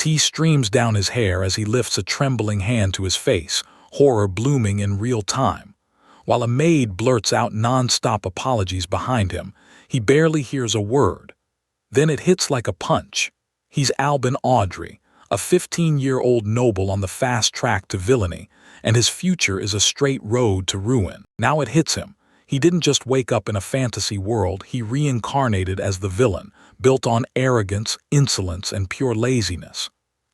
Tea streams down his hair as he lifts a trembling hand to his face, horror blooming in real time. While a maid blurts out non-stop apologies behind him, he barely hears a word. Then it hits like a punch. He's Albin Audrey, a 15-year-old noble on the fast track to villainy, and his future is a straight road to ruin. Now it hits him. He didn't just wake up in a fantasy world, he reincarnated as the villain, built on arrogance, insolence, and pure laziness.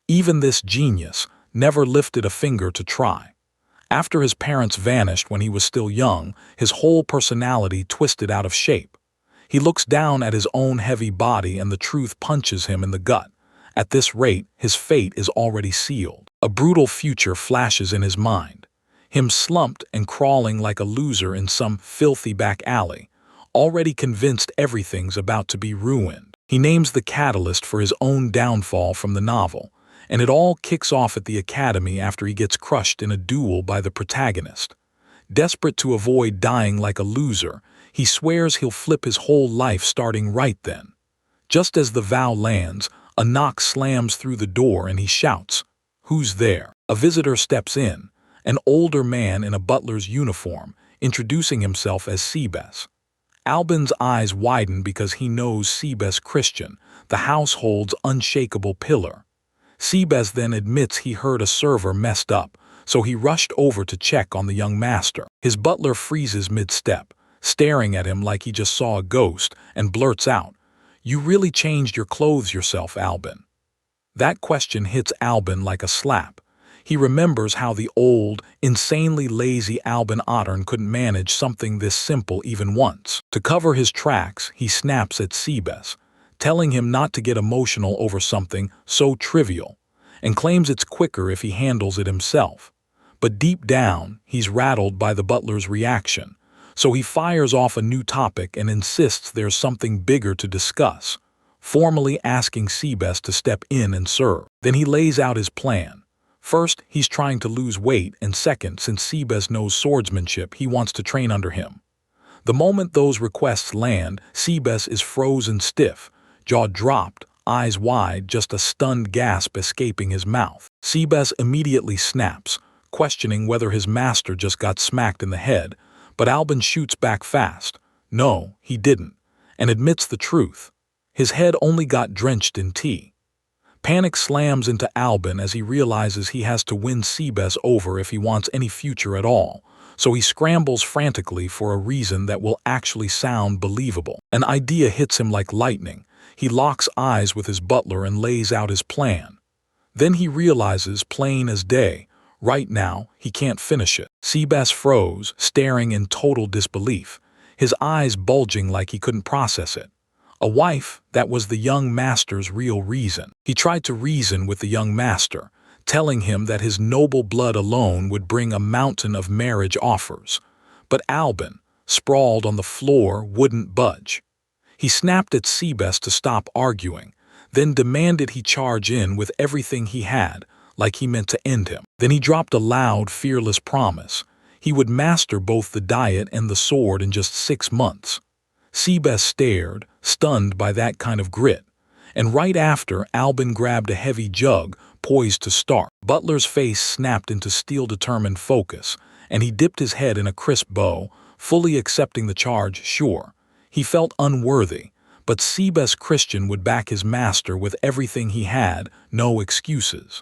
Even this genius never lifted a finger to try. After his parents vanished when he was still young, his whole personality twisted out of shape. He looks down at his own heavy body and the truth punches him in the gut. At this rate, his fate is already sealed. A brutal future flashes in his mind. Him slumped and crawling like a loser in some filthy back alley, already convinced everything's about to be ruined. He names the catalyst for his own downfall from the novel, and it all kicks off at the academy after he gets crushed in a duel by the protagonist. Desperate to avoid dying like a loser, he swears he'll flip his whole life starting right then. Just as the vow lands, a knock slams through the door and he shouts, "Who's there?" A visitor steps in, an older man in a butler's uniform, introducing himself as Seabes. Albin's eyes widen because he knows Seabes Christian, the household's unshakable pillar. Seabes then admits he heard a server messed up, so he rushed over to check on the young master. His butler freezes mid-step, staring at him like he just saw a ghost, and blurts out, "You really changed your clothes yourself, Albin." That question hits Albin like a slap. He remembers how the old, insanely lazy Albin Ottern couldn't manage something this simple even once. To cover his tracks, he snaps at Seabes, telling him not to get emotional over something so trivial, and claims it's quicker if he handles it himself. But deep down, he's rattled by the butler's reaction, so he fires off a new topic and insists there's something bigger to discuss, formally asking Seabes to step in and serve. Then he lays out his plan. First, he's trying to lose weight, and second, since Seabes knows swordsmanship, he wants to train under him. The moment those requests land, Seabes is frozen stiff, jaw dropped, eyes wide, just a stunned gasp escaping his mouth. Seabes immediately snaps, questioning whether his master just got smacked in the head, but Albin shoots back fast. No, he didn't, and admits the truth. His head only got drenched in tea. Panic slams into Albin as he realizes he has to win Seabes over if he wants any future at all, so he scrambles frantically for a reason that will actually sound believable. An idea hits him like lightning. He locks eyes with his butler and lays out his plan. Then he realizes, plain as day, right now he can't finish it. Seabes froze, staring in total disbelief, his eyes bulging like he couldn't process it. A wife, that was the young master's real reason. He tried to reason with the young master, telling him that his noble blood alone would bring a mountain of marriage offers. But Albin, sprawled on the floor, wouldn't budge. He snapped at Seabes to stop arguing, then demanded he charge in with everything he had, like he meant to end him. Then he dropped a loud, fearless promise. He would master both the diet and the sword in just 6 months. Seabes stared, stunned by that kind of grit, and right after, Albin grabbed a heavy jug, poised to start. Butler's face snapped into steel-determined focus, and he dipped his head in a crisp bow, fully accepting the charge, sure. He felt unworthy, but Seabes Christian would back his master with everything he had, no excuses.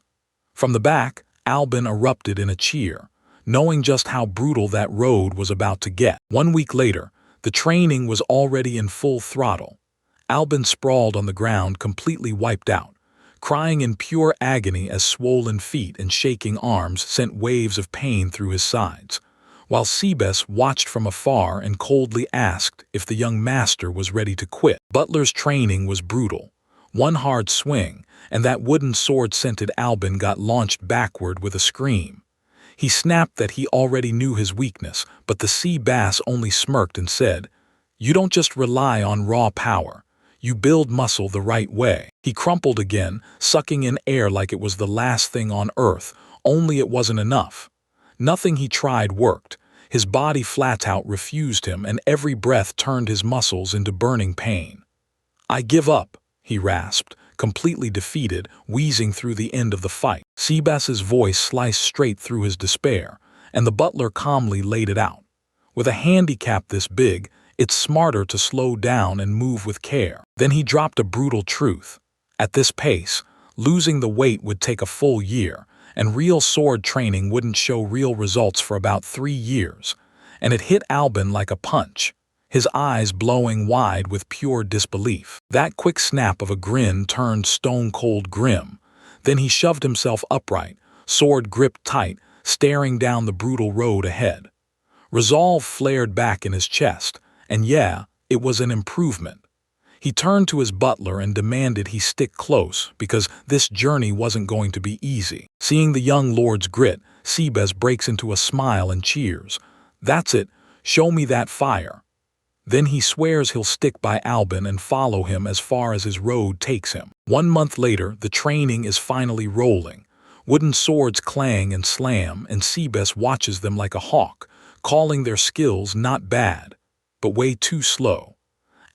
From the back, Albin erupted in a cheer, knowing just how brutal that road was about to get. 1 week later, the training was already in full throttle. Albin sprawled on the ground, completely wiped out, crying in pure agony as swollen feet and shaking arms sent waves of pain through his sides, while Seabes watched from afar and coldly asked if the young master was ready to quit. Butler's training was brutal. One hard swing, and that wooden sword-scented Albin got launched backward with a scream. He snapped that he already knew his weakness, but the sea bass only smirked and said, "You don't just rely on raw power. You build muscle the right way." He crumpled again, sucking in air like it was the last thing on earth, only it wasn't enough. Nothing he tried worked. His body flat out refused him, and every breath turned his muscles into burning pain. "I give up," he rasped, completely defeated, wheezing through the end of the fight. Seabass's voice sliced straight through his despair, and the butler calmly laid it out. With a handicap this big, it's smarter to slow down and move with care. Then he dropped a brutal truth. At this pace, losing the weight would take a full year, and real sword training wouldn't show real results for about 3 years. And it hit Albin like a punch, his eyes blowing wide with pure disbelief. That quick snap of a grin turned stone-cold grim. Then he shoved himself upright, sword gripped tight, staring down the brutal road ahead. Resolve flared back in his chest, and yeah, it was an improvement. He turned to his butler and demanded he stick close because this journey wasn't going to be easy. Seeing the young lord's grit, Seabass breaks into a smile and cheers. "That's it, show me that fire." Then he swears he'll stick by Albin and follow him as far as his road takes him. 1 month later, the training is finally rolling. Wooden swords clang and slam, and Seabass watches them like a hawk, calling their skills not bad, but way too slow.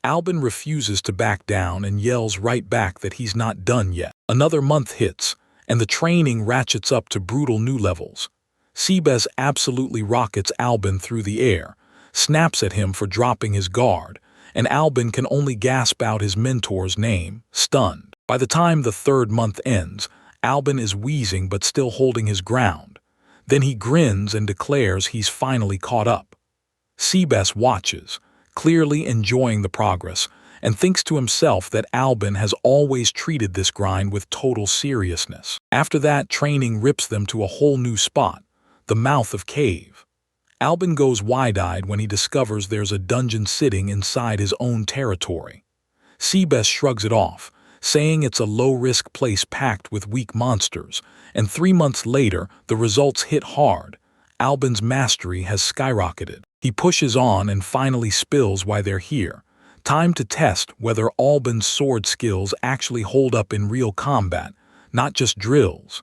Albin refuses to back down and yells right back that he's not done yet. Another month hits, and the training ratchets up to brutal new levels. Seabass absolutely rockets Albin through the air, snaps at him for dropping his guard, and Albin can only gasp out his mentor's name, stunned. By the time the 3rd month ends, Albin is wheezing but still holding his ground. Then he grins and declares he's finally caught up. Seabass watches, clearly enjoying the progress, and thinks to himself that Albin has always treated this grind with total seriousness. After that, training rips them to a whole new spot, the mouth of cave. Albin goes wide-eyed when he discovers there's a dungeon sitting inside his own territory. Seabass shrugs it off, saying it's a low-risk place packed with weak monsters, and 3 months later, the results hit hard. Albin's mastery has skyrocketed. He pushes on and finally spills why they're here. Time to test whether Albin's sword skills actually hold up in real combat, not just drills.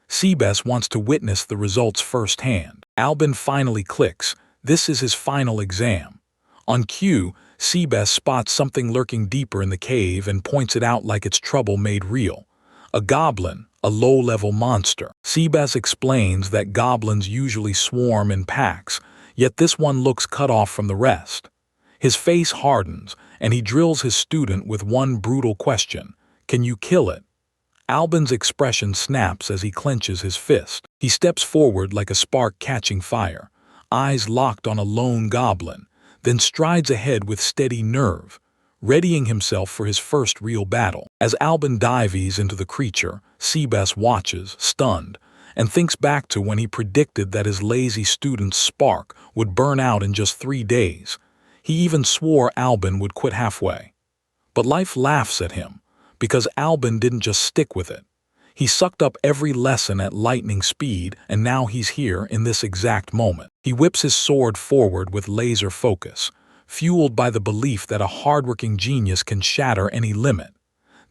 Seabass wants to witness the results firsthand. Albin finally clicks. This is his final exam. On cue, Seabass spots something lurking deeper in the cave and points it out like it's trouble made real. A goblin, a low-level monster. Seabass explains that goblins usually swarm in packs, yet this one looks cut off from the rest. His face hardens, and he drills his student with one brutal question: "Can you kill it?" Albin's expression snaps as he clenches his fist. He steps forward like a spark catching fire, eyes locked on a lone goblin, then strides ahead with steady nerve, readying himself for his first real battle. As Albin dives into the creature, Seabass watches, stunned, and thinks back to when he predicted that his lazy student's spark would burn out in just 3 days. He even swore Albin would quit halfway. But life laughs at him, because Albin didn't just stick with it. He sucked up every lesson at lightning speed, and now he's here in this exact moment. He whips his sword forward with laser focus, fueled by the belief that a hardworking genius can shatter any limit.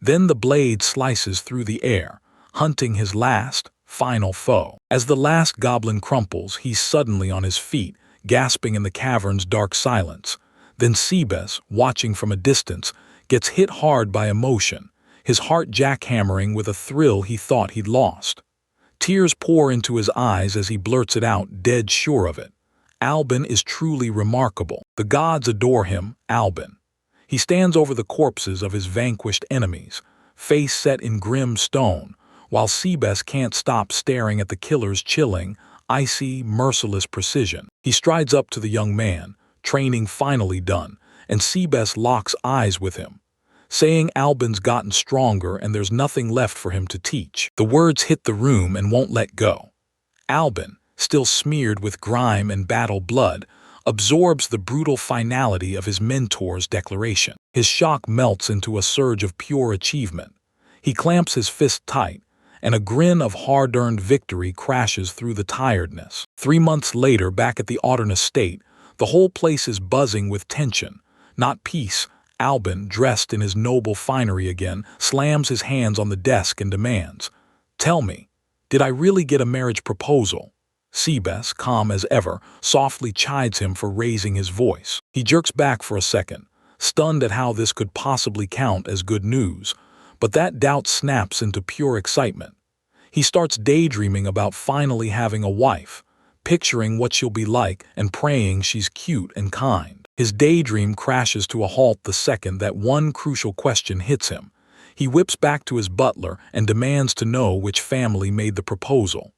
Then the blade slices through the air, hunting his last, final foe. As the last goblin crumples, he's suddenly on his feet, gasping in the cavern's dark silence. Then Seabass, watching from a distance, gets hit hard by emotion, his heart jackhammering with a thrill he thought he'd lost. Tears pour into his eyes as he blurts it out, dead sure of it. Albin is truly remarkable. The gods adore him, Albin. He stands over the corpses of his vanquished enemies, face set in grim stone, while Seabass can't stop staring at the killer's chilling, icy, merciless precision. He strides up to the young man, training finally done, and Seabass locks eyes with him, saying Albin's gotten stronger and there's nothing left for him to teach. The words hit the room and won't let go. Albin, still smeared with grime and battle blood, absorbs the brutal finality of his mentor's declaration. His shock melts into a surge of pure achievement. He clamps his fist tight, and a grin of hard-earned victory crashes through the tiredness. 3 months later, back at the Audern estate, the whole place is buzzing with tension, not peace. Albin, dressed in his noble finery again, slams his hands on the desk and demands, "Tell me, did I really get a marriage proposal?" Seabass, calm as ever, softly chides him for raising his voice. He jerks back for a second, stunned at how this could possibly count as good news, But that doubt snaps into pure excitement. He starts daydreaming about finally having a wife, picturing what she'll be like and praying she's cute and kind. His daydream crashes to a halt the second that one crucial question hits him. He whips back to his butler and demands to know which family made the proposal.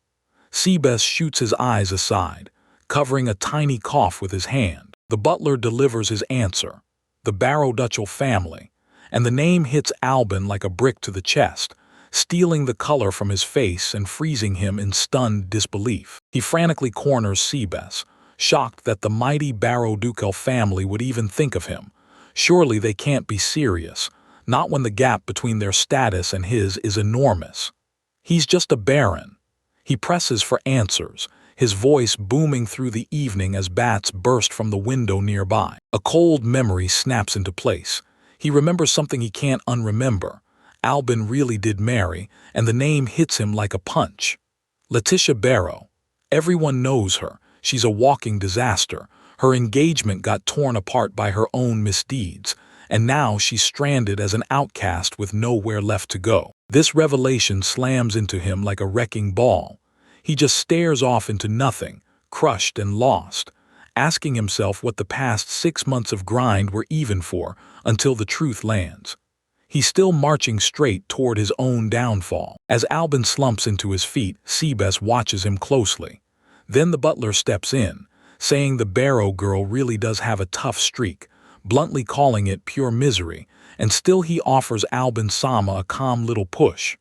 Seabes shoots his eyes aside, covering a tiny cough with his hand. The butler delivers his answer, the Barrow-Dutchell family, and the name hits Albin like a brick to the chest, stealing the color from his face and freezing him in stunned disbelief. He frantically corners Seabes, shocked that the mighty Barrow-Dutchell family would even think of him. Surely they can't be serious, not when the gap between their status and his is enormous. He's just a baron. He presses for answers, his voice booming through the evening as bats burst from the window nearby. A cold memory snaps into place. He remembers something he can't unremember. Albin really did marry, and the name hits him like a punch. Letitia Barrow. Everyone knows her. She's a walking disaster. Her engagement got torn apart by her own misdeeds, and now she's stranded as an outcast with nowhere left to go. This revelation slams into him like a wrecking ball. He just stares off into nothing, crushed and lost, asking himself what the past 6 months of grind were even for until the truth lands. He's still marching straight toward his own downfall. As Albin slumps into his feet, Seabes watches him closely. Then the butler steps in, saying the Barrow girl really does have a tough streak, bluntly calling it pure misery, and still he offers Albin Sama a calm little push.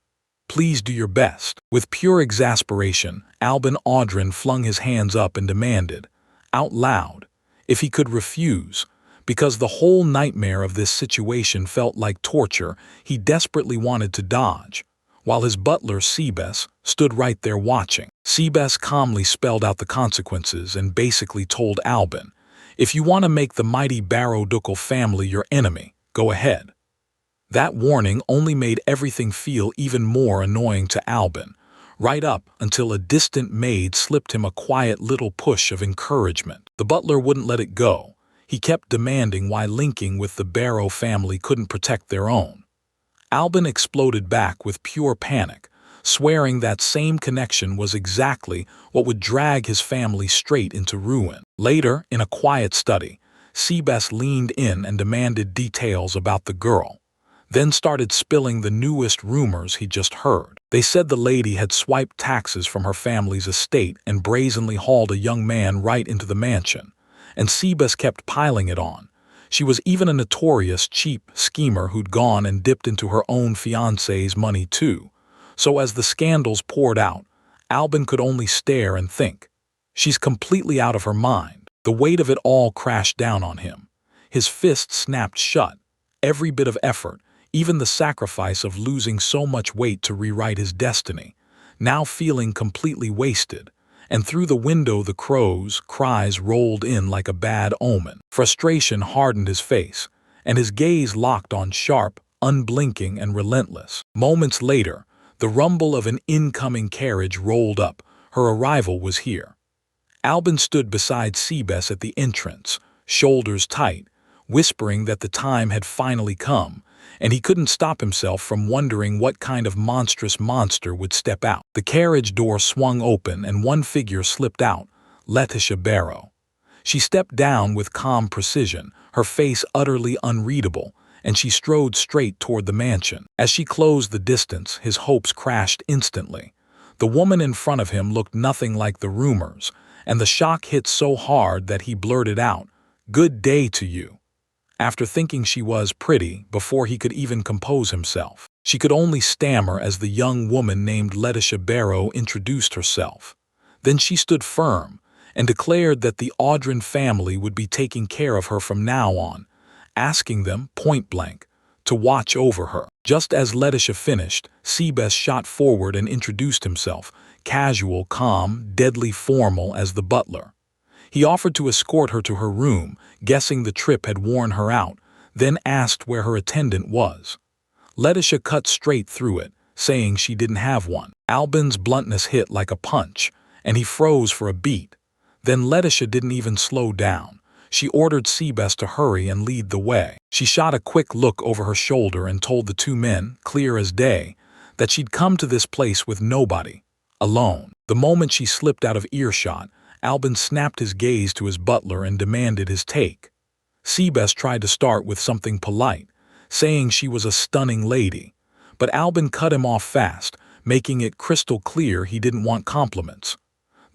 Please do your best. With pure exasperation, Albin Audrin flung his hands up and demanded, out loud, if he could refuse. Because the whole nightmare of this situation felt like torture, he desperately wanted to dodge, while his butler, Seabes, stood right there watching. Seabes calmly spelled out the consequences and basically told Albin, if you want to make the mighty Barrow-Dutchell family your enemy, go ahead. That warning only made everything feel even more annoying to Albin, right up until a distant maid slipped him a quiet little push of encouragement. The butler wouldn't let it go. He kept demanding why linking with the Barrow family couldn't protect their own. Albin exploded back with pure panic, swearing that same connection was exactly what would drag his family straight into ruin. Later, in a quiet study, Seabes leaned in and demanded details about the girl, then started spilling the newest rumors he'd just heard. They said the lady had swiped taxes from her family's estate and brazenly hauled a young man right into the mansion, and Seabes kept piling it on. She was even a notorious cheap schemer who'd gone and dipped into her own fiancé's money too. So as the scandals poured out, Albin could only stare and think, she's completely out of her mind. The weight of it all crashed down on him. His fist snapped shut. Every bit of effort, even the sacrifice of losing so much weight to rewrite his destiny, now feeling completely wasted. And through the window the cries rolled in like a bad omen. Frustration hardened his face, and his gaze locked on sharp, unblinking and relentless. Moments later, the rumble of an incoming carriage rolled up. Her arrival was here. Albin stood beside Seabes at the entrance, shoulders tight, whispering that the time had finally come, and he couldn't stop himself from wondering what kind of monstrous monster would step out. The carriage door swung open and one figure slipped out, Letitia Barrow. She stepped down with calm precision, her face utterly unreadable, and she strode straight toward the mansion. As she closed the distance, his hopes crashed instantly. The woman in front of him looked nothing like the rumors, and the shock hit so hard that he blurted out, "Good day to you," after thinking she was pretty before he could even compose himself. She could only stammer as the young woman named Letitia Barrow introduced herself. Then she stood firm and declared that the Audrin family would be taking care of her from now on, asking them, point blank, to watch over her. Just as Letitia finished, Seabes shot forward and introduced himself, casual, calm, deadly formal as the butler. He offered to escort her to her room, guessing the trip had worn her out, then asked where her attendant was. Letitia cut straight through it, saying she didn't have one. Albin's bluntness hit like a punch, and he froze for a beat. Then Letitia didn't even slow down. She ordered Seabest to hurry and lead the way. She shot a quick look over her shoulder and told the two men, clear as day, that she'd come to this place with nobody, alone. The moment she slipped out of earshot, Albin snapped his gaze to his butler and demanded his take. Seabest tried to start with something polite, saying she was a stunning lady, but Albin cut him off fast, making it crystal clear he didn't want compliments.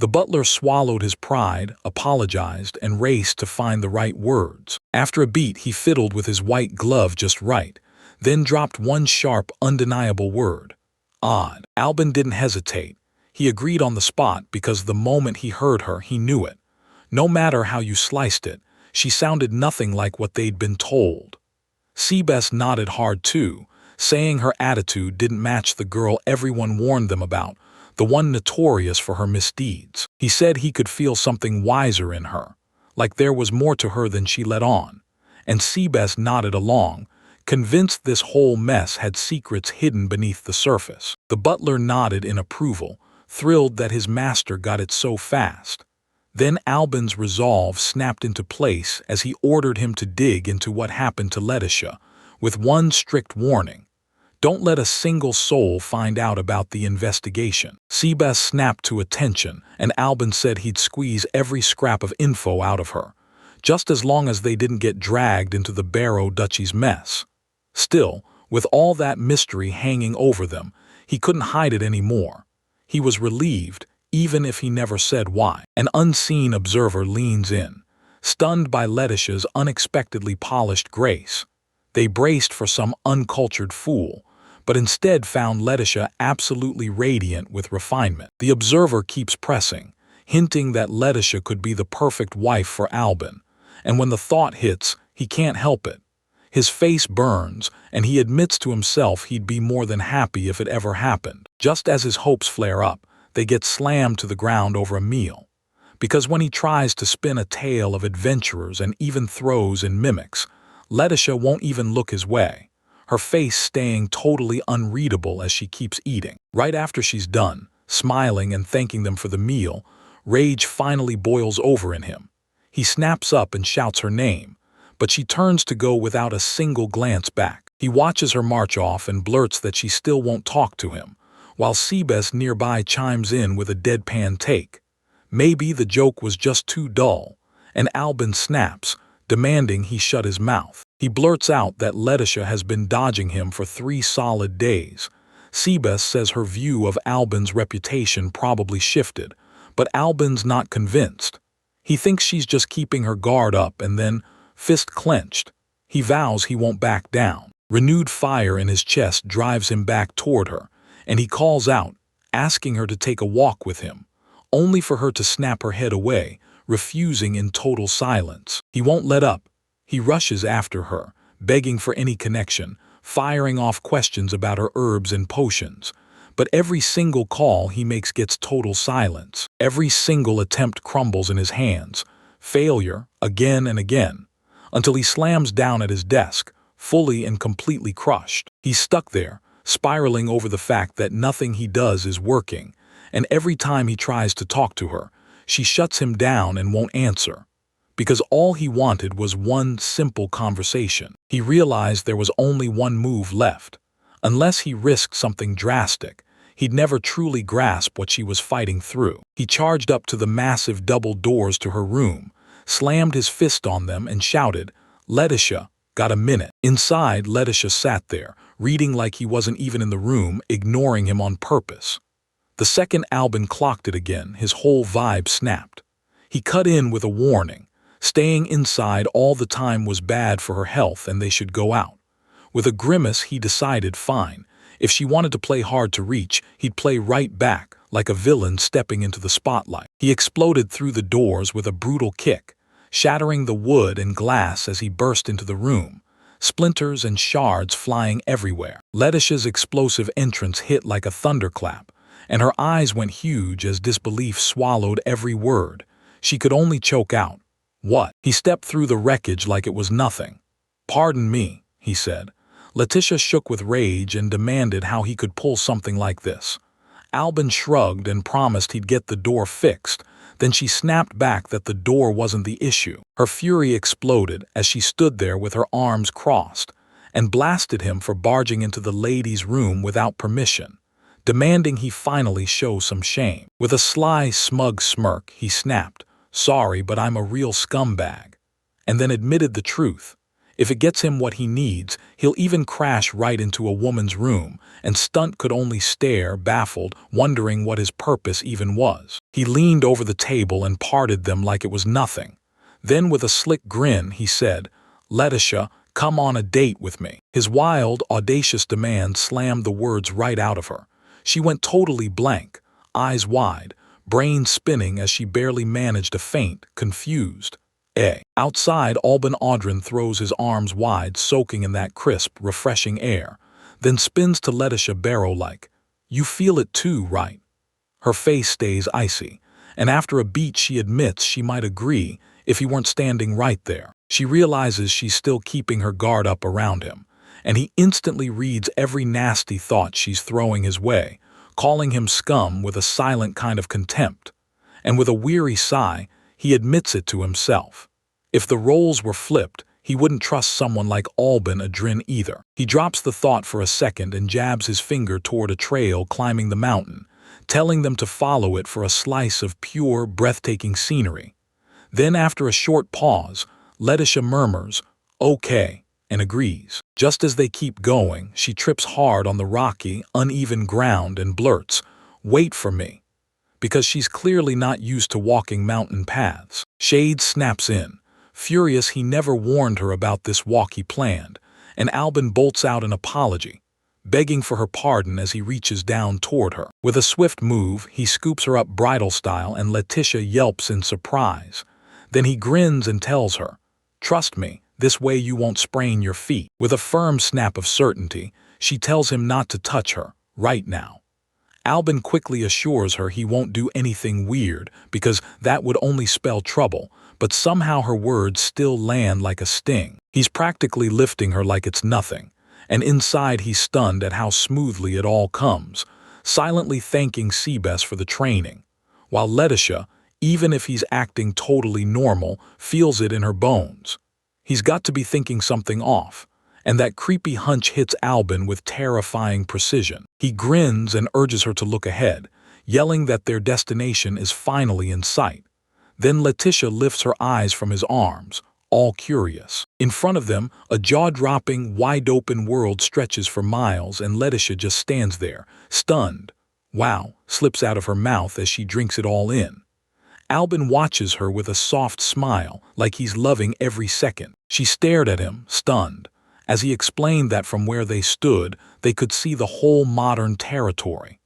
The butler swallowed his pride, apologized, and raced to find the right words. After a beat, he fiddled with his white glove just right, then dropped one sharp, undeniable word. Odd. Albin didn't hesitate. He agreed on the spot because the moment he heard her, he knew it. No matter how you sliced it, she sounded nothing like what they'd been told. Seabest nodded hard too, saying her attitude didn't match the girl everyone warned them about, the one notorious for her misdeeds. He said he could feel something wiser in her, like there was more to her than she let on, and Seabest nodded along, convinced this whole mess had secrets hidden beneath the surface. The butler nodded in approval, thrilled that his master got it so fast. Then Albin's resolve snapped into place as he ordered him to dig into what happened to Letitia, with one strict warning. Don't let a single soul find out about the investigation. Seabest snapped to attention, and Albin said he'd squeeze every scrap of info out of her, just as long as they didn't get dragged into the Barrow Duchy's mess. Still, with all that mystery hanging over them, he couldn't hide it anymore. He was relieved, even if he never said why. An unseen observer leans in, stunned by Letitia's unexpectedly polished grace. They braced for some uncultured fool, but instead found Letitia absolutely radiant with refinement. The observer keeps pressing, hinting that Letitia could be the perfect wife for Albin, and when the thought hits, he can't help it. His face burns, and he admits to himself he'd be more than happy if it ever happened. Just as his hopes flare up, they get slammed to the ground over a meal. Because when he tries to spin a tale of adventurers and even throws in mimics, Letitia won't even look his way, her face staying totally unreadable as she keeps eating. Right after she's done, smiling and thanking them for the meal, rage finally boils over in him. He snaps up and shouts her name, but she turns to go without a single glance back. He watches her march off and blurts that she still won't talk to him, while Seabest nearby chimes in with a deadpan take. Maybe the joke was just too dull, and Albin snaps, demanding he shut his mouth. He blurts out that Letitia has been dodging him for 3 solid days. Seabest says her view of Albin's reputation probably shifted, but Albin's not convinced. He thinks she's just keeping her guard up and then, fist clenched, he vows he won't back down. Renewed fire in his chest drives him back toward her, and he calls out, asking her to take a walk with him, only for her to snap her head away, refusing in total silence. He won't let up. He rushes after her, begging for any connection, firing off questions about her herbs and potions. But every single call he makes gets total silence. Every single attempt crumbles in his hands. Failure, again and again, until he slams down at his desk, fully and completely crushed. He's stuck there, spiraling over the fact that nothing he does is working, and every time he tries to talk to her, she shuts him down and won't answer. Because all he wanted was one simple conversation. He realized there was only one move left. Unless he risked something drastic, he'd never truly grasp what she was fighting through. He charged up to the massive double doors to her room, slammed his fist on them and shouted, "Letitia, got a minute?" Inside, Letitia sat there, reading like he wasn't even in the room, ignoring him on purpose. The second Albin clocked it again, his whole vibe snapped. He cut in with a warning. Staying inside all the time was bad for her health and they should go out. With a grimace, he decided fine. If she wanted to play hard to reach, he'd play right back, like a villain stepping into the spotlight. He exploded through the doors with a brutal kick, shattering the wood and glass as he burst into the room, splinters and shards flying everywhere. Letitia's explosive entrance hit like a thunderclap, and her eyes went huge as disbelief swallowed every word. She could only choke out, "What?" He stepped through the wreckage like it was nothing. "Pardon me," he said. Letitia shook with rage and demanded how he could pull something like this. Albin shrugged and promised he'd get the door fixed. Then she snapped back that the door wasn't the issue. Her fury exploded as she stood there with her arms crossed and blasted him for barging into the ladies' room without permission, demanding he finally show some shame. With a sly, smug smirk, he snapped, "Sorry, but I'm a real scumbag," and then admitted the truth. If it gets him what he needs, he'll even crash right into a woman's room, and Stunt could only stare, baffled, wondering what his purpose even was. He leaned over the table and parted them like it was nothing. Then with a slick grin, he said, "Letitia, come on a date with me." His wild, audacious demand slammed the words right out of her. She went totally blank, eyes wide, brain spinning as she barely managed a faint, confused. Outside, Alban Audrin throws his arms wide, soaking in that crisp, refreshing air, then spins to Letitia Barrow-like. "You feel it too, right?" Her face stays icy, and after a beat she admits she might agree if he weren't standing right there. She realizes she's still keeping her guard up around him, and he instantly reads every nasty thought she's throwing his way, calling him scum with a silent kind of contempt. And with a weary sigh, he admits it to himself. If the roles were flipped, he wouldn't trust someone like Alban Audrin either. He drops the thought for a second and jabs his finger toward a trail climbing the mountain, telling them to follow it for a slice of pure, breathtaking scenery. Then, after a short pause, Letitia murmurs, "Okay," and agrees. Just as they keep going, she trips hard on the rocky, uneven ground and blurts, "Wait for me," because she's clearly not used to walking mountain paths. Shade snaps in, furious he never warned her about this walk he planned, and Alban bolts out an apology, begging for her pardon as he reaches down toward her. With a swift move, he scoops her up bridal style and Letitia yelps in surprise. Then he grins and tells her, "Trust me, this way you won't sprain your feet." With a firm snap of certainty, she tells him not to touch her, right now. Alban quickly assures her he won't do anything weird because that would only spell trouble, but somehow her words still land like a sting. He's practically lifting her like it's nothing, and inside he's stunned at how smoothly it all comes, silently thanking Seabass for the training, while Letitia, even if he's acting totally normal, feels it in her bones. He's got to be thinking something off, and that creepy hunch hits Alban with terrifying precision. He grins and urges her to look ahead, yelling that their destination is finally in sight. Then Letitia lifts her eyes from his arms, all curious. In front of them, a jaw-dropping, wide-open world stretches for miles, and Letitia just stands there, stunned. "Wow," slips out of her mouth as she drinks it all in. Alban watches her with a soft smile, like he's loving every second. She stared at him, stunned, as he explained that from where they stood, they could see the whole modern territory.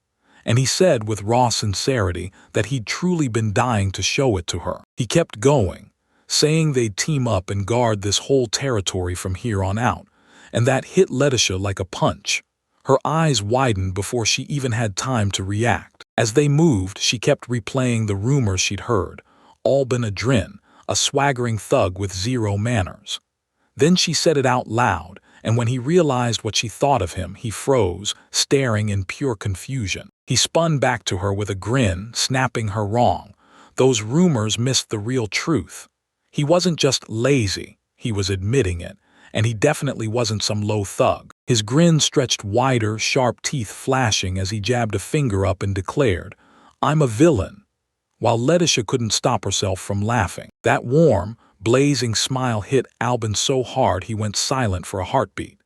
And he said with raw sincerity that he'd truly been dying to show it to her. He kept going, saying they'd team up and guard this whole territory from here on out, and that hit Letitia like a punch. Her eyes widened before she even had time to react. As they moved, she kept replaying the rumors she'd heard. Alban Audrin, a swaggering thug with zero manners. Then she said it out loud, and when he realized what she thought of him, he froze, staring in pure confusion. He spun back to her with a grin, snapping her wrong. Those rumors missed the real truth. He wasn't just lazy, he was admitting it, and he definitely wasn't some low thug. His grin stretched wider, sharp teeth flashing as he jabbed a finger up and declared, "I'm a villain," while Letitia couldn't stop herself from laughing. That warm, blazing smile hit Alban so hard he went silent for a heartbeat.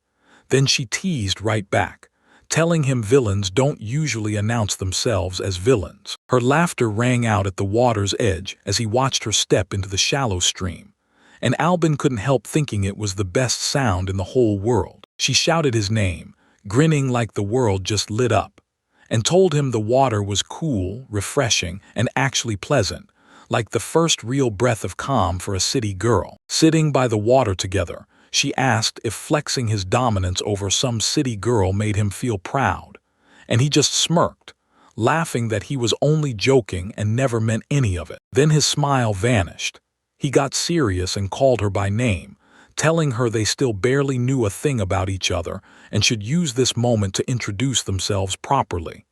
Then she teased right back, telling him villains don't usually announce themselves as villains. Her laughter rang out at the water's edge as he watched her step into the shallow stream, and Alban couldn't help thinking it was the best sound in the whole world. She shouted his name, grinning like the world just lit up, and told him the water was cool, refreshing, and actually pleasant, like the first real breath of calm for a city girl. Sitting by the water together, she asked if flexing his dominance over some city girl made him feel proud, and he just smirked, laughing that he was only joking and never meant any of it. Then his smile vanished. He got serious and called her by name, telling her they still barely knew a thing about each other and should use this moment to introduce themselves properly.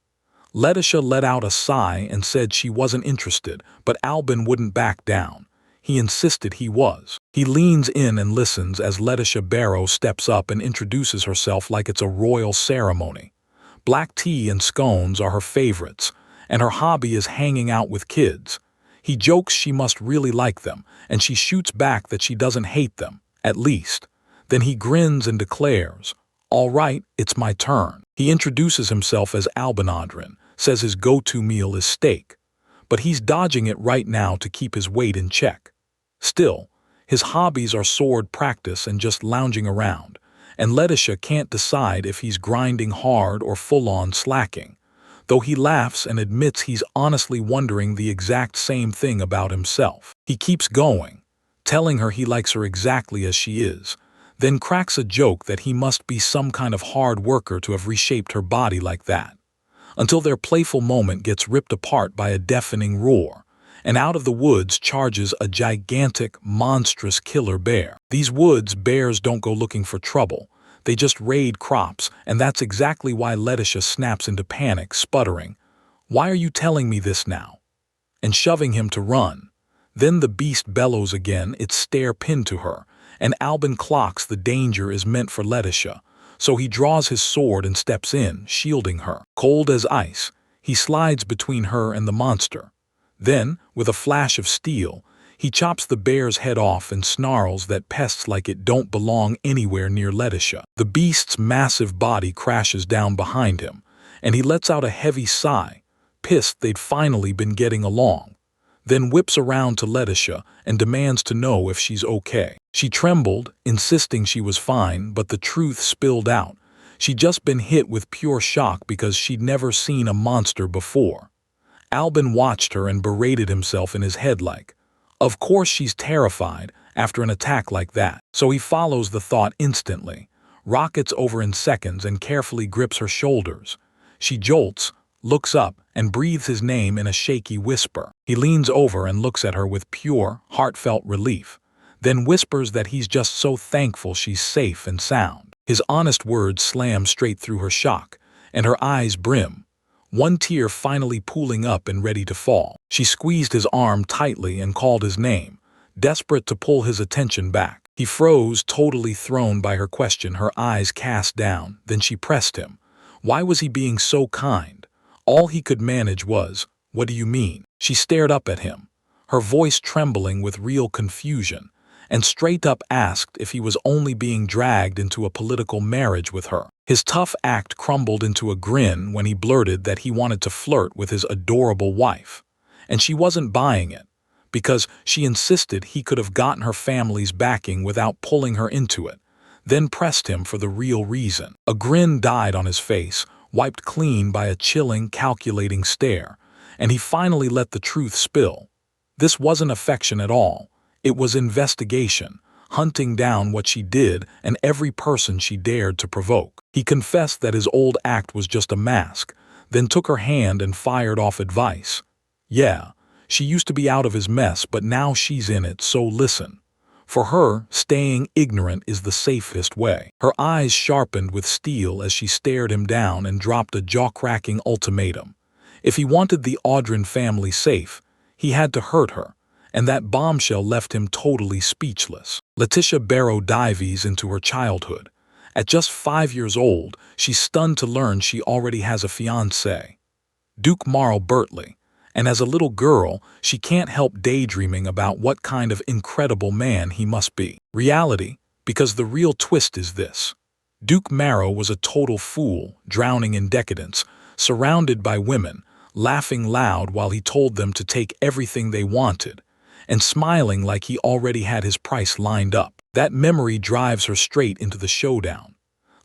Letitia let out a sigh and said she wasn't interested, but Alban wouldn't back down. He insisted he was. He leans in and listens as Letitia Barrow steps up and introduces herself like it's a royal ceremony. Black tea and scones are her favorites, and her hobby is hanging out with kids. He jokes she must really like them, and she shoots back that she doesn't hate them, at least. Then he grins and declares, "All right, it's my turn." He introduces himself as Albanadrin, says his go-to meal is steak, but he's dodging it right now to keep his weight in check. Still, his hobbies are sword practice and just lounging around, and Letitia can't decide if he's grinding hard or full-on slacking, though he laughs and admits he's honestly wondering the exact same thing about himself. He keeps going, telling her he likes her exactly as she is, then cracks a joke that he must be some kind of hard worker to have reshaped her body like that, until their playful moment gets ripped apart by a deafening roar, and out of the woods charges a gigantic, monstrous killer bear. These woods bears don't go looking for trouble. They just raid crops, and that's exactly why Letitia snaps into panic, sputtering, "Why are you telling me this now?" and shoving him to run. Then the beast bellows again, its stare pinned to her, and Albin clocks the danger is meant for Letitia, so he draws his sword and steps in, shielding her. Cold as ice, he slides between her and the monster. Then, with a flash of steel, he chops the bear's head off and snarls that pests like it don't belong anywhere near Letitia. The beast's massive body crashes down behind him, and he lets out a heavy sigh, pissed they'd finally been getting along, then whips around to Letitia and demands to know if she's okay. She trembled, insisting she was fine, but the truth spilled out. She'd just been hit with pure shock because she'd never seen a monster before. Albin watched her and berated himself in his head like, "Of course she's terrified after an attack like that." So he follows the thought instantly, rockets over in seconds and carefully grips her shoulders. She jolts, looks up, and breathes his name in a shaky whisper. He leans over and looks at her with pure, heartfelt relief, then whispers that he's just so thankful she's safe and sound. His honest words slam straight through her shock, and her eyes brim, one tear finally pooling up and ready to fall. She squeezed his arm tightly and called his name, desperate to pull his attention back. He froze, totally thrown by her question, her eyes cast down. Then she pressed him. Why was he being so kind? All he could manage was, "What do you mean?" She stared up at him, her voice trembling with real confusion, and straight up asked if he was only being dragged into a political marriage with her. His tough act crumbled into a grin when he blurted that he wanted to flirt with his adorable wife. And she wasn't buying it, because she insisted he could have gotten her family's backing without pulling her into it, then pressed him for the real reason. A grin died on his face, wiped clean by a chilling, calculating stare, and he finally let the truth spill. This wasn't affection at all. It was investigation, hunting down what she did and every person she dared to provoke. He confessed that his old act was just a mask, then took her hand and fired off advice. Yeah, she used to be out of his mess, but now she's in it, so listen. For her, staying ignorant is the safest way. Her eyes sharpened with steel as she stared him down and dropped a jaw-cracking ultimatum. If he wanted the Audrin family safe, he had to hurt her, and that bombshell left him totally speechless. Letitia Barrow dives into her childhood. At just 5 years old, she's stunned to learn she already has a fiancé, Duke Marl Bertley, and as a little girl, she can't help daydreaming about what kind of incredible man he must be. Reality, because the real twist is this. Duke Marrow was a total fool, drowning in decadence, surrounded by women, laughing loud while he told them to take everything they wanted, and smiling like he already had his price lined up. That memory drives her straight into the showdown.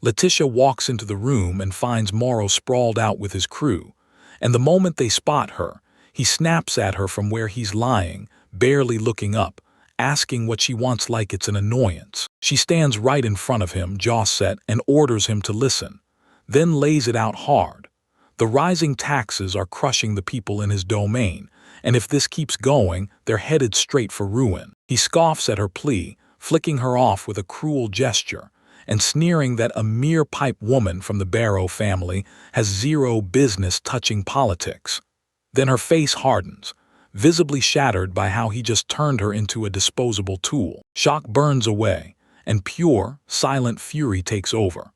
Letitia walks into the room and finds Morrow sprawled out with his crew, and the moment they spot her, he snaps at her from where he's lying, barely looking up, asking what she wants like it's an annoyance. She stands right in front of him, jaw set, and orders him to listen, then lays it out hard. The rising taxes are crushing the people in his domain, and if this keeps going, they're headed straight for ruin. He scoffs at her plea, flicking her off with a cruel gesture, and sneering that a mere pipe woman from the Barrow family has zero business touching politics. Then her face hardens, visibly shattered by how he just turned her into a disposable tool. Shock burns away, and pure, silent fury takes over.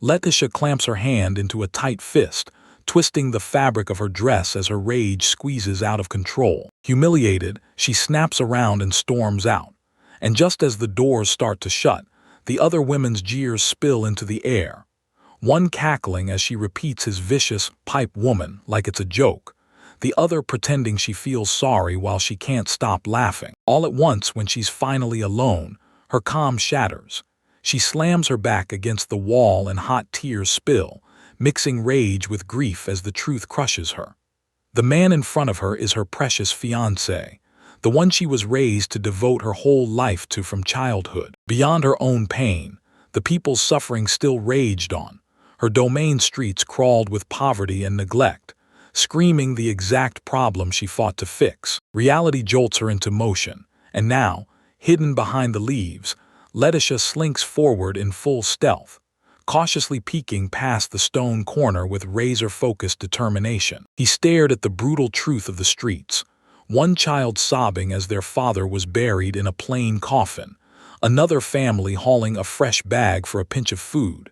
Letitia clamps her hand into a tight fist, twisting the fabric of her dress as her rage squeezes out of control. Humiliated, she snaps around and storms out. And just as the doors start to shut, the other women's jeers spill into the air. One cackling as she repeats his vicious, "pipe woman," like it's a joke. The other pretending she feels sorry while she can't stop laughing. All at once, when she's finally alone, her calm shatters. She slams her back against the wall and hot tears spill, mixing rage with grief as the truth crushes her. The man in front of her is her precious fiancé, the one she was raised to devote her whole life to from childhood. Beyond her own pain, the people's suffering still raged on. Her domain streets crawled with poverty and neglect, screaming the exact problem she fought to fix. Reality jolts her into motion, and now, hidden behind the leaves, Letitia slinks forward in full stealth, cautiously peeking past the stone corner with razor-focused determination. He stared at the brutal truth of the streets, one child sobbing as their father was buried in a plain coffin, another family hauling a fresh bag for a pinch of food.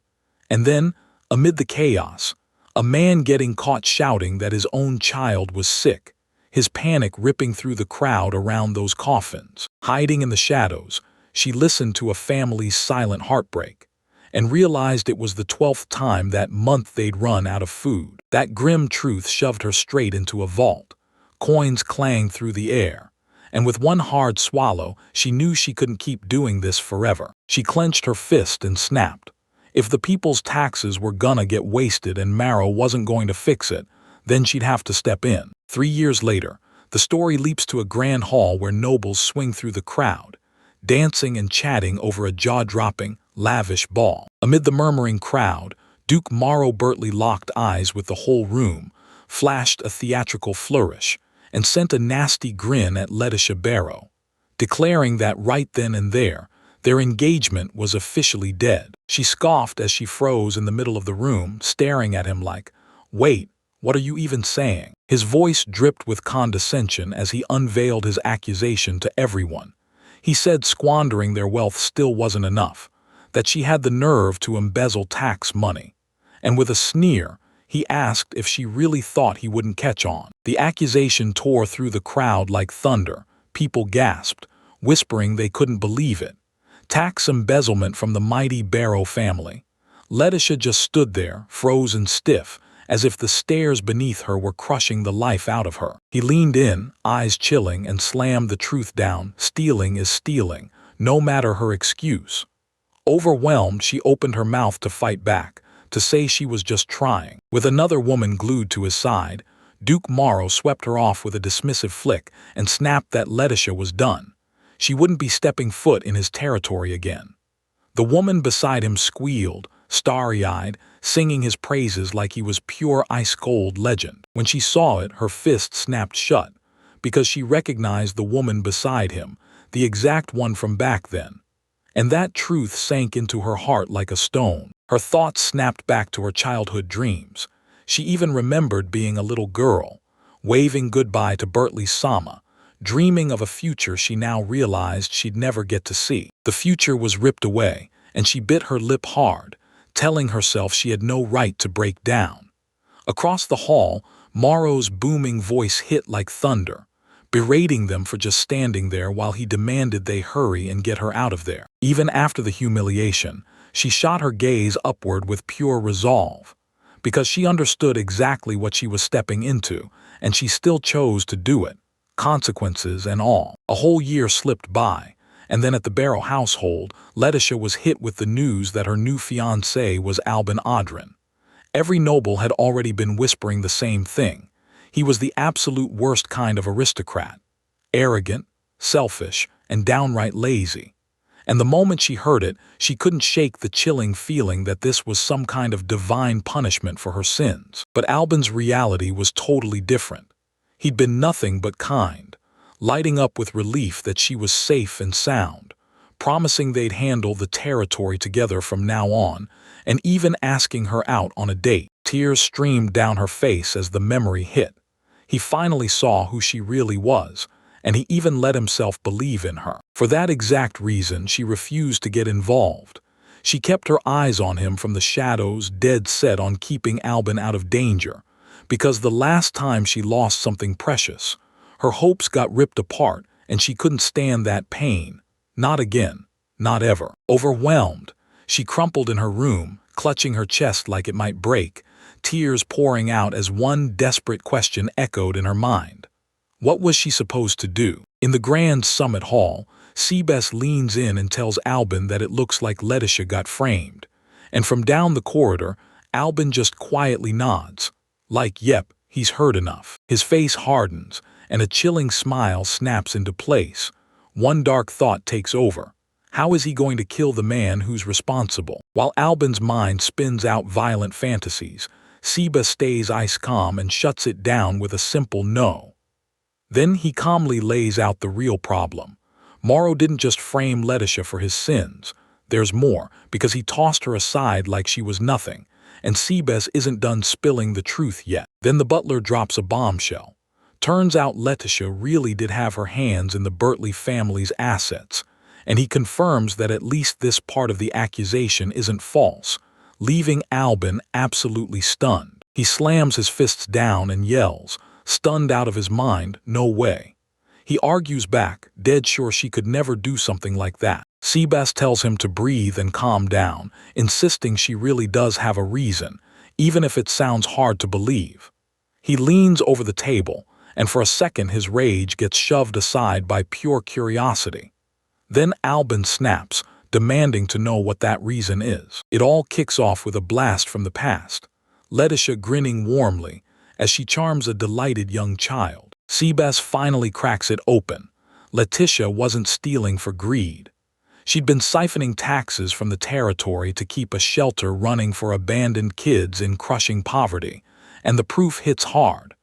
And then, amid the chaos, a man getting caught shouting that his own child was sick, his panic ripping through the crowd around those coffins. Hiding in the shadows, she listened to a family's silent heartbreak, and realized it was the 12th time that month they'd run out of food. That grim truth shoved her straight into a vault. Coins clanged through the air, and with one hard swallow, she knew she couldn't keep doing this forever. She clenched her fist and snapped. If the people's taxes were gonna get wasted and Marrow wasn't going to fix it, then she'd have to step in. 3 years later, the story leaps to a grand hall where nobles swing through the crowd, dancing and chatting over a jaw-dropping, lavish ball. Amid the murmuring crowd, Duke Morrow Bertley locked eyes with the whole room, flashed a theatrical flourish, and sent a nasty grin at Letitia Barrow, declaring that right then and there, their engagement was officially dead. She scoffed as she froze in the middle of the room, staring at him like, "Wait, what are you even saying?" His voice dripped with condescension as he unveiled his accusation to everyone. He said squandering their wealth still wasn't enough, that she had the nerve to embezzle tax money. And with a sneer, he asked if she really thought he wouldn't catch on. The accusation tore through the crowd like thunder. People gasped, whispering they couldn't believe it. Tax embezzlement from the mighty Barrow family. Letitia just stood there, frozen stiff, as if the stairs beneath her were crushing the life out of her. He leaned in, eyes chilling, and slammed the truth down. Stealing is stealing, no matter her excuse. Overwhelmed, she opened her mouth to fight back, to say she was just trying. With another woman glued to his side, Duke Morrow swept her off with a dismissive flick and snapped that Letitia was done. She wouldn't be stepping foot in his territory again. The woman beside him squealed, starry-eyed, singing his praises like he was pure ice-cold legend. When she saw it, her fist snapped shut, because she recognized the woman beside him, the exact one from back then. And that truth sank into her heart like a stone. Her thoughts snapped back to her childhood dreams. She even remembered being a little girl, waving goodbye to Bertley's Sama, dreaming of a future she now realized she'd never get to see. The future was ripped away, and she bit her lip hard, telling herself she had no right to break down. Across the hall, Morrow's booming voice hit like thunder, berating them for just standing there while he demanded they hurry and get her out of there. Even after the humiliation, she shot her gaze upward with pure resolve, because she understood exactly what she was stepping into, and she still chose to do it, consequences and all. A whole year slipped by, and then at the Barrow household, Letitia was hit with the news that her new fiancé was Albin Audrin. Every noble had already been whispering the same thing. He was the absolute worst kind of aristocrat, arrogant, selfish, and downright lazy. And the moment she heard it, she couldn't shake the chilling feeling that this was some kind of divine punishment for her sins. But Albin's reality was totally different. He'd been nothing but kind, lighting up with relief that she was safe and sound, promising they'd handle the territory together from now on, and even asking her out on a date. Tears streamed down her face as the memory hit. He finally saw who she really was, and he even let himself believe in her. For that exact reason, she refused to get involved. She kept her eyes on him from the shadows, dead set on keeping Albin out of danger, because the last time she lost something precious, her hopes got ripped apart and she couldn't stand that pain. Not again. Not ever. Overwhelmed, she crumpled in her room, clutching her chest like it might break, tears pouring out as one desperate question echoed in her mind. What was she supposed to do? In the grand summit hall, Seabass leans in and tells Albin that it looks like Letitia got framed. And from down the corridor, Albin just quietly nods. Like, yep, he's heard enough. His face hardens, and a chilling smile snaps into place. One dark thought takes over. How is he going to kill the man who's responsible? While Albin's mind spins out violent fantasies, Seabass stays ice calm and shuts it down with a simple no. Then he calmly lays out the real problem. Morrow didn't just frame Letitia for his sins. There's more, because he tossed her aside like she was nothing, and Seabass isn't done spilling the truth yet. Then the butler drops a bombshell. Turns out Letitia really did have her hands in the Bertley family's assets, and he confirms that at least this part of the accusation isn't false, leaving Albin absolutely stunned. He slams his fists down and yells, stunned out of his mind, no way. He argues back, dead sure she could never do something like that. Seabass tells him to breathe and calm down, insisting she really does have a reason, even if it sounds hard to believe. He leans over the table, and for a second his rage gets shoved aside by pure curiosity. Then Albin snaps, demanding to know what that reason is. It all kicks off with a blast from the past, Letitia grinning warmly as she charms a delighted young child. Seabass finally cracks it open. Letitia wasn't stealing for greed. She'd been siphoning taxes from the territory to keep a shelter running for abandoned kids in crushing poverty, and the proof hits hard.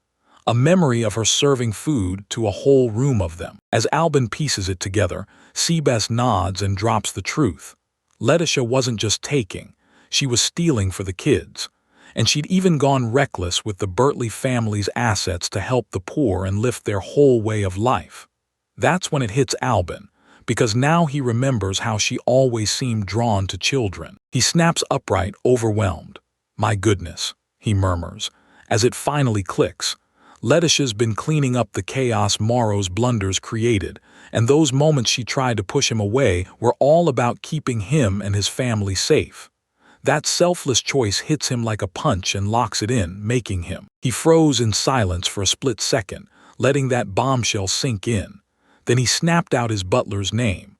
A memory of her serving food to a whole room of them. As Albin pieces it together, Seabass nods and drops the truth. Letitia wasn't just taking, she was stealing for the kids. And she'd even gone reckless with the Bertley family's assets to help the poor and lift their whole way of life. That's when it hits Albin, because now he remembers how she always seemed drawn to children. He snaps upright, overwhelmed. My goodness, he murmurs, as it finally clicks. Letitia's been cleaning up the chaos Morrow's blunders created, and those moments she tried to push him away were all about keeping him and his family safe. That selfless choice hits him like a punch and locks it in, making him. He froze in silence for a split second, letting that bombshell sink in. Then he snapped out his butler's name.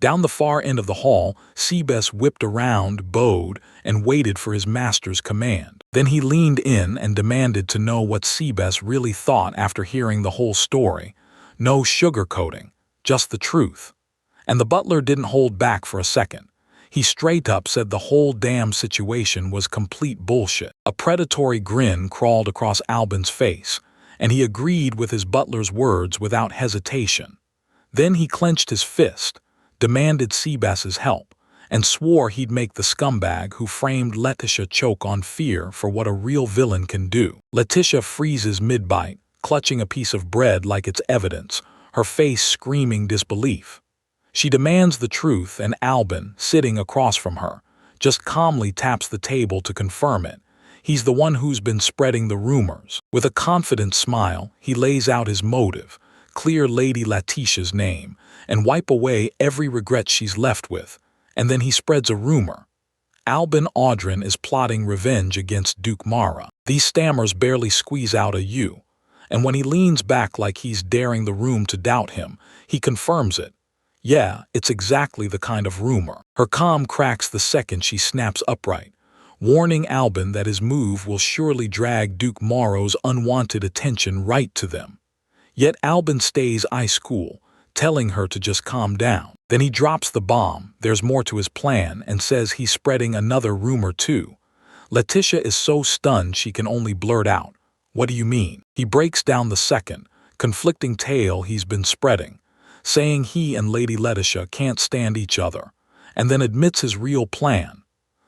Down the far end of the hall, Seabass whipped around, bowed, and waited for his master's command. Then he leaned in and demanded to know what Seabass really thought after hearing the whole story. No sugarcoating, just the truth. And the butler didn't hold back for a second. He straight up said the whole damn situation was complete bullshit. A predatory grin crawled across Albin's face, and he agreed with his butler's words without hesitation. Then he clenched his fist, demanded Seabass's help, and swore he'd make the scumbag who framed Letitia choke on fear for what a real villain can do. Letitia freezes mid-bite, clutching a piece of bread like it's evidence, her face screaming disbelief. She demands the truth, and Albin, sitting across from her, just calmly taps the table to confirm it. He's the one who's been spreading the rumors. With a confident smile, he lays out his motive, clear Lady Letitia's name, and wipe away every regret she's left with. And then he spreads a rumor. Albin Audrin is plotting revenge against Duke Mara. These stammers barely squeeze out a U, and when he leans back like he's daring the room to doubt him, he confirms it. Yeah, it's exactly the kind of rumor. Her calm cracks the second she snaps upright, warning Albin that his move will surely drag Duke Morrow's unwanted attention right to them. Yet Albin stays ice cool, telling her to just calm down. Then he drops the bomb, there's more to his plan, and says he's spreading another rumor too. Letitia is so stunned she can only blurt out, "What do you mean?" He breaks down the second, conflicting tale he's been spreading, saying he and Lady Letitia can't stand each other, and then admits his real plan.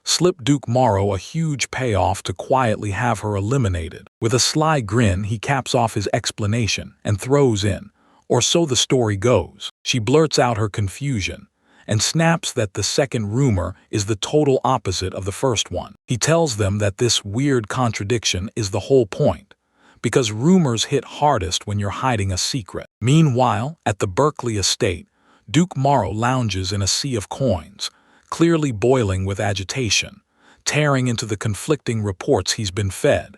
slipped Duke Morrow a huge payoff to quietly have her eliminated. With a sly grin, he caps off his explanation and throws in, "Or so the story goes." She blurts out her confusion and snaps that the second rumor is the total opposite of the first one. He tells them that this weird contradiction is the whole point, because rumors hit hardest when you're hiding a secret. Meanwhile, at the Berkeley estate, Duke Morrow lounges in a sea of coins, clearly boiling with agitation, tearing into the conflicting reports he's been fed.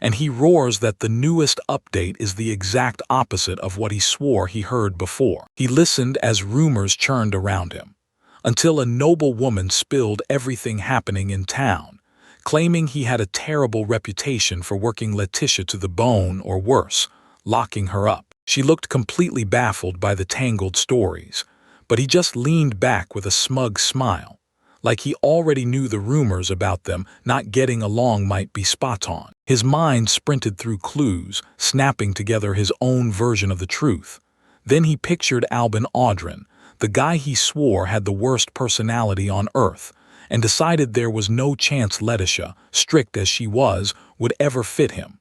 And he roars that the newest update is the exact opposite of what he swore he heard before. He listened as rumors churned around him, until a noble woman spilled everything happening in town, claiming he had a terrible reputation for working Letitia to the bone or worse, locking her up. She looked completely baffled by the tangled stories, but he just leaned back with a smug smile, like he already knew the rumors about them not getting along might be spot on. His mind sprinted through clues, snapping together his own version of the truth. Then he pictured Albin Audrin, the guy he swore had the worst personality on Earth, and decided there was no chance Letitia, strict as she was, would ever fit him.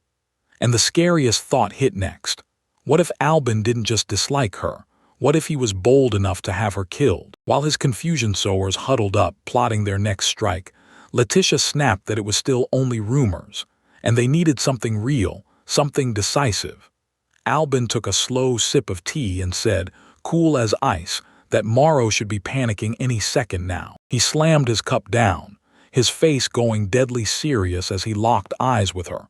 And the scariest thought hit next. What if Albin didn't just dislike her? What if he was bold enough to have her killed? While his confusion sowers huddled up, plotting their next strike, Letitia snapped that it was still only rumors, and they needed something real, something decisive. Albin took a slow sip of tea and said, cool as ice, that Morrow should be panicking any second now. He slammed his cup down, his face going deadly serious as he locked eyes with her.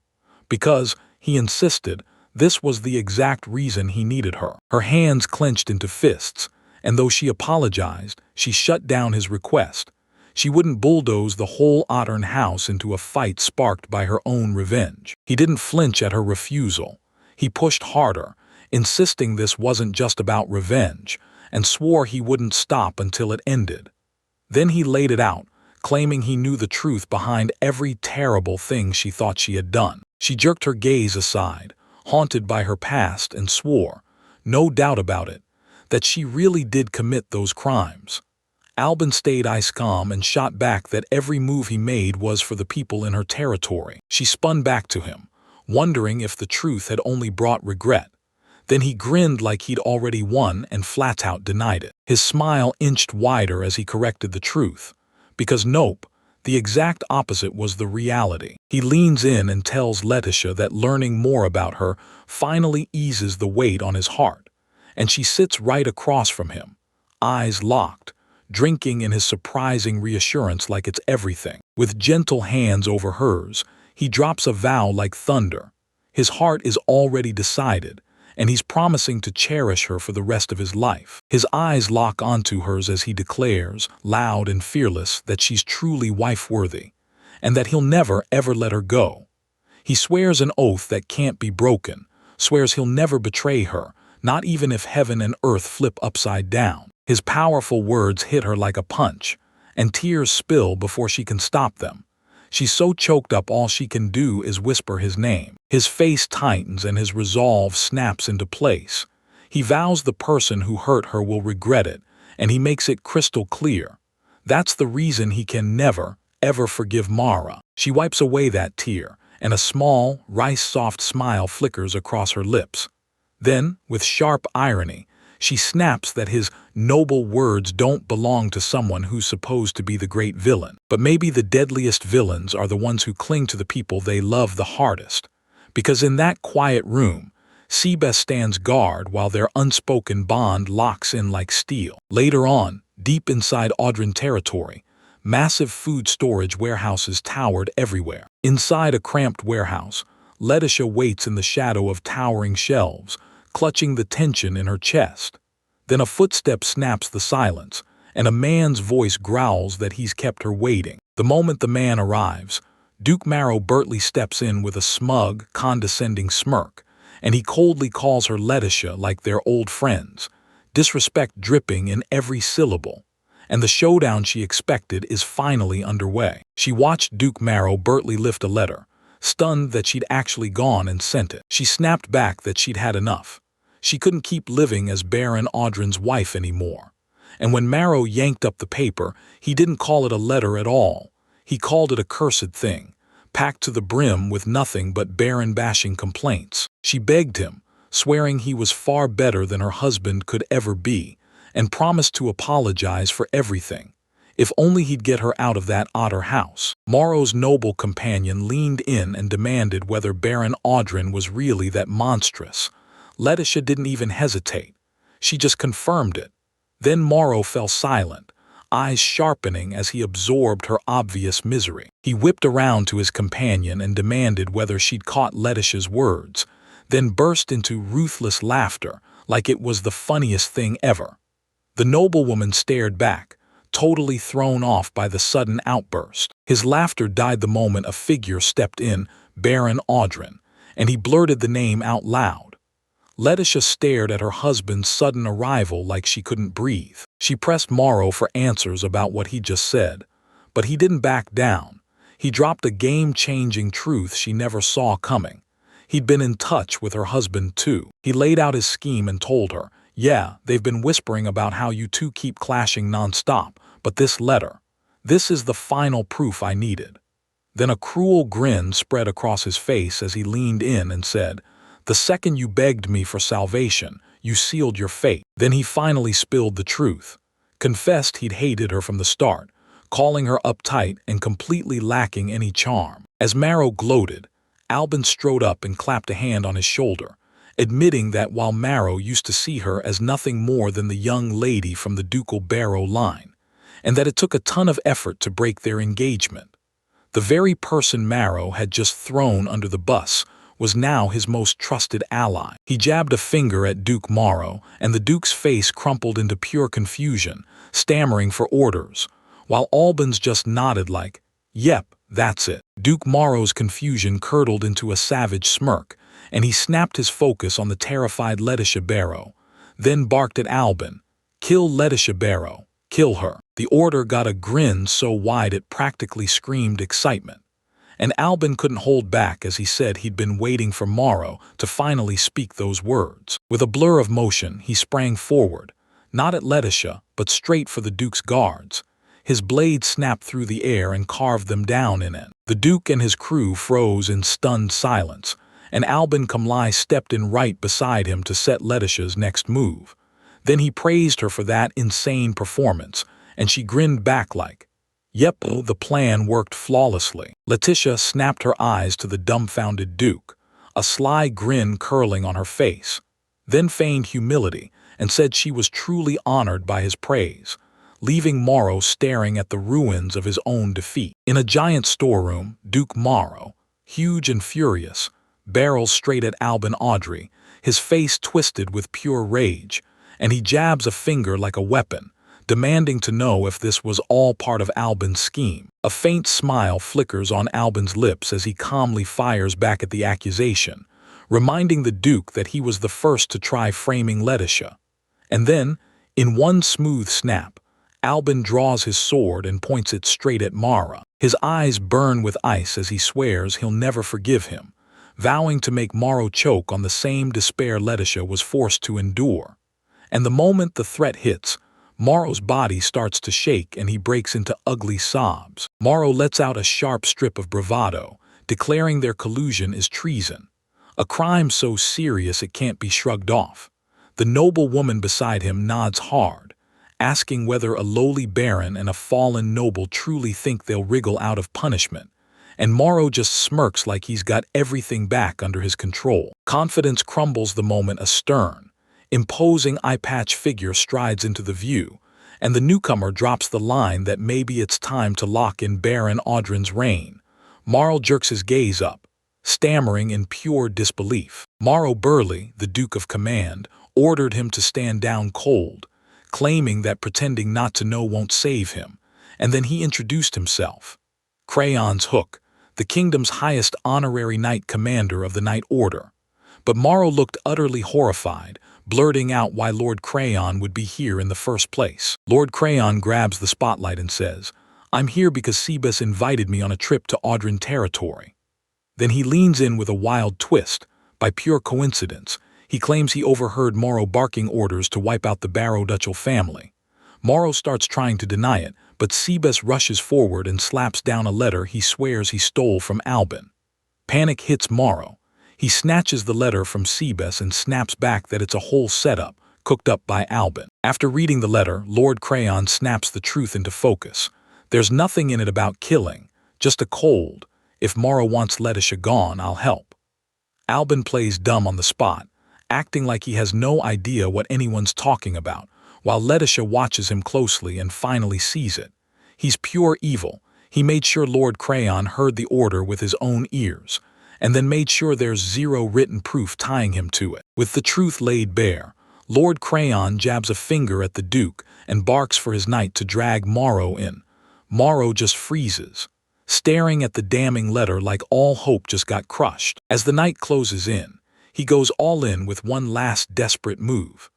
Because, he insisted, this was the exact reason he needed her. Her hands clenched into fists, and though she apologized, she shut down his request. She wouldn't bulldoze the whole Ottern house into a fight sparked by her own revenge. He didn't flinch at her refusal. He pushed harder, insisting this wasn't just about revenge, and swore he wouldn't stop until it ended. Then he laid it out, claiming he knew the truth behind every terrible thing she thought she had done. She jerked her gaze aside, haunted by her past, and swore, no doubt about it, that she really did commit those crimes. Albin stayed ice calm and shot back that every move he made was for the people in her territory. She spun back to him, wondering if the truth had only brought regret. Then he grinned like he'd already won and flat out denied it. His smile inched wider as he corrected the truth, because nope, the exact opposite was the reality. He leans in and tells Letitia that learning more about her finally eases the weight on his heart, and she sits right across from him, eyes locked, drinking in his surprising reassurance like it's everything. With gentle hands over hers, he drops a vow like thunder. His heart is already decided, and he's promising to cherish her for the rest of his life. His eyes lock onto hers as he declares, loud and fearless, that she's truly wife-worthy, and that he'll never ever let her go. He swears an oath that can't be broken, swears he'll never betray her, not even if heaven and earth flip upside down. His powerful words hit her like a punch, and tears spill before she can stop them. She's so choked up all she can do is whisper his name. His face tightens and his resolve snaps into place. He vows the person who hurt her will regret it, and he makes it crystal clear. That's the reason he can never, ever forgive Mara. She wipes away that tear, and a small, rice-soft smile flickers across her lips. Then, with sharp irony, she snaps that his noble words don't belong to someone who's supposed to be the great villain. But maybe the deadliest villains are the ones who cling to the people they love the hardest. Because in that quiet room, Seabass stands guard while their unspoken bond locks in like steel. Later on, deep inside Audrin territory, massive food storage warehouses towered everywhere. Inside a cramped warehouse, Letitia waits in the shadow of towering shelves, clutching the tension in her chest. Then a footstep snaps the silence, and a man's voice growls that he's kept her waiting. The moment the man arrives, Duke Morrow Bertley steps in with a smug, condescending smirk, and he coldly calls her Letitia like they're old friends, disrespect dripping in every syllable. And the showdown she expected is finally underway. She watched Duke Morrow Bertley lift a letter, stunned that she'd actually gone and sent it. She snapped back that she'd had enough. She couldn't keep living as Baron Audrin's wife anymore. And when Morrow yanked up the paper, he didn't call it a letter at all. He called it a cursed thing, packed to the brim with nothing but barren-bashing complaints. She begged him, swearing he was far better than her husband could ever be, and promised to apologize for everything, if only he'd get her out of that otter house. Morrow's noble companion leaned in and demanded whether Baron Audrin was really that monstrous. Letitia didn't even hesitate. She just confirmed it. Then Morrow fell silent, eyes sharpening as he absorbed her obvious misery. He whipped around to his companion and demanded whether she'd caught Letitia's words, then burst into ruthless laughter like it was the funniest thing ever. The noblewoman stared back, totally thrown off by the sudden outburst. His laughter died the moment a figure stepped in, Baron Audrin, and he blurted the name out loud. Letitia stared at her husband's sudden arrival like she couldn't breathe. She pressed Morrow for answers about what he just said, but he didn't back down. He dropped a game-changing truth she never saw coming. He'd been in touch with her husband too. He laid out his scheme and told her, "Yeah, they've been whispering about how you two keep clashing non-stop, but this is the final proof I needed." Then a cruel grin spread across his face as he leaned in and said, "The second you begged me for salvation, you sealed your fate." Then he finally spilled the truth, confessed he'd hated her from the start, calling her uptight and completely lacking any charm. As Marrow gloated, Albin strode up and clapped a hand on his shoulder, admitting that while Marrow used to see her as nothing more than the young lady from the ducal Barrow line, and that it took a ton of effort to break their engagement. The very person Marrow had just thrown under the bus was now his most trusted ally. He jabbed a finger at Duke Morrow, and the Duke's face crumpled into pure confusion, stammering for orders, while Albin's just nodded like, "Yep, that's it." Duke Morrow's confusion curdled into a savage smirk, and he snapped his focus on the terrified Letitia Barrow, then barked at Albin, "Kill Letitia Barrow, kill her." The order got a grin so wide it practically screamed excitement, and Albin couldn't hold back as he said he'd been waiting for Morrow to finally speak those words. With a blur of motion, he sprang forward, not at Letitia, but straight for the Duke's guards. His blade snapped through the air and carved them down in it. The Duke and his crew froze in stunned silence, and Albin Kamlai stepped in right beside him to set Letitia's next move. Then he praised her for that insane performance, and she grinned back like, "Yep, the plan worked flawlessly." Letitia snapped her eyes to the dumbfounded Duke, a sly grin curling on her face, then feigned humility and said she was truly honored by his praise, leaving Morrow staring at the ruins of his own defeat. In a giant storeroom, Duke Morrow, huge and furious, barrels straight at Albin Audrey, his face twisted with pure rage, and he jabs a finger like a weapon, demanding to know if this was all part of Albin's scheme. A faint smile flickers on Albin's lips as he calmly fires back at the accusation, reminding the Duke that he was the first to try framing Letitia. And then, in one smooth snap, Albin draws his sword and points it straight at Mara. His eyes burn with ice as he swears he'll never forgive him, vowing to make Morrow choke on the same despair Letitia was forced to endure. And the moment the threat hits, Morrow's body starts to shake and he breaks into ugly sobs. Morrow lets out a sharp strip of bravado, declaring their collusion is treason, a crime so serious it can't be shrugged off. The noble woman beside him nods hard, asking whether a lowly baron and a fallen noble truly think they'll wriggle out of punishment, and Morrow just smirks like he's got everything back under his control. Confidence crumbles the moment a stern, imposing eye-patch figure strides into the view, and the newcomer drops the line that maybe it's time to lock in Baron Audrin's reign. Morrow jerks his gaze up, stammering in pure disbelief. Morrow Burley, the Duke of Command, ordered him to stand down cold, claiming that pretending not to know won't save him, and then he introduced himself. Crayon's Hook, the kingdom's highest honorary knight commander of the Knight Order. But Morrow looked utterly horrified, blurting out why Lord Crayon would be here in the first place. Lord Crayon grabs the spotlight and says, "I'm here because Sebas invited me on a trip to Audrin territory." Then he leans in with a wild twist. By pure coincidence, he claims he overheard Morrow barking orders to wipe out the Barrow Duchal family. Morrow starts trying to deny it, but Seabes rushes forward and slaps down a letter he swears he stole from Albin. Panic hits Morrow. He snatches the letter from Seabes and snaps back that it's a whole setup, cooked up by Albin. After reading the letter, Lord Crayon snaps the truth into focus. There's nothing in it about killing, just a cold. If Morrow wants Letitia gone, I'll help. Albin plays dumb on the spot, acting like he has no idea what anyone's talking about, while Letitia watches him closely and finally sees it. He's pure evil. He made sure Lord Crayon heard the order with his own ears, and then made sure there's zero written proof tying him to it. With the truth laid bare, Lord Crayon jabs a finger at the Duke and barks for his knight to drag Morrow in. Morrow just freezes, staring at the damning letter like all hope just got crushed. As the knight closes in, he goes all in with one last desperate move.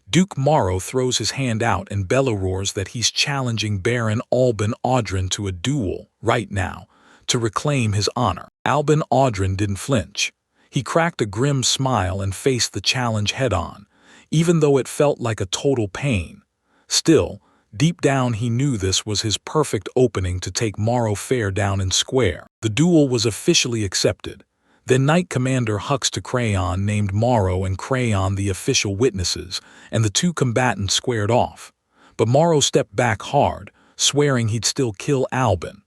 Duke Morrow throws his hand out and bellow roars that he's challenging Baron Albin Audrin to a duel, right now, to reclaim his honor. Albin Audrin didn't flinch. He cracked a grim smile and faced the challenge head-on, even though it felt like a total pain. Still, deep down he knew this was his perfect opening to take Morrow fair down and square. The duel was officially accepted. Then Knight Commander Hux to Crayon named Morrow and Crayon the official witnesses, and the two combatants squared off. But Morrow stepped back hard, swearing he'd still kill Albin.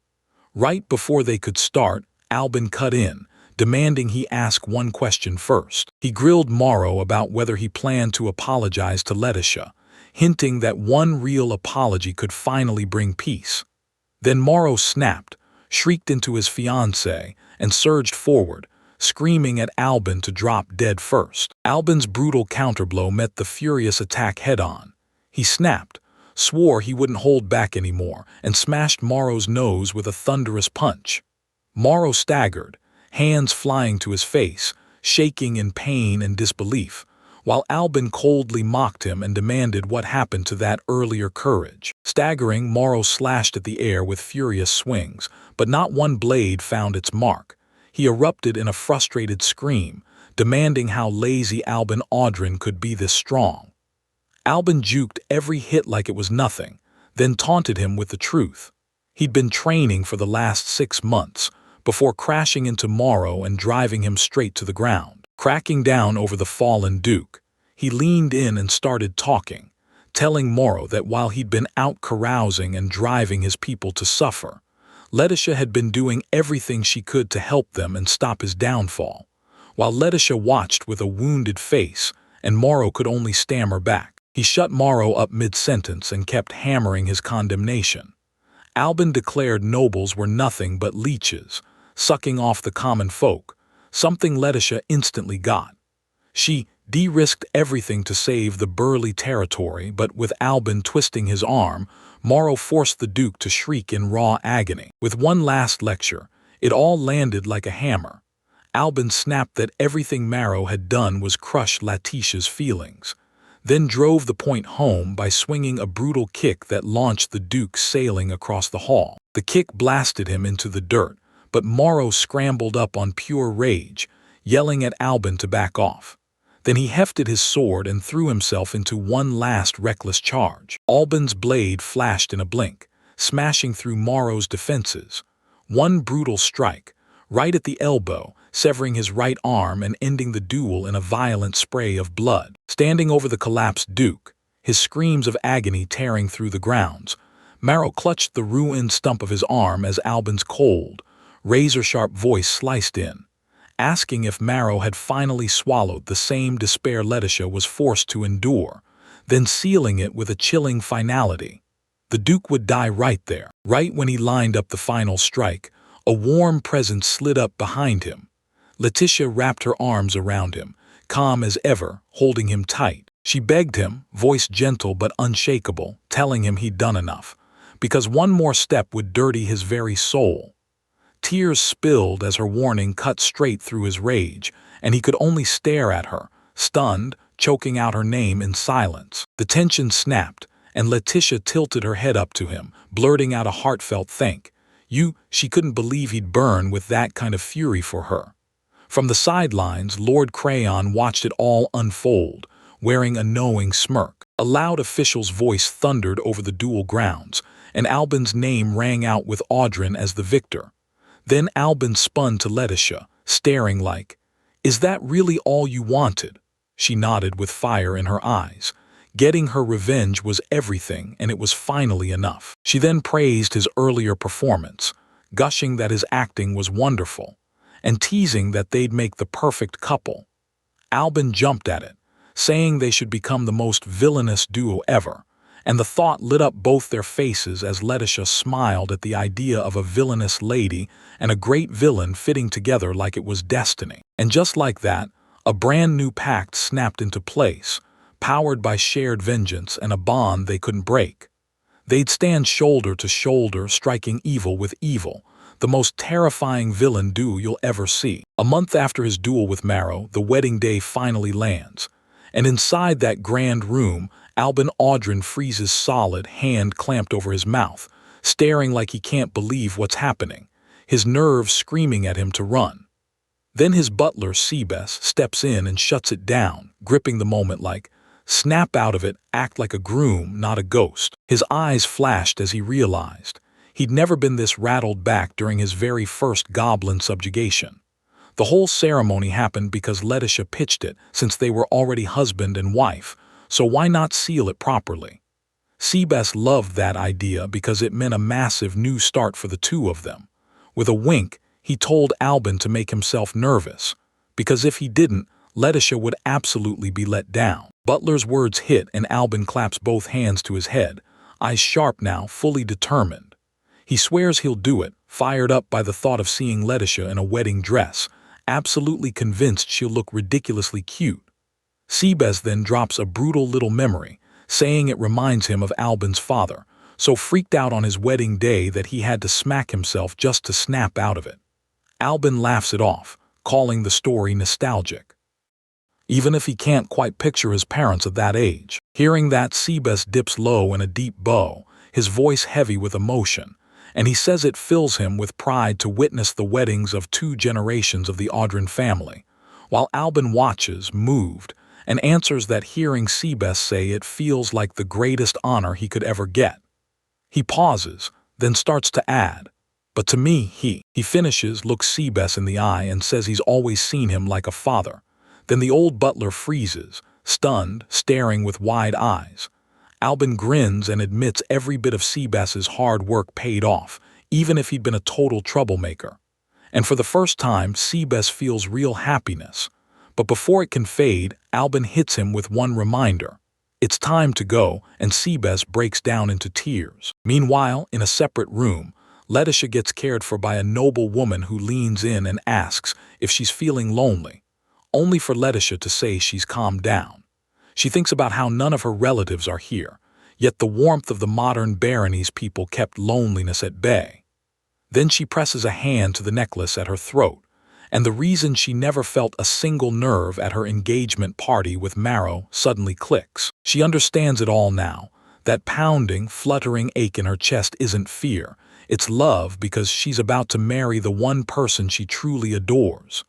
Right before they could start, Albin cut in, demanding he ask one question first. He grilled Morrow about whether he planned to apologize to Letitia, hinting that one real apology could finally bring peace. Then Morrow snapped, shrieked into his fiancée, and surged forward, screaming at Albin to drop dead first. Albin's brutal counterblow met the furious attack head-on. He snapped, swore he wouldn't hold back anymore, and smashed Morrow's nose with a thunderous punch. Morrow staggered, hands flying to his face, shaking in pain and disbelief, while Albin coldly mocked him and demanded what happened to that earlier courage. Staggering, Morrow slashed at the air with furious swings, but not one blade found its mark. He erupted in a frustrated scream, demanding how lazy Albin Audrin could be this strong. Albin juked every hit like it was nothing, then taunted him with the truth. He'd been training for the last 6 months, before crashing into Morrow and driving him straight to the ground. Cracking down over the fallen Duke, he leaned in and started talking, telling Morrow that while he'd been out carousing and driving his people to suffer, Letitia had been doing everything she could to help them and stop his downfall, while Letitia watched with a wounded face, and Morrow could only stammer back. He shut Morrow up mid-sentence and kept hammering his condemnation. Albin declared nobles were nothing but leeches, sucking off the common folk, something Letitia instantly got. She de-risked everything to save the burly territory, but with Albin twisting his arm, Morrow forced the Duke to shriek in raw agony. With one last lecture, it all landed like a hammer. Albin snapped that everything Morrow had done was crush Letitia's feelings, then drove the point home by swinging a brutal kick that launched the Duke sailing across the hall. The kick blasted him into the dirt, but Morrow scrambled up on pure rage, yelling at Albin to back off. Then he hefted his sword and threw himself into one last reckless charge. Albin's blade flashed in a blink, smashing through Morrow's defenses. One brutal strike, right at the elbow, severing his right arm and ending the duel in a violent spray of blood. Standing over the collapsed Duke, his screams of agony tearing through the grounds, Morrow clutched the ruined stump of his arm as Albin's cold, razor-sharp voice sliced in, asking if Morrow had finally swallowed the same despair Letitia was forced to endure, then sealing it with a chilling finality. The Duke would die right there. Right when he lined up the final strike, a warm presence slid up behind him. Letitia wrapped her arms around him, calm as ever, holding him tight. She begged him, voice gentle but unshakable, telling him he'd done enough, because one more step would dirty his very soul. Tears spilled as her warning cut straight through his rage, and he could only stare at her, stunned, choking out her name in silence. The tension snapped, and Letitia tilted her head up to him, blurting out a heartfelt thank you. She couldn't believe he'd burn with that kind of fury for her. From the sidelines, Lord Crayon watched it all unfold, wearing a knowing smirk. A loud official's voice thundered over the duel grounds, and Albin's name rang out with Audryn as the victor. Then Albin spun to Letitia, staring like, "Is that really all you wanted?" She nodded with fire in her eyes. Getting her revenge was everything, and it was finally enough. She then praised his earlier performance, gushing that his acting was wonderful, and teasing that they'd make the perfect couple. Albin jumped at it, saying they should become the most villainous duo ever, and the thought lit up both their faces as Letitia smiled at the idea of a villainous lady and a great villain fitting together like it was destiny. And just like that, a brand new pact snapped into place, powered by shared vengeance and a bond they couldn't break. They'd stand shoulder to shoulder, striking evil with evil, the most terrifying villain duo you'll ever see. A month after his duel with Marrow, the wedding day finally lands, and inside that grand room, Albin Audryn freezes solid, hand clamped over his mouth, staring like he can't believe what's happening, his nerves screaming at him to run. Then his butler, Seabes, steps in and shuts it down, gripping the moment like, "Snap out of it, act like a groom, not a ghost." His eyes flashed as he realized he'd never been this rattled back during his very first goblin subjugation. The whole ceremony happened because Letitia pitched it, since they were already husband and wife, so why not seal it properly? Seabes loved that idea because it meant a massive new start for the two of them. With a wink, he told Albin to make himself nervous, because if he didn't, Letitia would absolutely be let down. Butler's words hit and Albin claps both hands to his head, eyes sharp now, fully determined. He swears he'll do it, fired up by the thought of seeing Letitia in a wedding dress, absolutely convinced she'll look ridiculously cute. Seabes then drops a brutal little memory, saying it reminds him of Albin's father, so freaked out on his wedding day that he had to smack himself just to snap out of it. Albin laughs it off, calling the story nostalgic, even if he can't quite picture his parents at that age. Hearing that, Seabes dips low in a deep bow, his voice heavy with emotion, and he says it fills him with pride to witness the weddings of 2 generations of the Audryn family, while Albin watches, moved, and answers that hearing Seabes say it feels like the greatest honor he could ever get. He pauses, then starts to add, "But to me, he finishes, looks Seabes in the eye and says he's always seen him like a father." Then the old butler freezes, stunned, staring with wide eyes. Albin grins and admits every bit of Seabes's hard work paid off, even if he'd been a total troublemaker. And for the first time, Seabes feels real happiness. But before it can fade, Albin hits him with one reminder. It's time to go, and Seabes breaks down into tears. Meanwhile, in a separate room, Letitia gets cared for by a noble woman who leans in and asks if she's feeling lonely, only for Letitia to say she's calmed down. She thinks about how none of her relatives are here, yet the warmth of the modern barony's people kept loneliness at bay. Then she presses a hand to the necklace at her throat, and the reason she never felt a single nerve at her engagement party with Marrow suddenly clicks. She understands it all now. That pounding, fluttering ache in her chest isn't fear, it's love, because she's about to marry the one person she truly adores.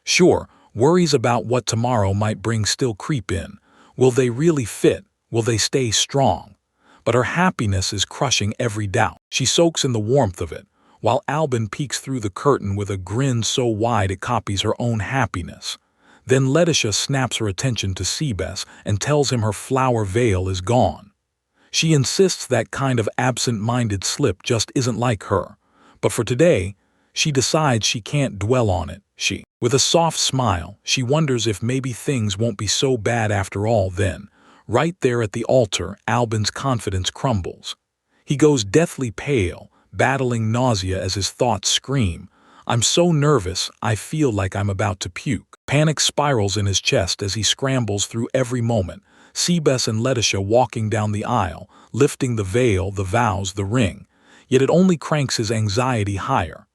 Sure, worries about what tomorrow might bring still creep in. Will they really fit? Will they stay strong? But her happiness is crushing every doubt. She soaks in the warmth of it, while Albin peeks through the curtain with a grin so wide it copies her own happiness. Then Letitia snaps her attention to Seabes and tells him her flower veil is gone. She insists that kind of absent-minded slip just isn't like her. But for today, she decides she can't dwell on it. With a soft smile, she wonders if maybe things won't be so bad after all then. Right there at the altar, Albin's confidence crumbles. He goes deathly pale, battling nausea as his thoughts scream, "I'm so nervous, I feel like I'm about to puke." Panic spirals in his chest as he scrambles through every moment, Seabes and Letitia walking down the aisle, lifting the veil, the vows, the ring. Yet it only cranks his anxiety higher.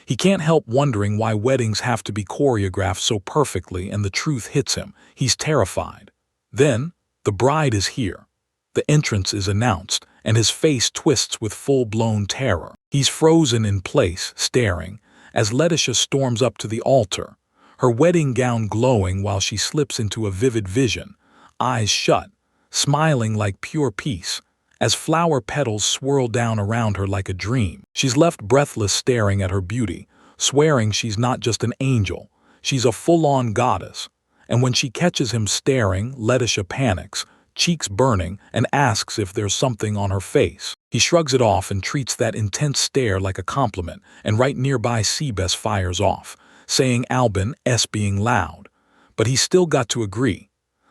He can't help wondering why weddings have to be choreographed so perfectly, and the truth hits him. He's terrified. Then, the bride is here. The entrance is announced, and his face twists with full-blown terror. He's frozen in place, staring, as Letitia storms up to the altar, her wedding gown glowing while she slips into a vivid vision, eyes shut, smiling like pure peace, as flower petals swirl down around her like a dream. She's left breathless staring at her beauty, swearing she's not just an angel, she's a full-on goddess. And when she catches him staring, Letitia panics, cheeks burning, and asks if there's something on her face. He shrugs it off and treats that intense stare like a compliment, and right nearby Seabes fires off, saying Albin's being loud. But he's still got to agree.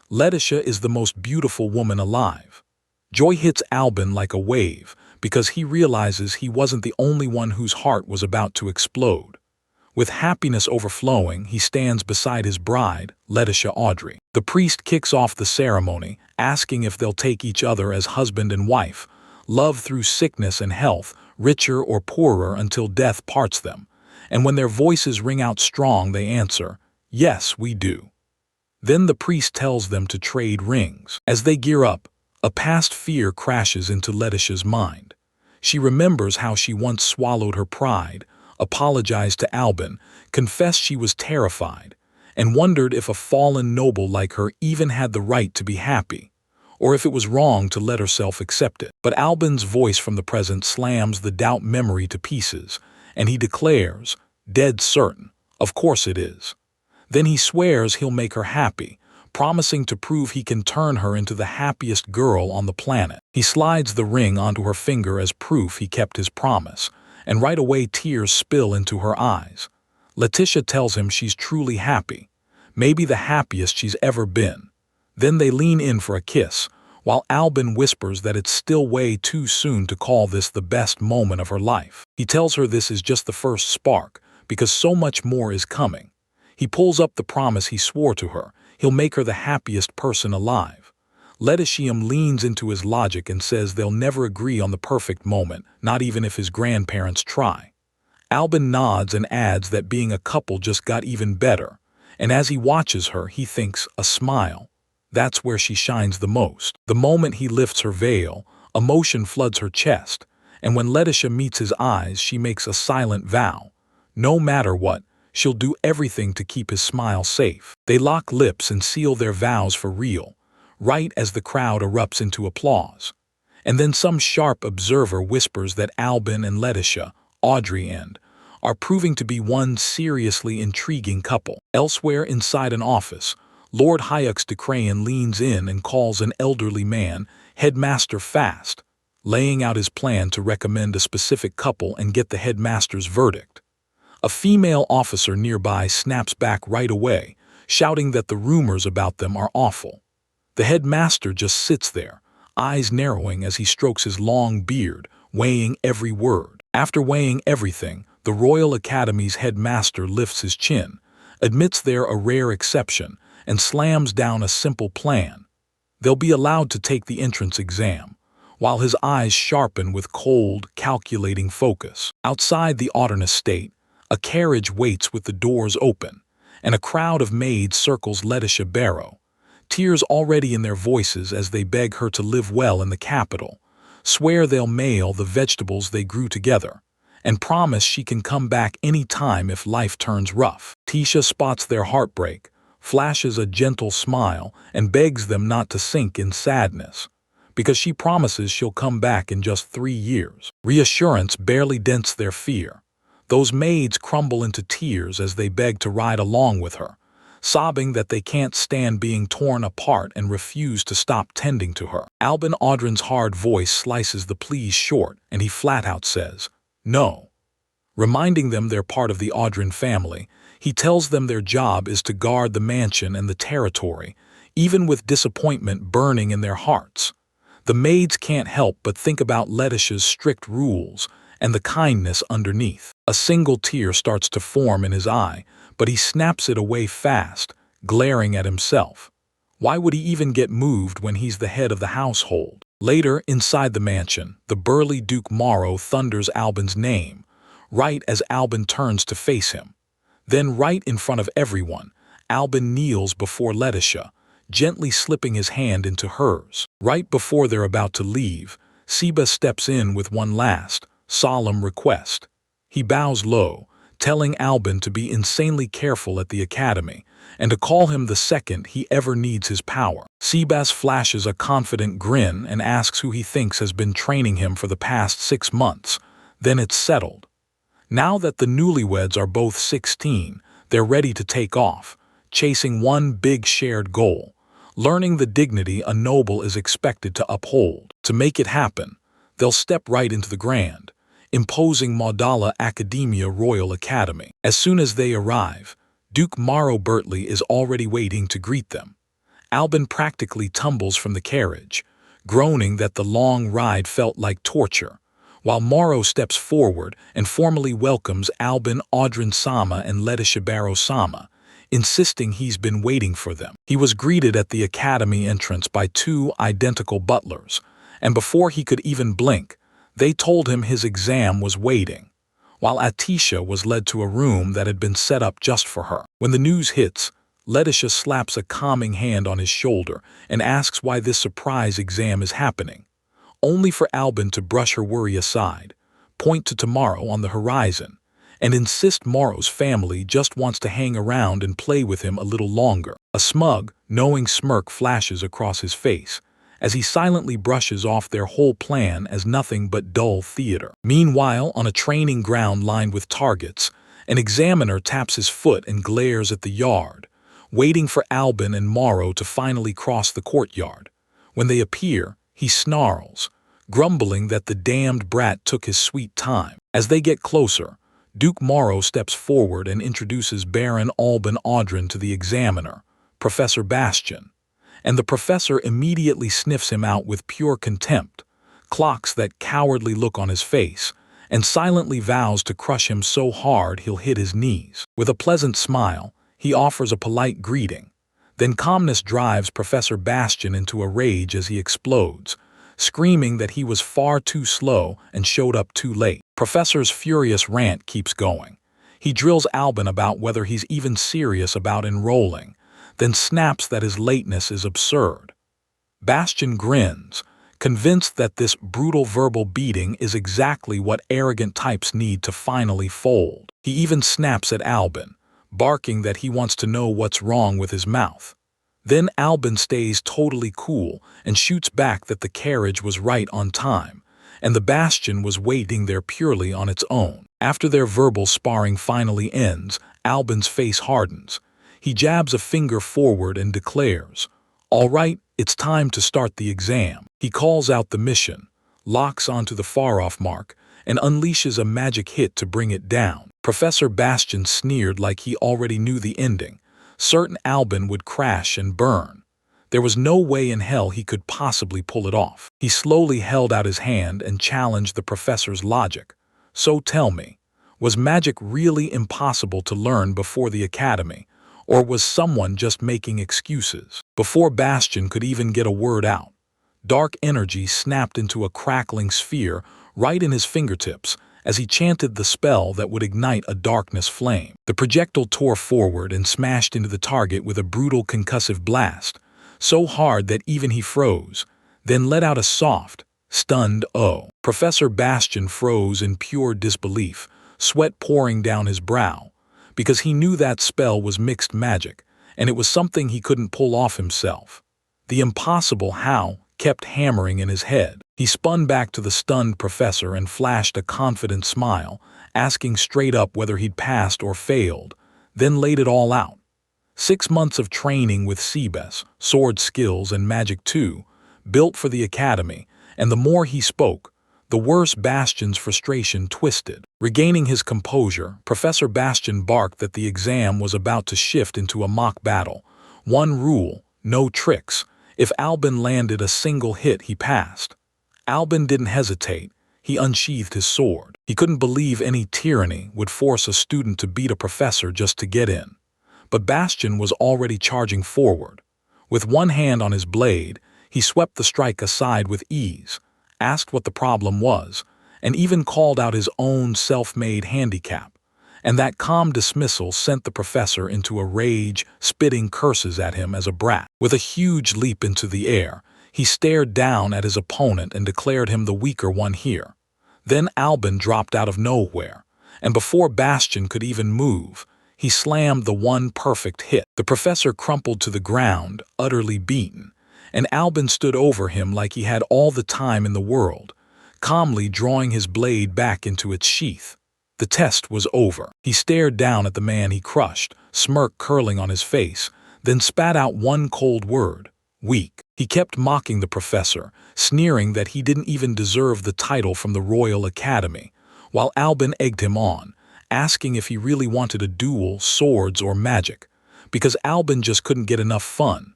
Letitia is the most beautiful woman alive. Joy hits Albin like a wave, because he realizes he wasn't the only one whose heart was about to explode. With happiness overflowing, he stands beside his bride, Letitia Audrey. The priest kicks off the ceremony, asking if they'll take each other as husband and wife, love through sickness and health, richer or poorer until death parts them. And when their voices ring out strong, they answer, "Yes, we do." Then the priest tells them to trade rings. As they gear up, a past fear crashes into Letitia's mind. She remembers how she once swallowed her pride, apologized to Albin, confessed she was terrified, and wondered if a fallen noble like her even had the right to be happy, or if it was wrong to let herself accept it. But Albin's voice from the present slams the doubt memory to pieces, and he declares, dead certain, of course it is. Then he swears he'll make her happy, promising to prove he can turn her into the happiest girl on the planet. He slides the ring onto her finger as proof he kept his promise, and right away tears spill into her eyes. Letitia tells him she's truly happy, maybe the happiest she's ever been. Then they lean in for a kiss, while Albin whispers that it's still way too soon to call this the best moment of her life. He tells her this is just the first spark, because so much more is coming. He pulls up the promise he swore to her, he'll make her the happiest person alive. Letitia leans into his logic and says they'll never agree on the perfect moment, not even if his grandparents try. Albin nods and adds that being a couple just got even better, and as he watches her, he thinks, a smile. That's where she shines the most. The moment he lifts her veil, emotion floods her chest, and when Letitia meets his eyes, she makes a silent vow. No matter what, she'll do everything to keep his smile safe. They lock lips and seal their vows for real, right as the crowd erupts into applause. And then some sharp observer whispers that Albin and Letitia, Audrey are proving to be one seriously intriguing couple. Elsewhere inside an office, Lord Hyux de Crayon leans in and calls an elderly man, Headmaster Fast, laying out his plan to recommend a specific couple and get the headmaster's verdict. A female officer nearby snaps back right away, shouting that the rumors about them are awful. The headmaster just sits there, eyes narrowing as he strokes his long beard, weighing every word. After weighing everything, the Royal Academy's headmaster lifts his chin, admits they're a rare exception, and slams down a simple plan. They'll be allowed to take the entrance exam, while his eyes sharpen with cold, calculating focus. Outside the Audern estate, a carriage waits with the doors open, and a crowd of maids circles Letitia Barrow, tears already in their voices as they beg her to live well in the capital, swear they'll mail the vegetables they grew together, and promise she can come back any time if life turns rough. Tisha spots their heartbreak, flashes a gentle smile, and begs them not to sink in sadness, because she promises she'll come back in just 3 years. Reassurance barely dents their fear. Those maids crumble into tears as they beg to ride along with her, sobbing that they can't stand being torn apart and refuse to stop tending to her. Albin Audrin's hard voice slices the pleas short, and he flat out says, no. Reminding them they're part of the Audrin family, he tells them their job is to guard the mansion and the territory, even with disappointment burning in their hearts. The maids can't help but think about Letitia's strict rules and the kindness underneath. A single tear starts to form in his eye, but he snaps it away fast, glaring at himself. Why would he even get moved when he's the head of the household? Later, inside the mansion, the burly Duke Morrow thunders Albin's name, right as Albin turns to face him. Then right in front of everyone, Albin kneels before Letitia, gently slipping his hand into hers. Right before they're about to leave, Seba steps in with one last, solemn request. He bows low, telling Albin to be insanely careful at the academy and to call him the second he ever needs his power. Seabass flashes a confident grin and asks who he thinks has been training him for the past 6 months. Then it's settled. Now that the newlyweds are both 16, they're ready to take off, chasing one big shared goal, learning the dignity a noble is expected to uphold. To make it happen, they'll step right into the grand, imposing Maudala Academia Royal Academy. As soon as they arrive, Duke Morrow Bertley is already waiting to greet them. Albin practically tumbles from the carriage, groaning that the long ride felt like torture, while Morrow steps forward and formally welcomes Albin Audrin-sama and Leta Shibaro-sama, insisting he's been waiting for them. He was greeted at the academy entrance by 2 identical butlers, and before he could even blink, they told him his exam was waiting, while Atisha was led to a room that had been set up just for her. When the news hits, Letitia slaps a calming hand on his shoulder and asks why this surprise exam is happening, only for Albin to brush her worry aside, point to tomorrow on the horizon, and insist Morrow's family just wants to hang around and play with him a little longer. A smug, knowing smirk flashes across his face as he silently brushes off their whole plan as nothing but dull theater. Meanwhile, on a training ground lined with targets, an examiner taps his foot and glares at the yard, waiting for Albin and Morrow to finally cross the courtyard. When they appear, he snarls, grumbling that the damned brat took his sweet time. As they get closer, Duke Morrow steps forward and introduces Baron Albin Audrin to the examiner, Professor Bastian, and the professor immediately sniffs him out with pure contempt, clocks that cowardly look on his face, and silently vows to crush him so hard he'll hit his knees. With a pleasant smile, he offers a polite greeting. Then calmness drives Professor Bastian into a rage as he explodes, screaming that he was far too slow and showed up too late. Professor's furious rant keeps going. He drills Albin about whether he's even serious about enrolling, then snaps that his lateness is absurd. Bastian grins, convinced that this brutal verbal beating is exactly what arrogant types need to finally fold. He even snaps at Albin, barking that he wants to know what's wrong with his mouth. Then Albin stays totally cool and shoots back that the carriage was right on time, and the Bastion was waiting there purely on its own. After their verbal sparring finally ends, Albin's face hardens. He jabs a finger forward and declares, "All right, it's time to start the exam." He calls out the mission, locks onto the far-off mark, and unleashes a magic hit to bring it down. Professor Bastian sneered like he already knew the ending, certain Albin would crash and burn. There was no way in hell he could possibly pull it off. He slowly held out his hand and challenged the professor's logic. So tell me, was magic really impossible to learn before the academy, or was someone just making excuses? Before Bastian could even get a word out, dark energy snapped into a crackling sphere right in his fingertips as he chanted the spell that would ignite a darkness flame. The projectile tore forward and smashed into the target with a brutal concussive blast, so hard that even he froze, then let out a soft, stunned "oh." Professor Bastian froze in pure disbelief, sweat pouring down his brow, because he knew that spell was mixed magic, and it was something he couldn't pull off himself. The impossible how kept hammering in his head. He spun back to the stunned professor and flashed a confident smile, asking straight up whether he'd passed or failed, then laid it all out. 6 months of training with Seabass, sword skills and magic too, built for the academy, and the more he spoke, the worse Bastian's frustration twisted. Regaining his composure, Professor Bastian barked that the exam was about to shift into a mock battle. One rule, no tricks. If Albin landed a single hit, he passed. Albin didn't hesitate. He unsheathed his sword. He couldn't believe any tyranny would force a student to beat a professor just to get in. But Bastian was already charging forward. With one hand on his blade, he swept the strike aside with ease, asked what the problem was, and even called out his own self-made handicap. And that calm dismissal sent the professor into a rage, spitting curses at him as a brat. With a huge leap into the air, he stared down at his opponent and declared him the weaker one here. Then Albin dropped out of nowhere, and before Bastian could even move, he slammed the one perfect hit. The professor crumpled to the ground, utterly beaten, and Albin stood over him like he had all the time in the world, calmly drawing his blade back into its sheath. The test was over. He stared down at the man he crushed, smirk curling on his face, then spat out one cold word: weak. He kept mocking the professor, sneering that he didn't even deserve the title from the Royal Academy, while Albin egged him on, asking if he really wanted a duel, swords, or magic, because Albin just couldn't get enough fun.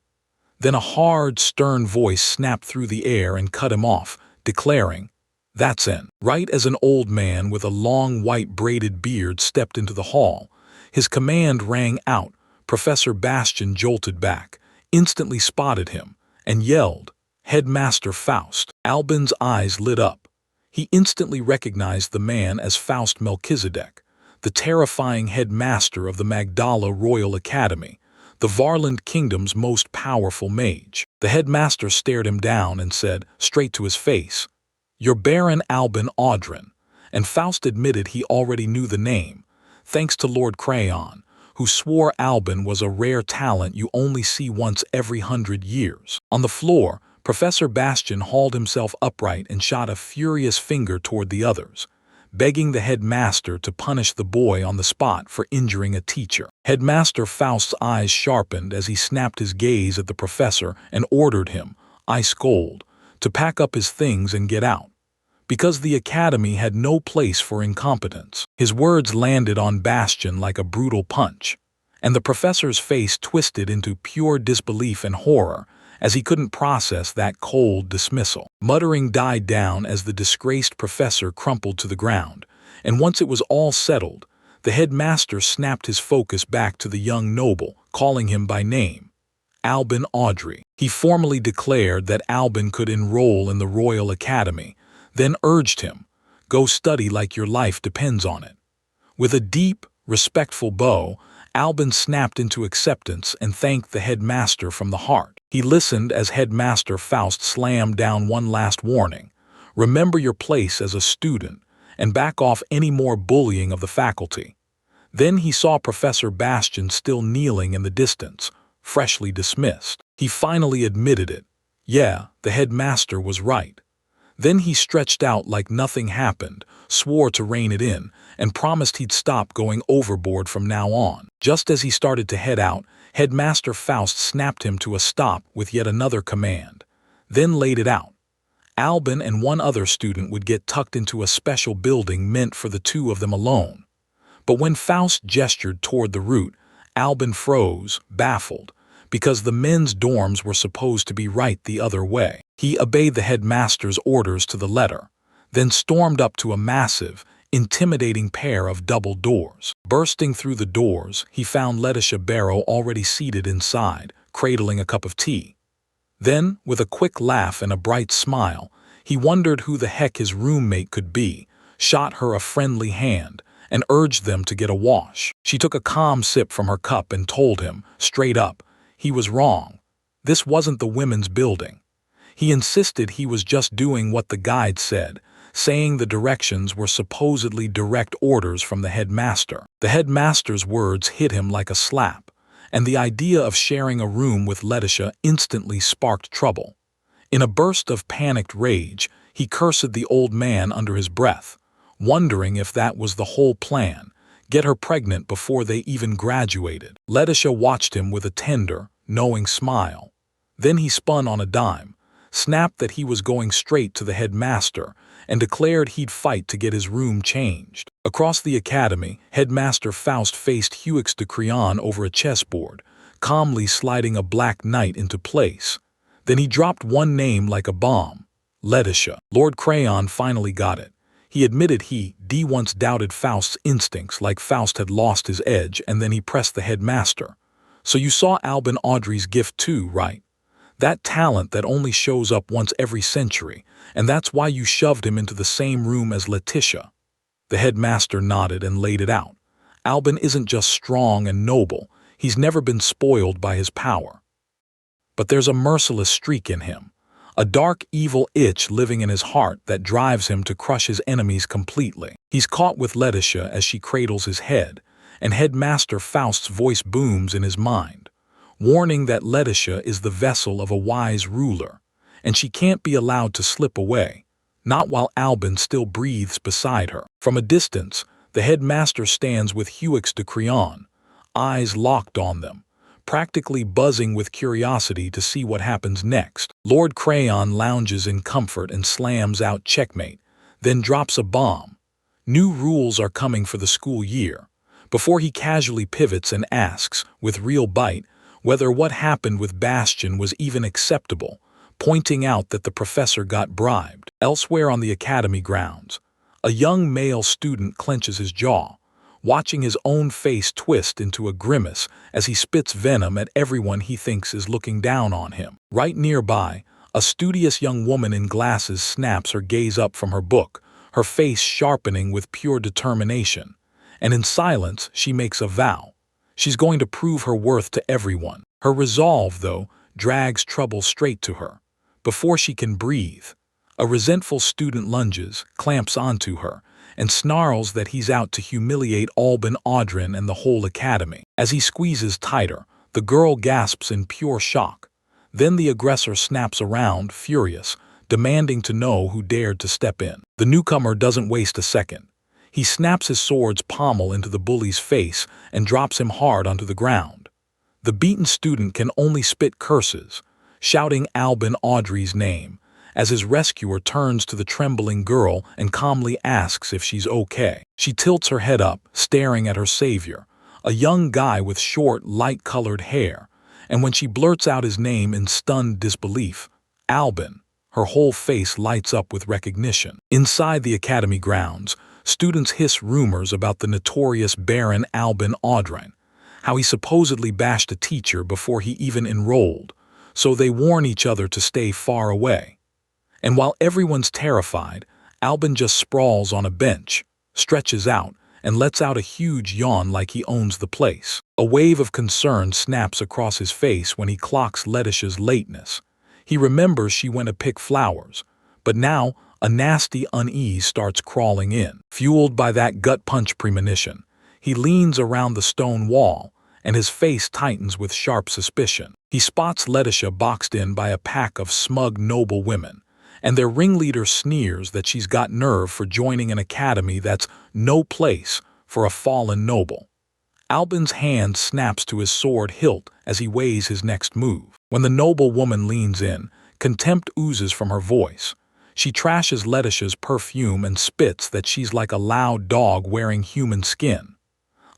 Then a hard, stern voice snapped through the air and cut him off, declaring, "That's it." Right as an old man with a long white braided beard stepped into the hall, his command rang out. Professor Bastian jolted back, instantly spotted him, and yelled, "Headmaster Faust." Albin's eyes lit up. He instantly recognized the man as Faust Melchizedek, the terrifying headmaster of the Magdala Royal Academy, the Varland Kingdom's most powerful mage. The headmaster stared him down and said, straight to his face, "You're Baron Albin Audrin," and Faust admitted he already knew the name, thanks to Lord Crayon, who swore Albin was a rare talent you only see once every 100 years. On the floor, Professor Bastian hauled himself upright and shot a furious finger toward the others, begging the headmaster to punish the boy on the spot for injuring a teacher. Headmaster Faust's eyes sharpened as he snapped his gaze at the professor and ordered him, ice cold, to pack up his things and get out, because the academy had no place for incompetence. His words landed on Bastian like a brutal punch, and the professor's face twisted into pure disbelief and horror as he couldn't process that cold dismissal. Muttering died down as the disgraced professor crumpled to the ground, and once it was all settled, the headmaster snapped his focus back to the young noble, calling him by name, Albin Audrey. He formally declared that Albin could enroll in the Royal Academy, then urged him, "Go study like your life depends on it." With a deep, respectful bow, Albin snapped into acceptance and thanked the headmaster from the heart. He listened as Headmaster Faust slammed down one last warning: remember your place as a student, and back off any more bullying of the faculty. Then he saw Professor Bastian still kneeling in the distance, freshly dismissed. He finally admitted it. Yeah, the headmaster was right. Then he stretched out like nothing happened, swore to rein it in, and promised he'd stop going overboard from now on. Just as he started to head out, Headmaster Faust snapped him to a stop with yet another command, then laid it out. Albin and one other student would get tucked into a special building meant for the two of them alone. But when Faust gestured toward the route, Albin froze, baffled, because the men's dorms were supposed to be right the other way. He obeyed the headmaster's orders to the letter, then stormed up to a massive, intimidating pair of double doors. Bursting through the doors, he found Letitia Barrow already seated inside, cradling a cup of tea. Then, with a quick laugh and a bright smile, he wondered who the heck his roommate could be, shot her a friendly hand, and urged them to get a wash. She took a calm sip from her cup and told him, straight up, he was wrong. This wasn't the women's building. He insisted he was just doing what the guide said, saying the directions were supposedly direct orders from the headmaster. The headmaster's words hit him like a slap, and the idea of sharing a room with Letitia instantly sparked trouble. In a burst of panicked rage, he cursed the old man under his breath, wondering if that was the whole plan, get her pregnant before they even graduated. Letitia watched him with a tender, knowing smile. Then he spun on a dime, snapped that he was going straight to the headmaster, and declared he'd fight to get his room changed. Across the academy, Headmaster Faust faced Huix de Creon over a chessboard, calmly sliding a black knight into place. Then he dropped one name like a bomb: Letitia. Lord Crayon finally got it. He admitted he once doubted Faust's instincts, like Faust had lost his edge, and then he pressed the headmaster. So you saw Albin Audrey's gift too, right? That talent that only shows up once every century, and that's why you shoved him into the same room as Letitia. The headmaster nodded and laid it out. Albin isn't just strong and noble, he's never been spoiled by his power. But there's a merciless streak in him, a dark, evil itch living in his heart that drives him to crush his enemies completely. He's caught with Letitia as she cradles his head, and Headmaster Faust's voice booms in his mind, warning that Letitia is the vessel of a wise ruler, and she can't be allowed to slip away, not while Albin still breathes beside her. From a distance, the headmaster stands with Huix de Creon, eyes locked on them, practically buzzing with curiosity to see what happens next. Lord Crayon lounges in comfort and slams out checkmate, then drops a bomb. New rules are coming for the school year, before he casually pivots and asks, with real bite, whether what happened with Bastion was even acceptable, pointing out that the professor got bribed. Elsewhere on the academy grounds, a young male student clenches his jaw, watching his own face twist into a grimace as he spits venom at everyone he thinks is looking down on him. Right nearby, a studious young woman in glasses snaps her gaze up from her book, her face sharpening with pure determination, and in silence she makes a vow. She's going to prove her worth to everyone. Her resolve, though, drags trouble straight to her. Before she can breathe, a resentful student lunges, clamps onto her, and snarls that he's out to humiliate Albin Audrin and the whole academy. As he squeezes tighter, the girl gasps in pure shock. Then the aggressor snaps around, furious, demanding to know who dared to step in. The newcomer doesn't waste a second. He snaps his sword's pommel into the bully's face and drops him hard onto the ground. The beaten student can only spit curses, shouting Albin Audrey's name, as his rescuer turns to the trembling girl and calmly asks if she's okay. She tilts her head up, staring at her savior, a young guy with short, light-colored hair, and when she blurts out his name in stunned disbelief, Albin, her whole face lights up with recognition. Inside the academy grounds, students hiss rumors about the notorious Baron Albin Audrin, how he supposedly bashed a teacher before he even enrolled, so they warn each other to stay far away. And while everyone's terrified, Albin just sprawls on a bench, stretches out, and lets out a huge yawn like he owns the place. A wave of concern snaps across his face when he clocks Letitia's lateness. He remembers she went to pick flowers, but now a nasty unease starts crawling in. Fueled by that gut punch premonition, he leans around the stone wall, and his face tightens with sharp suspicion. He spots Letitia boxed in by a pack of smug noble women, and their ringleader sneers that she's got nerve for joining an academy that's no place for a fallen noble. Albin's hand snaps to his sword hilt as he weighs his next move. When the noble woman leans in, contempt oozes from her voice. She trashes Letitia's perfume and spits that she's like a loud dog wearing human skin.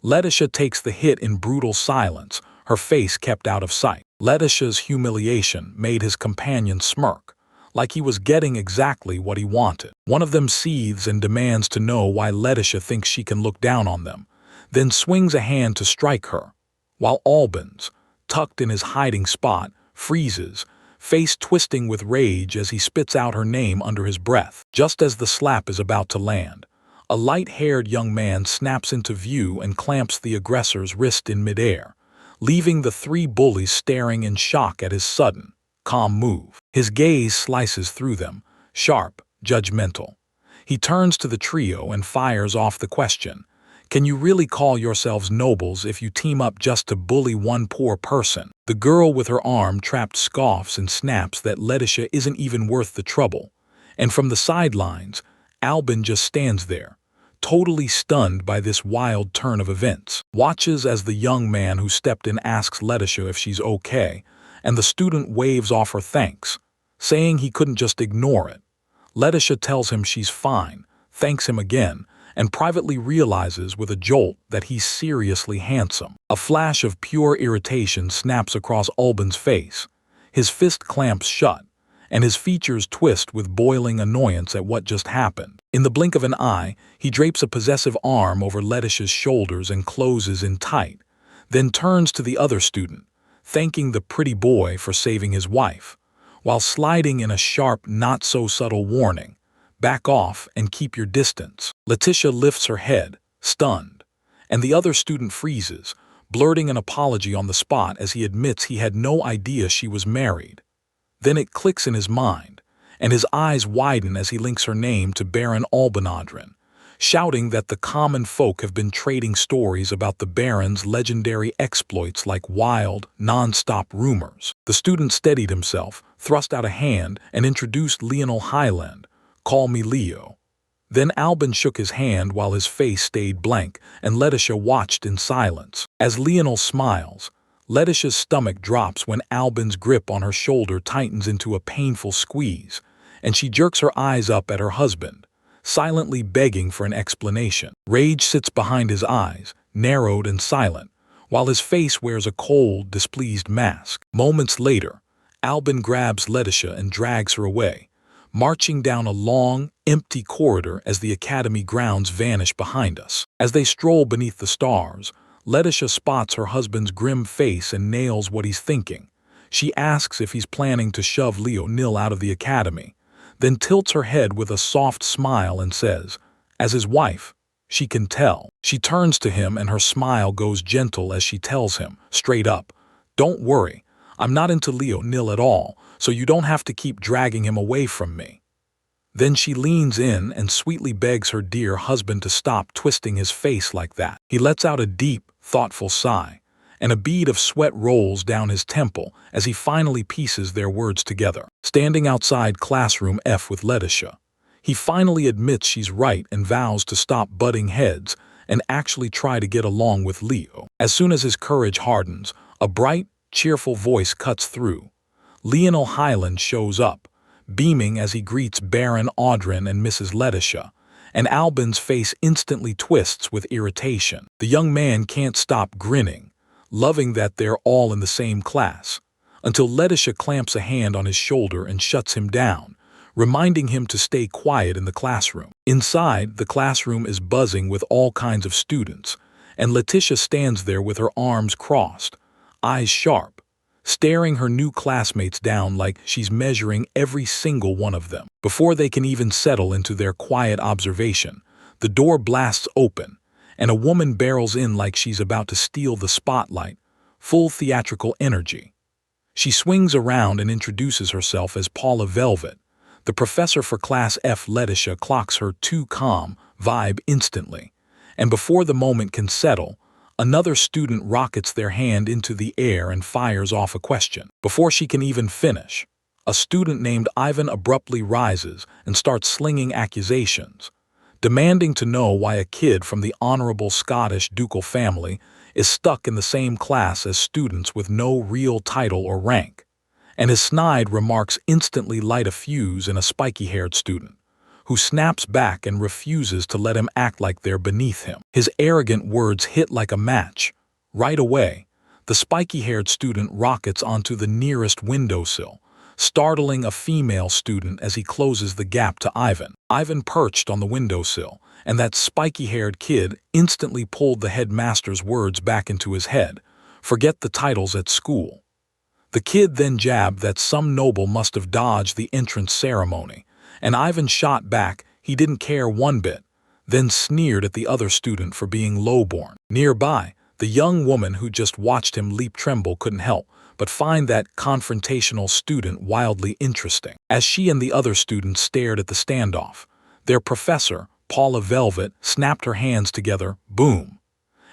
Letitia takes the hit in brutal silence, her face kept out of sight. Letitia's humiliation made his companion smirk, like he was getting exactly what he wanted. One of them seethes and demands to know why Letitia thinks she can look down on them, then swings a hand to strike her, while Albin's, tucked in his hiding spot, freezes, face twisting with rage as he spits out her name under his breath. Just as the slap is about to land, a light-haired young man snaps into view and clamps the aggressor's wrist in midair, leaving the three bullies staring in shock at his sudden, calm move. His gaze slices through them, sharp, judgmental. He turns to the trio and fires off the question, "Can you really call yourselves nobles if you team up just to bully one poor person?" The girl with her arm trapped scoffs and snaps that Letitia isn't even worth the trouble, and from the sidelines, Albin just stands there, totally stunned by this wild turn of events. Watches as the young man who stepped in asks Letitia if she's okay, and the student waves off her thanks, saying he couldn't just ignore it. Letitia tells him she's fine, thanks him again, and privately realizes with a jolt that he's seriously handsome. A flash of pure irritation snaps across Albin's face. His fist clamps shut, and his features twist with boiling annoyance at what just happened. In the blink of an eye, he drapes a possessive arm over Letitia's shoulders and closes in tight, then turns to the other student, thanking the pretty boy for saving his wife, while sliding in a sharp, not-so-subtle warning, "Back off and keep your distance." Letitia lifts her head, stunned, and the other student freezes, blurting an apology on the spot as he admits he had no idea she was married. Then it clicks in his mind, and his eyes widen as he links her name to Baron Albanadrin, shouting that the common folk have been trading stories about the Baron's legendary exploits like wild, non-stop rumors. The student steadied himself, thrust out a hand, and introduced Lionel Highland. "Call me Leo." Then Albin shook his hand while his face stayed blank, and Letitia watched in silence. As Lionel smiles, Letitia's stomach drops when Albin's grip on her shoulder tightens into a painful squeeze, and she jerks her eyes up at her husband, silently begging for an explanation. Rage sits behind his eyes, narrowed and silent, while his face wears a cold, displeased mask. Moments later, Albin grabs Letitia and drags her away, marching down a long, empty corridor as the academy grounds vanish behind us. As they stroll beneath the stars, Letitia spots her husband's grim face and nails what he's thinking. She asks if he's planning to shove Leo out of the academy, then tilts her head with a soft smile and says, as his wife, she can tell. She turns to him and her smile goes gentle as she tells him, straight up, "Don't worry, I'm not into Leo at all, so you don't have to keep dragging him away from me." Then she leans in and sweetly begs her dear husband to stop twisting his face like that. He lets out a deep, thoughtful sigh, and a bead of sweat rolls down his temple as he finally pieces their words together. Standing outside classroom F with Letitia, he finally admits she's right and vows to stop butting heads and actually try to get along with Leo. As soon as his courage hardens, a bright, cheerful voice cuts through. Lionel Highland shows up, beaming as he greets Baron Audrin and Mrs. Letitia, and Albin's face instantly twists with irritation. The young man can't stop grinning, loving that they're all in the same class, until Letitia clamps a hand on his shoulder and shuts him down, reminding him to stay quiet in the classroom. Inside, the classroom is buzzing with all kinds of students, and Letitia stands there with her arms crossed, eyes sharp, staring her new classmates down like she's measuring every single one of them. Before they can even settle into their quiet observation, the door blasts open, and a woman barrels in like she's about to steal the spotlight, full theatrical energy. She swings around and introduces herself as Paula Velvet. The professor for Class F. Letitia clocks her too calm vibe instantly, and before the moment can settle, another student rockets their hand into the air and fires off a question. Before she can even finish, a student named Ivan abruptly rises and starts slinging accusations, demanding to know why a kid from the honorable Scottish ducal family is stuck in the same class as students with no real title or rank. And his snide remarks instantly light a fuse in a spiky-haired student, who snaps back and refuses to let him act like they're beneath him. His arrogant words hit like a match. Right away, the spiky-haired student rockets onto the nearest windowsill, startling a female student as he closes the gap to Ivan. Ivan perched on the windowsill, and that spiky-haired kid instantly pulled the headmaster's words back into his head. "Forget the titles at school." The kid then jabbed that some noble must have dodged the entrance ceremony, and Ivan shot back he didn't care one bit, then sneered at the other student for being lowborn. Nearby, the young woman who just watched him leap tremble couldn't help but find that confrontational student wildly interesting. As she and the other students stared at the standoff, their professor, Paula Velvet, snapped her hands together, boom,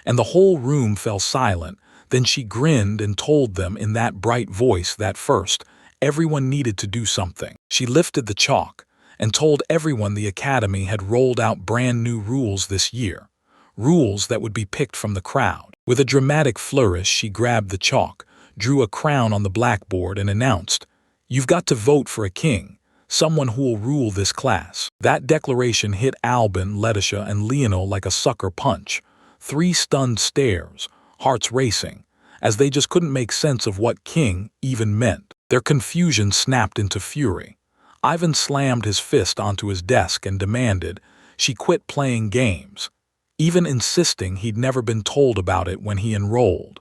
and the whole room fell silent. Then she grinned and told them in that bright voice that first, everyone needed to do something. She lifted the chalk and told everyone the academy had rolled out brand new rules this year, rules that would be picked from the crowd. With a dramatic flourish, she grabbed the chalk, drew a crown on the blackboard, and announced, "You've got to vote for a king, someone who will rule this class." That declaration hit Albin, Letitia, and Lionel like a sucker punch. 3 stunned stares, hearts racing, as they just couldn't make sense of what king even meant. Their confusion snapped into fury. Ivan slammed his fist onto his desk and demanded she quit playing games, even insisting he'd never been told about it when he enrolled.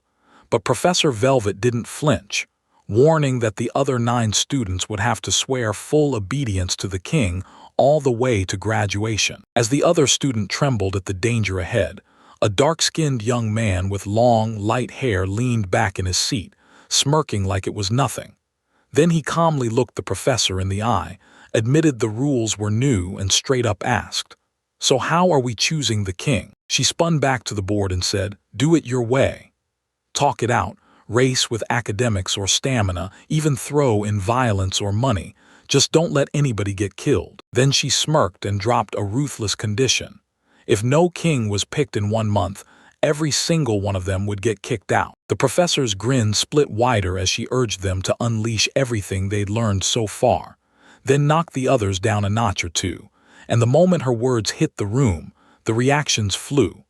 But Professor Velvet didn't flinch, warning that the other 9 students would have to swear full obedience to the king all the way to graduation. As the other student trembled at the danger ahead, a dark-skinned young man with long, light hair leaned back in his seat, smirking like it was nothing. Then he calmly looked the professor in the eye, admitted the rules were new, and straight up asked, "So how are we choosing the king?" She spun back to the board and said, "Do it your way. Talk it out, race with academics or stamina, even throw in violence or money. Just don't let anybody get killed." Then she smirked and dropped a ruthless condition. If no king was picked in 1 month, every single one of them would get kicked out. The professor's grin split wider as she urged them to unleash everything they'd learned so far, then knock the others down a notch or two. And the moment her words hit the room, the reactions flew.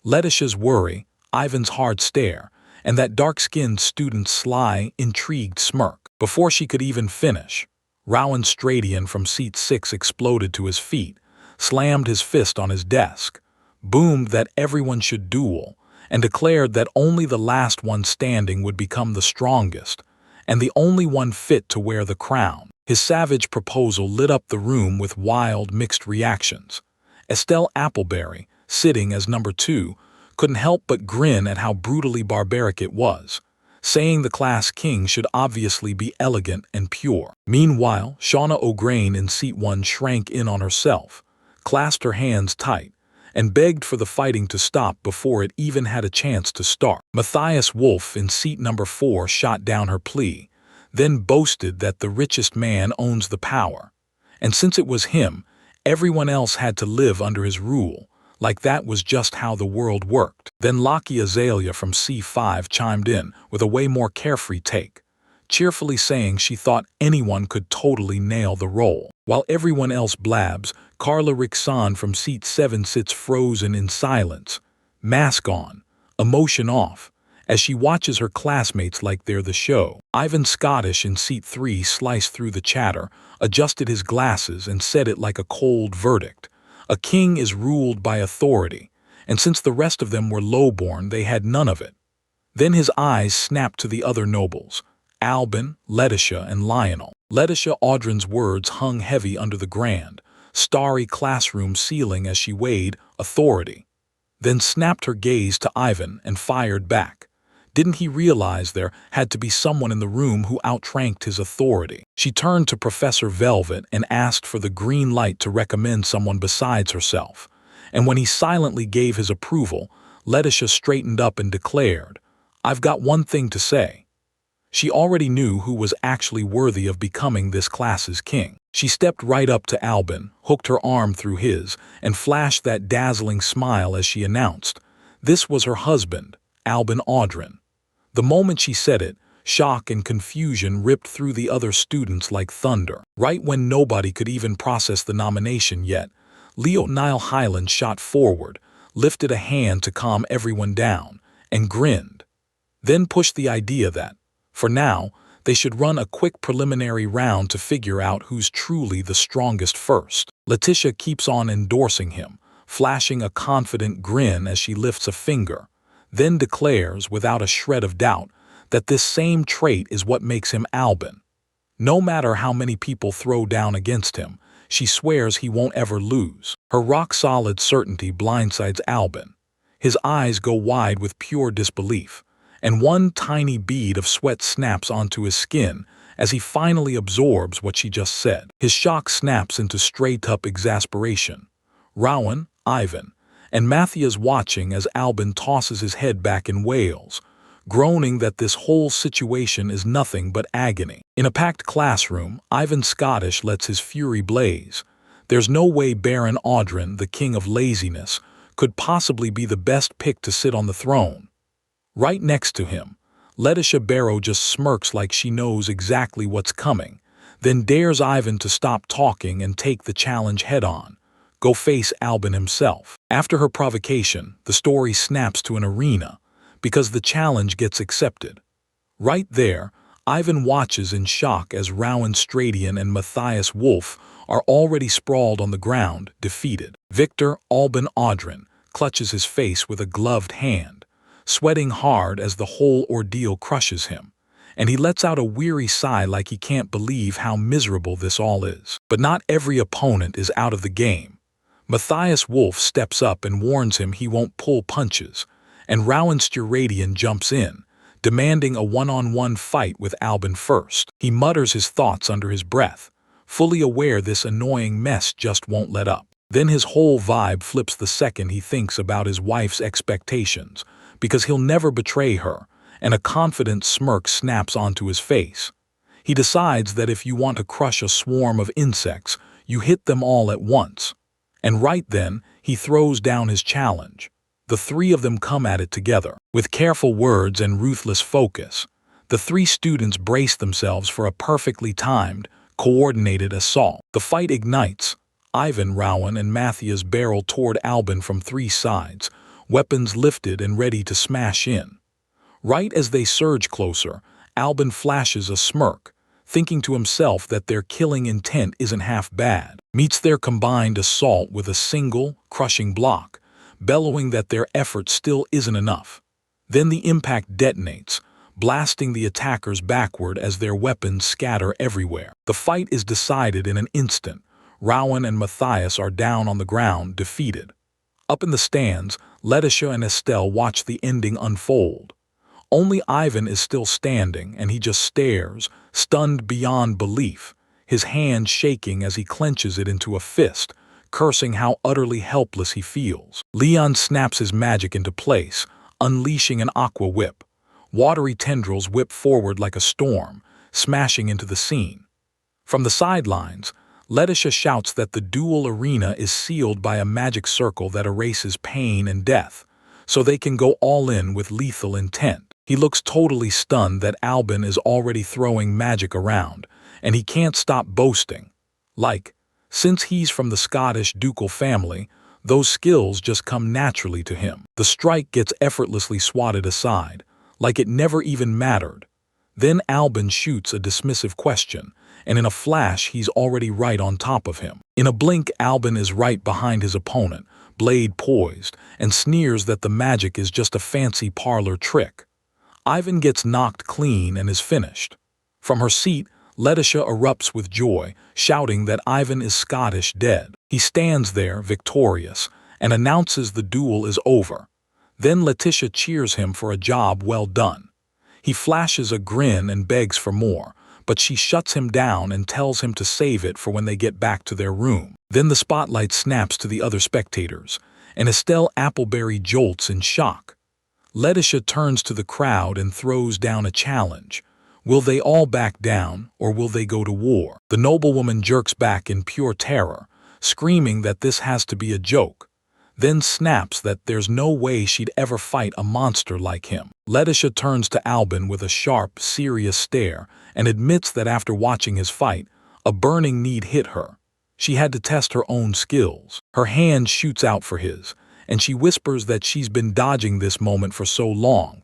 Letitia's worry, Ivan's hard stare, and that dark-skinned student's sly, intrigued smirk. Before she could even finish, Rowan Stradian from seat 6 exploded to his feet, slammed his fist on his desk, boomed that everyone should duel, and declared that only the last one standing would become the strongest, and the only one fit to wear the crown. His savage proposal lit up the room with wild, mixed reactions. Estelle Appleberry, sitting as number 2, couldn't help but grin at how brutally barbaric it was, saying the class king should obviously be elegant and pure. Meanwhile, Shauna O'Grain in seat 1 shrank in on herself, clasped her hands tight, and begged for the fighting to stop before it even had a chance to start. Matthias Wolff in seat number 4 shot down her plea, then boasted that the richest man owns the power, and since it was him, everyone else had to live under his rule, like that was just how the world worked. Then Lucky Azalea from C5 chimed in with a way more carefree take, cheerfully saying she thought anyone could totally nail the role. While everyone else blabs, Carla Rixon from seat 7 sits frozen in silence, mask on, emotion off, as she watches her classmates like they're the show. Ivan Scottish in seat 3 sliced through the chatter, adjusted his glasses, and said it like a cold verdict. A king is ruled by authority, and since the rest of them were lowborn, they had none of it. Then his eyes snapped to the other nobles, Albin, Letitia, and Lionel. Letitia Audrin's words hung heavy under the grand, starry classroom ceiling as she weighed authority, then snapped her gaze to Ivan and fired back. Didn't he realize there had to be someone in the room who outranked his authority? She turned to Professor Velvet and asked for the green light to recommend someone besides herself. And when he silently gave his approval, Letitia straightened up and declared, "I've got one thing to say." She already knew who was actually worthy of becoming this class's king. She stepped right up to Albin, hooked her arm through his, and flashed that dazzling smile as she announced, this was her husband, Albin Audrin. The moment she said it, shock and confusion ripped through the other students like thunder. Right when nobody could even process the nomination yet, Leo Niall Highland shot forward, lifted a hand to calm everyone down, and grinned. Then pushed the idea that, for now, they should run a quick preliminary round to figure out who's truly the strongest first. Letitia keeps on endorsing him, flashing a confident grin as she lifts a finger, then declares without a shred of doubt that this same trait is what makes him Albin. No matter how many people throw down against him, she swears he won't ever lose. Her rock-solid certainty blindsides Albin. His eyes go wide with pure disbelief, and one tiny bead of sweat snaps onto his skin as he finally absorbs what she just said. His shock snaps into straight-up exasperation. Rowan, Ivan, and Matthias watching as Albin tosses his head back in wails, groaning that this whole situation is nothing but agony. In a packed classroom, Ivan Scottish lets his fury blaze. There's no way Baron Audrin, the king of laziness, could possibly be the best pick to sit on the throne. Right next to him, Letitia Barrow just smirks like she knows exactly what's coming, then dares Ivan to stop talking and take the challenge head-on. Go face Albin himself. After her provocation, the story snaps to an arena, because the challenge gets accepted. Right there, Ivan watches in shock as Rowan Stradian and Matthias Wolff are already sprawled on the ground, defeated. Victor Albin Audrin clutches his face with a gloved hand, sweating hard as the whole ordeal crushes him, and he lets out a weary sigh like he can't believe how miserable this all is. But not every opponent is out of the game. Matthias Wolff steps up and warns him he won't pull punches, and Rowan Stradian jumps in, demanding a one-on-one fight with Albin first. He mutters his thoughts under his breath, fully aware this annoying mess just won't let up. Then his whole vibe flips the second he thinks about his wife's expectations, because he'll never betray her, and a confident smirk snaps onto his face. He decides that if you want to crush a swarm of insects, you hit them all at once. And right then, he throws down his challenge. The three of them come at it together. With careful words and ruthless focus, the three students brace themselves for a perfectly timed, coordinated assault. The fight ignites. Ivan, Rowan, and Matthias barrel toward Albin from three sides, weapons lifted and ready to smash in. Right as they surge closer, Albin flashes a smirk, thinking to himself that their killing intent isn't half bad, meets their combined assault with a single, crushing block, bellowing that their effort still isn't enough. Then the impact detonates, blasting the attackers backward as their weapons scatter everywhere. The fight is decided in an instant. Rowan and Matthias are down on the ground, defeated. Up in the stands, Letitia and Estelle watch the ending unfold. Only Ivan is still standing, and he just stares, stunned beyond belief, his hand shaking as he clenches it into a fist, cursing how utterly helpless he feels. Leon snaps his magic into place, unleashing an aqua whip. Watery tendrils whip forward like a storm, smashing into the scene. From the sidelines, Letitia shouts that the duel arena is sealed by a magic circle that erases pain and death, so they can go all in with lethal intent. He looks totally stunned that Albin is already throwing magic around, and he can't stop boasting. Since he's from the Scottish ducal family, those skills just come naturally to him. The strike gets effortlessly swatted aside, like it never even mattered. Then Albin shoots a dismissive question, and in a flash he's already right on top of him. In a blink, Albin is right behind his opponent, blade poised, and sneers that the magic is just a fancy parlor trick. Ivan gets knocked clean and is finished. From her seat, Letitia erupts with joy, shouting that Ivan is Scottish dead. He stands there, victorious, and announces the duel is over. Then Letitia cheers him for a job well done. He flashes a grin and begs for more, but she shuts him down and tells him to save it for when they get back to their room. Then the spotlight snaps to the other spectators, and Estelle Appleberry jolts in shock. Letitia turns to the crowd and throws down a challenge. Will they all back down, or will they go to war? The noblewoman jerks back in pure terror, screaming that this has to be a joke, then snaps that there's no way she'd ever fight a monster like him. Letitia turns to Albin with a sharp, serious stare and admits that after watching his fight, a burning need hit her. She had to test her own skills. Her hand shoots out for his, and she whispers that she's been dodging this moment for so long.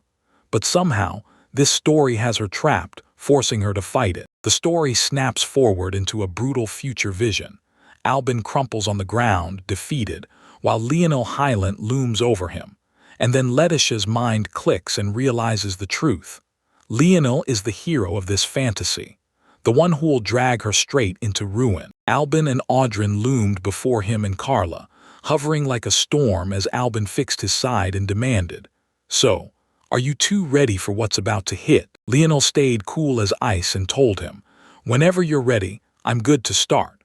But somehow, this story has her trapped, forcing her to fight it. The story snaps forward into a brutal future vision. Albin crumples on the ground, defeated, while Lionel Hylant looms over him. And then Letitia's mind clicks and realizes the truth. Lionel is the hero of this fantasy, the one who will drag her straight into ruin. Albin and Audryn loomed before him and Carla, hovering like a storm as Albin fixed his side and demanded, "So, are you two ready for what's about to hit?" Lionel stayed cool as ice and told him, "Whenever you're ready, I'm good to start."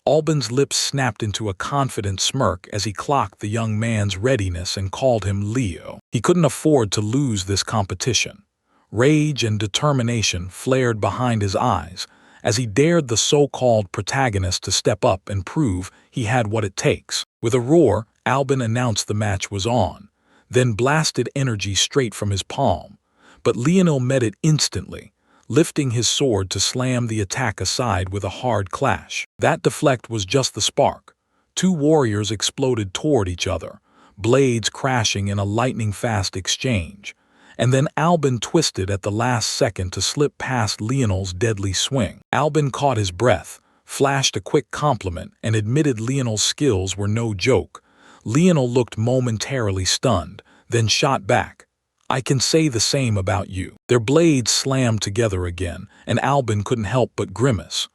Albin's lips snapped into a confident smirk as he clocked the young man's readiness and called him Leo. He couldn't afford to lose this competition. Rage and determination flared behind his eyes as he dared the so-called protagonist to step up and prove he had what it takes. With a roar, Albin announced the match was on, then blasted energy straight from his palm. But Lionel met it instantly, lifting his sword to slam the attack aside with a hard clash. That deflect was just the spark. Two warriors exploded toward each other, blades crashing in a lightning-fast exchange. And then Albin twisted at the last second to slip past Lionel's deadly swing. Albin caught his breath, flashed a quick compliment, and admitted Lionel's skills were no joke. Lionel looked momentarily stunned, then shot back, "I can say the same about you." Their blades slammed together again, and Albin couldn't help but grimace.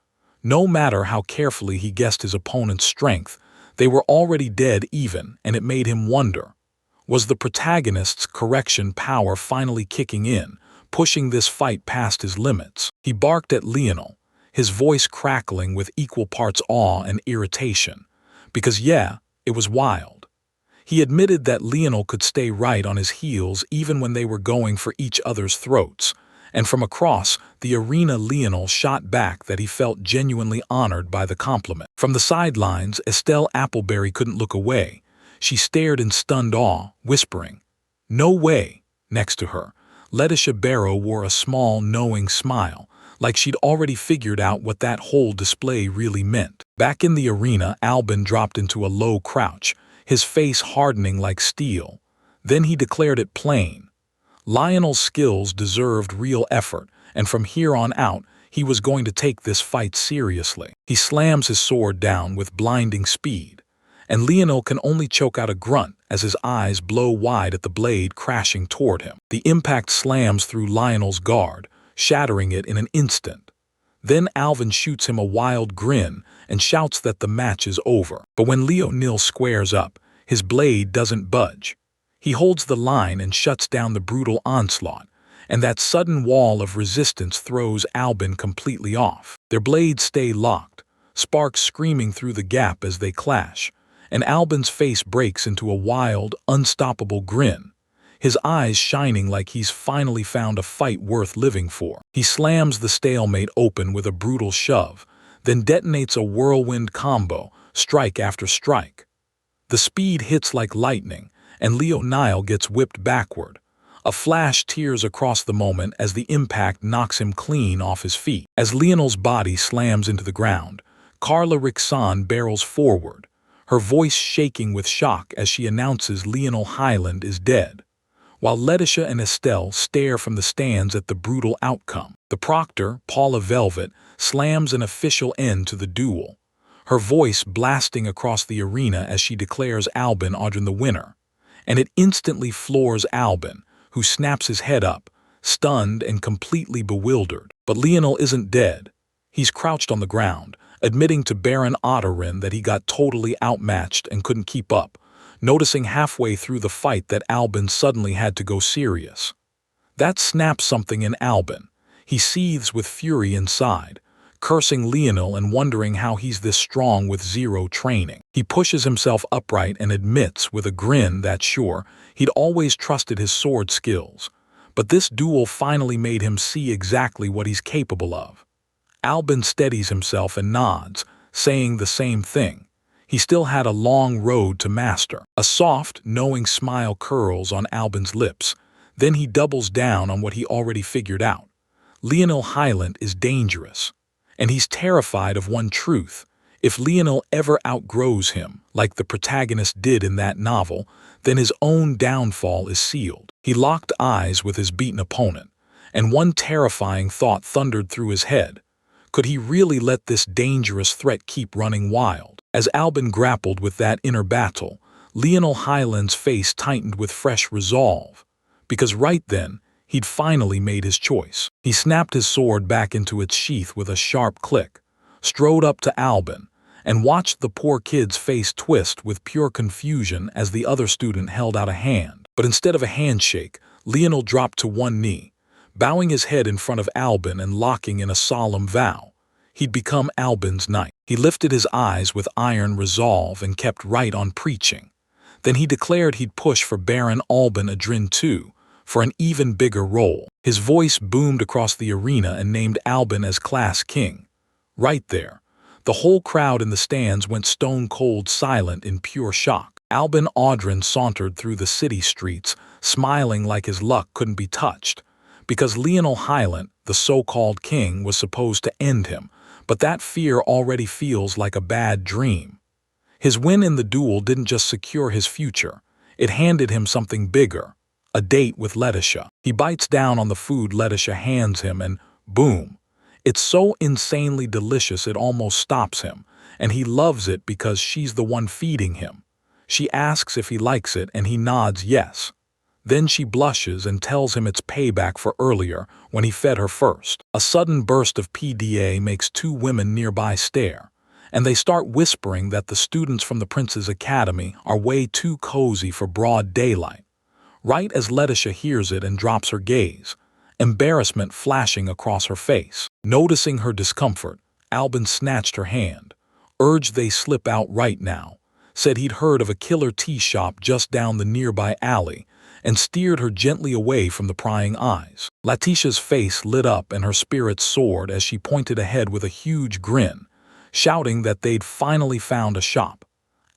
No matter how carefully he guessed his opponent's strength, they were already dead even, and it made him wonder. Was the protagonist's correction power finally kicking in, pushing this fight past his limits. He barked at Lionel, his voice crackling with equal parts awe and irritation. Because yeah, it was wild. He admitted that Lionel could stay right on his heels even when they were going for each other's throats, and from across the arena Lionel shot back that he felt genuinely honored by the compliment. From the sidelines, Estelle Appleberry couldn't look away. She stared in stunned awe, whispering, "No way!" Next to her, Letitia Barrow wore a small, knowing smile, like she'd already figured out what that whole display really meant. Back in the arena, Albin dropped into a low crouch, his face hardening like steel. Then he declared it plain. Lionel's skills deserved real effort, and from here on out, he was going to take this fight seriously. He slams his sword down with blinding speed, and Lionel can only choke out a grunt as his eyes blow wide at the blade crashing toward him. The impact slams through Lionel's guard, shattering it in an instant. Then Alvin shoots him a wild grin and shouts that the match is over. But when Lionel squares up, his blade doesn't budge. He holds the line and shuts down the brutal onslaught, and that sudden wall of resistance throws Albin completely off. Their blades stay locked, sparks screaming through the gap as they clash, and Albin's face breaks into a wild, unstoppable grin, his eyes shining like he's finally found a fight worth living for. He slams the stalemate open with a brutal shove, then detonates a whirlwind combo, strike after strike. The speed hits like lightning, and Lionel gets whipped backward. A flash tears across the moment as the impact knocks him clean off his feet. As Lionel's body slams into the ground, Carla Rixon barrels forward, her voice shaking with shock as she announces Lionel Highland is dead, while Letitia and Estelle stare from the stands at the brutal outcome. The proctor, Paula Velvet, slams an official end to the duel, her voice blasting across the arena as she declares Albin Audrin the winner. And it instantly floors Albin, who snaps his head up, stunned and completely bewildered. But Lionel isn't dead. He's crouched on the ground, admitting to Baron Otterin that he got totally outmatched and couldn't keep up, noticing halfway through the fight that Albin suddenly had to go serious. That snaps something in Albin. He seethes with fury inside, cursing Lionel and wondering how he's this strong with zero training. He pushes himself upright and admits with a grin that sure, he'd always trusted his sword skills, but this duel finally made him see exactly what he's capable of. Albin steadies himself and nods, saying the same thing. He still had a long road to master. A soft, knowing smile curls on Albin's lips. Then he doubles down on what he already figured out. Lionel Highland is dangerous. And he's terrified of one truth. If Lionel ever outgrows him, like the protagonist did in that novel, then his own downfall is sealed. He locked eyes with his beaten opponent, and one terrifying thought thundered through his head. Could he really let this dangerous threat keep running wild? As Albin grappled with that inner battle, Lionel Highland's face tightened with fresh resolve, because right then, he'd finally made his choice. He snapped his sword back into its sheath with a sharp click, strode up to Albin, and watched the poor kid's face twist with pure confusion as the other student held out a hand. But instead of a handshake, Lionel dropped to one knee, bowing his head in front of Albin and locking in a solemn vow. He'd become Albin's knight. He lifted his eyes with iron resolve and kept right on preaching. Then he declared he'd push for Baron Albin Adrin II, for an even bigger role. His voice boomed across the arena and named Albin as class king. Right there, the whole crowd in the stands went stone-cold silent in pure shock. Albin Audrin sauntered through the city streets, smiling like his luck couldn't be touched, because Lionel Highland, the so-called king, was supposed to end him, but that fear already feels like a bad dream. His win in the duel didn't just secure his future, it handed him something bigger. A date with Letitia. He bites down on the food Letitia hands him and, boom. It's so insanely delicious it almost stops him, and he loves it because she's the one feeding him. She asks if he likes it and he nods yes. Then she blushes and tells him it's payback for earlier when he fed her first. A sudden burst of PDA makes two women nearby stare, and they start whispering that the students from the Prince's Academy are way too cozy for broad daylight. Right as Letitia hears it and drops her gaze, embarrassment flashing across her face. Noticing her discomfort, Albin snatched her hand, urged they slip out right now, said he'd heard of a killer tea shop just down the nearby alley, and steered her gently away from the prying eyes. Letitia's face lit up and her spirits soared as she pointed ahead with a huge grin, shouting that they'd finally found a shop.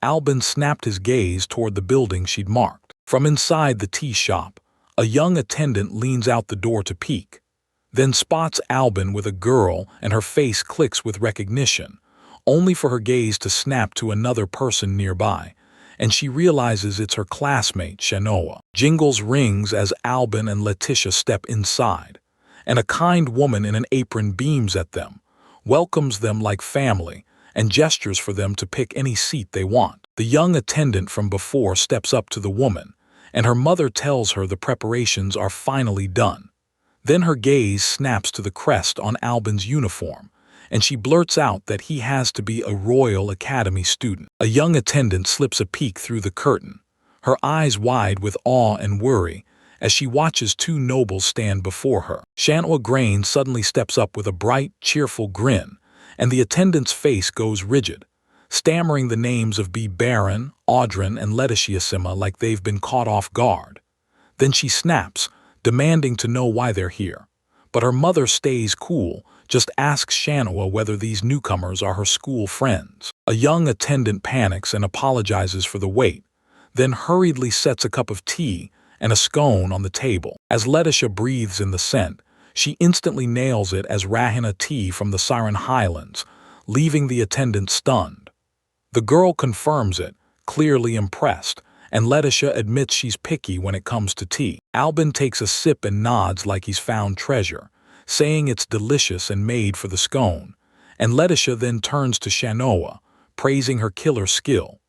Albin snapped his gaze toward the building she'd marked. From inside the tea shop, a young attendant leans out the door to peek, then spots Albin with a girl and her face clicks with recognition, only for her gaze to snap to another person nearby, and she realizes it's her classmate, Shanoa. Jingles rings as Albin and Letitia step inside, and a kind woman in an apron beams at them, welcomes them like family, and gestures for them to pick any seat they want. The young attendant from before steps up to the woman, and her mother tells her the preparations are finally done. Then her gaze snaps to the crest on Albin's uniform, and she blurts out that he has to be a Royal Academy student. A young attendant slips a peek through the curtain, her eyes wide with awe and worry, as she watches two nobles stand before her. Shanoa Grain suddenly steps up with a bright, cheerful grin, and the attendant's face goes rigid, stammering the names of B. Baron, Audrin, and Letitiasima like they've been caught off guard. Then she snaps, demanding to know why they're here. But her mother stays cool, just asks Shanoa whether these newcomers are her school friends. A young attendant panics and apologizes for the wait, then hurriedly sets a cup of tea and a scone on the table. As Letitia breathes in the scent, she instantly nails it as Rahina tea from the Siren Highlands, leaving the attendant stunned. The girl confirms it, clearly impressed, and Letitia admits she's picky when it comes to tea. Albin takes a sip and nods like he's found treasure, saying it's delicious and made for the scone, and Letitia then turns to Shanoa, praising her killer skill,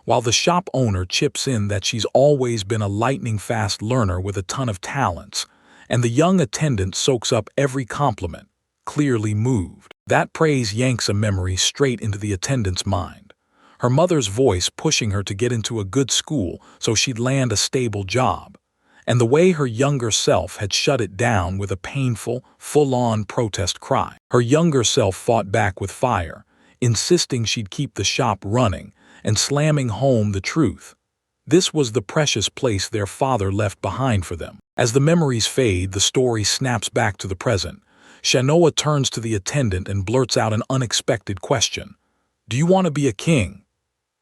while the shop owner chips in that she's always been a lightning-fast learner with a ton of talents, and the young attendant soaks up every compliment, clearly moved. That praise yanks a memory straight into the attendant's mind. Her mother's voice pushing her to get into a good school so she'd land a stable job, and the way her younger self had shut it down with a painful, full-on protest cry. Her younger self fought back with fire, insisting she'd keep the shop running and slamming home the truth. This was the precious place their father left behind for them. As the memories fade, the story snaps back to the present. Shanoa turns to the attendant and blurts out an unexpected question. "Do you want to be a king?"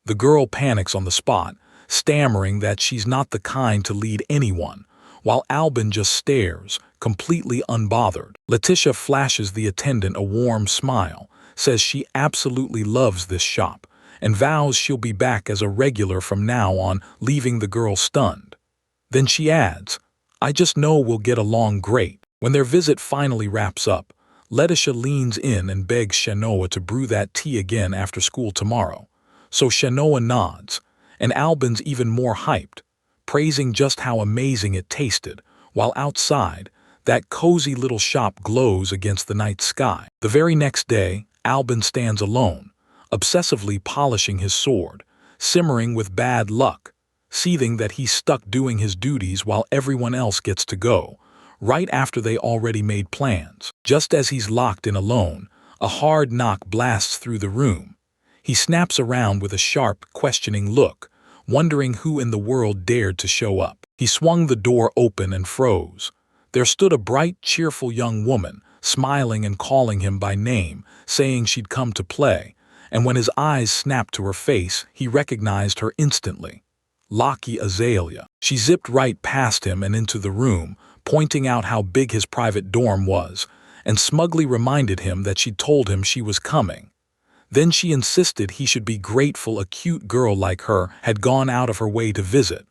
The girl panics on the spot, stammering that she's not the kind to lead anyone, while Albin just stares, completely unbothered. Letitia flashes the attendant a warm smile, says she absolutely loves this shop, and vows she'll be back as a regular from now on, leaving the girl stunned. Then she adds, "I just know we'll get along great." When their visit finally wraps up, Letitia leans in and begs Shanoa to brew that tea again after school tomorrow. So Shanoa nods, and Albin's even more hyped, praising just how amazing it tasted, while outside, that cozy little shop glows against the night sky. The very next day, Albin stands alone, obsessively polishing his sword, simmering with bad luck, seething that he's stuck doing his duties while everyone else gets to go, right after they already made plans. Just as he's locked in alone, a hard knock blasts through the room. He snaps around with a sharp, questioning look, wondering who in the world dared to show up. He swung the door open and froze. There stood a bright, cheerful young woman, smiling and calling him by name, saying she'd come to play, and when his eyes snapped to her face, he recognized her instantly. Lucky Azalea. She zipped right past him and into the room, pointing out how big his private dorm was, and smugly reminded him that she'd told him she was coming. Then she insisted he should be grateful a cute girl like her had gone out of her way to visit,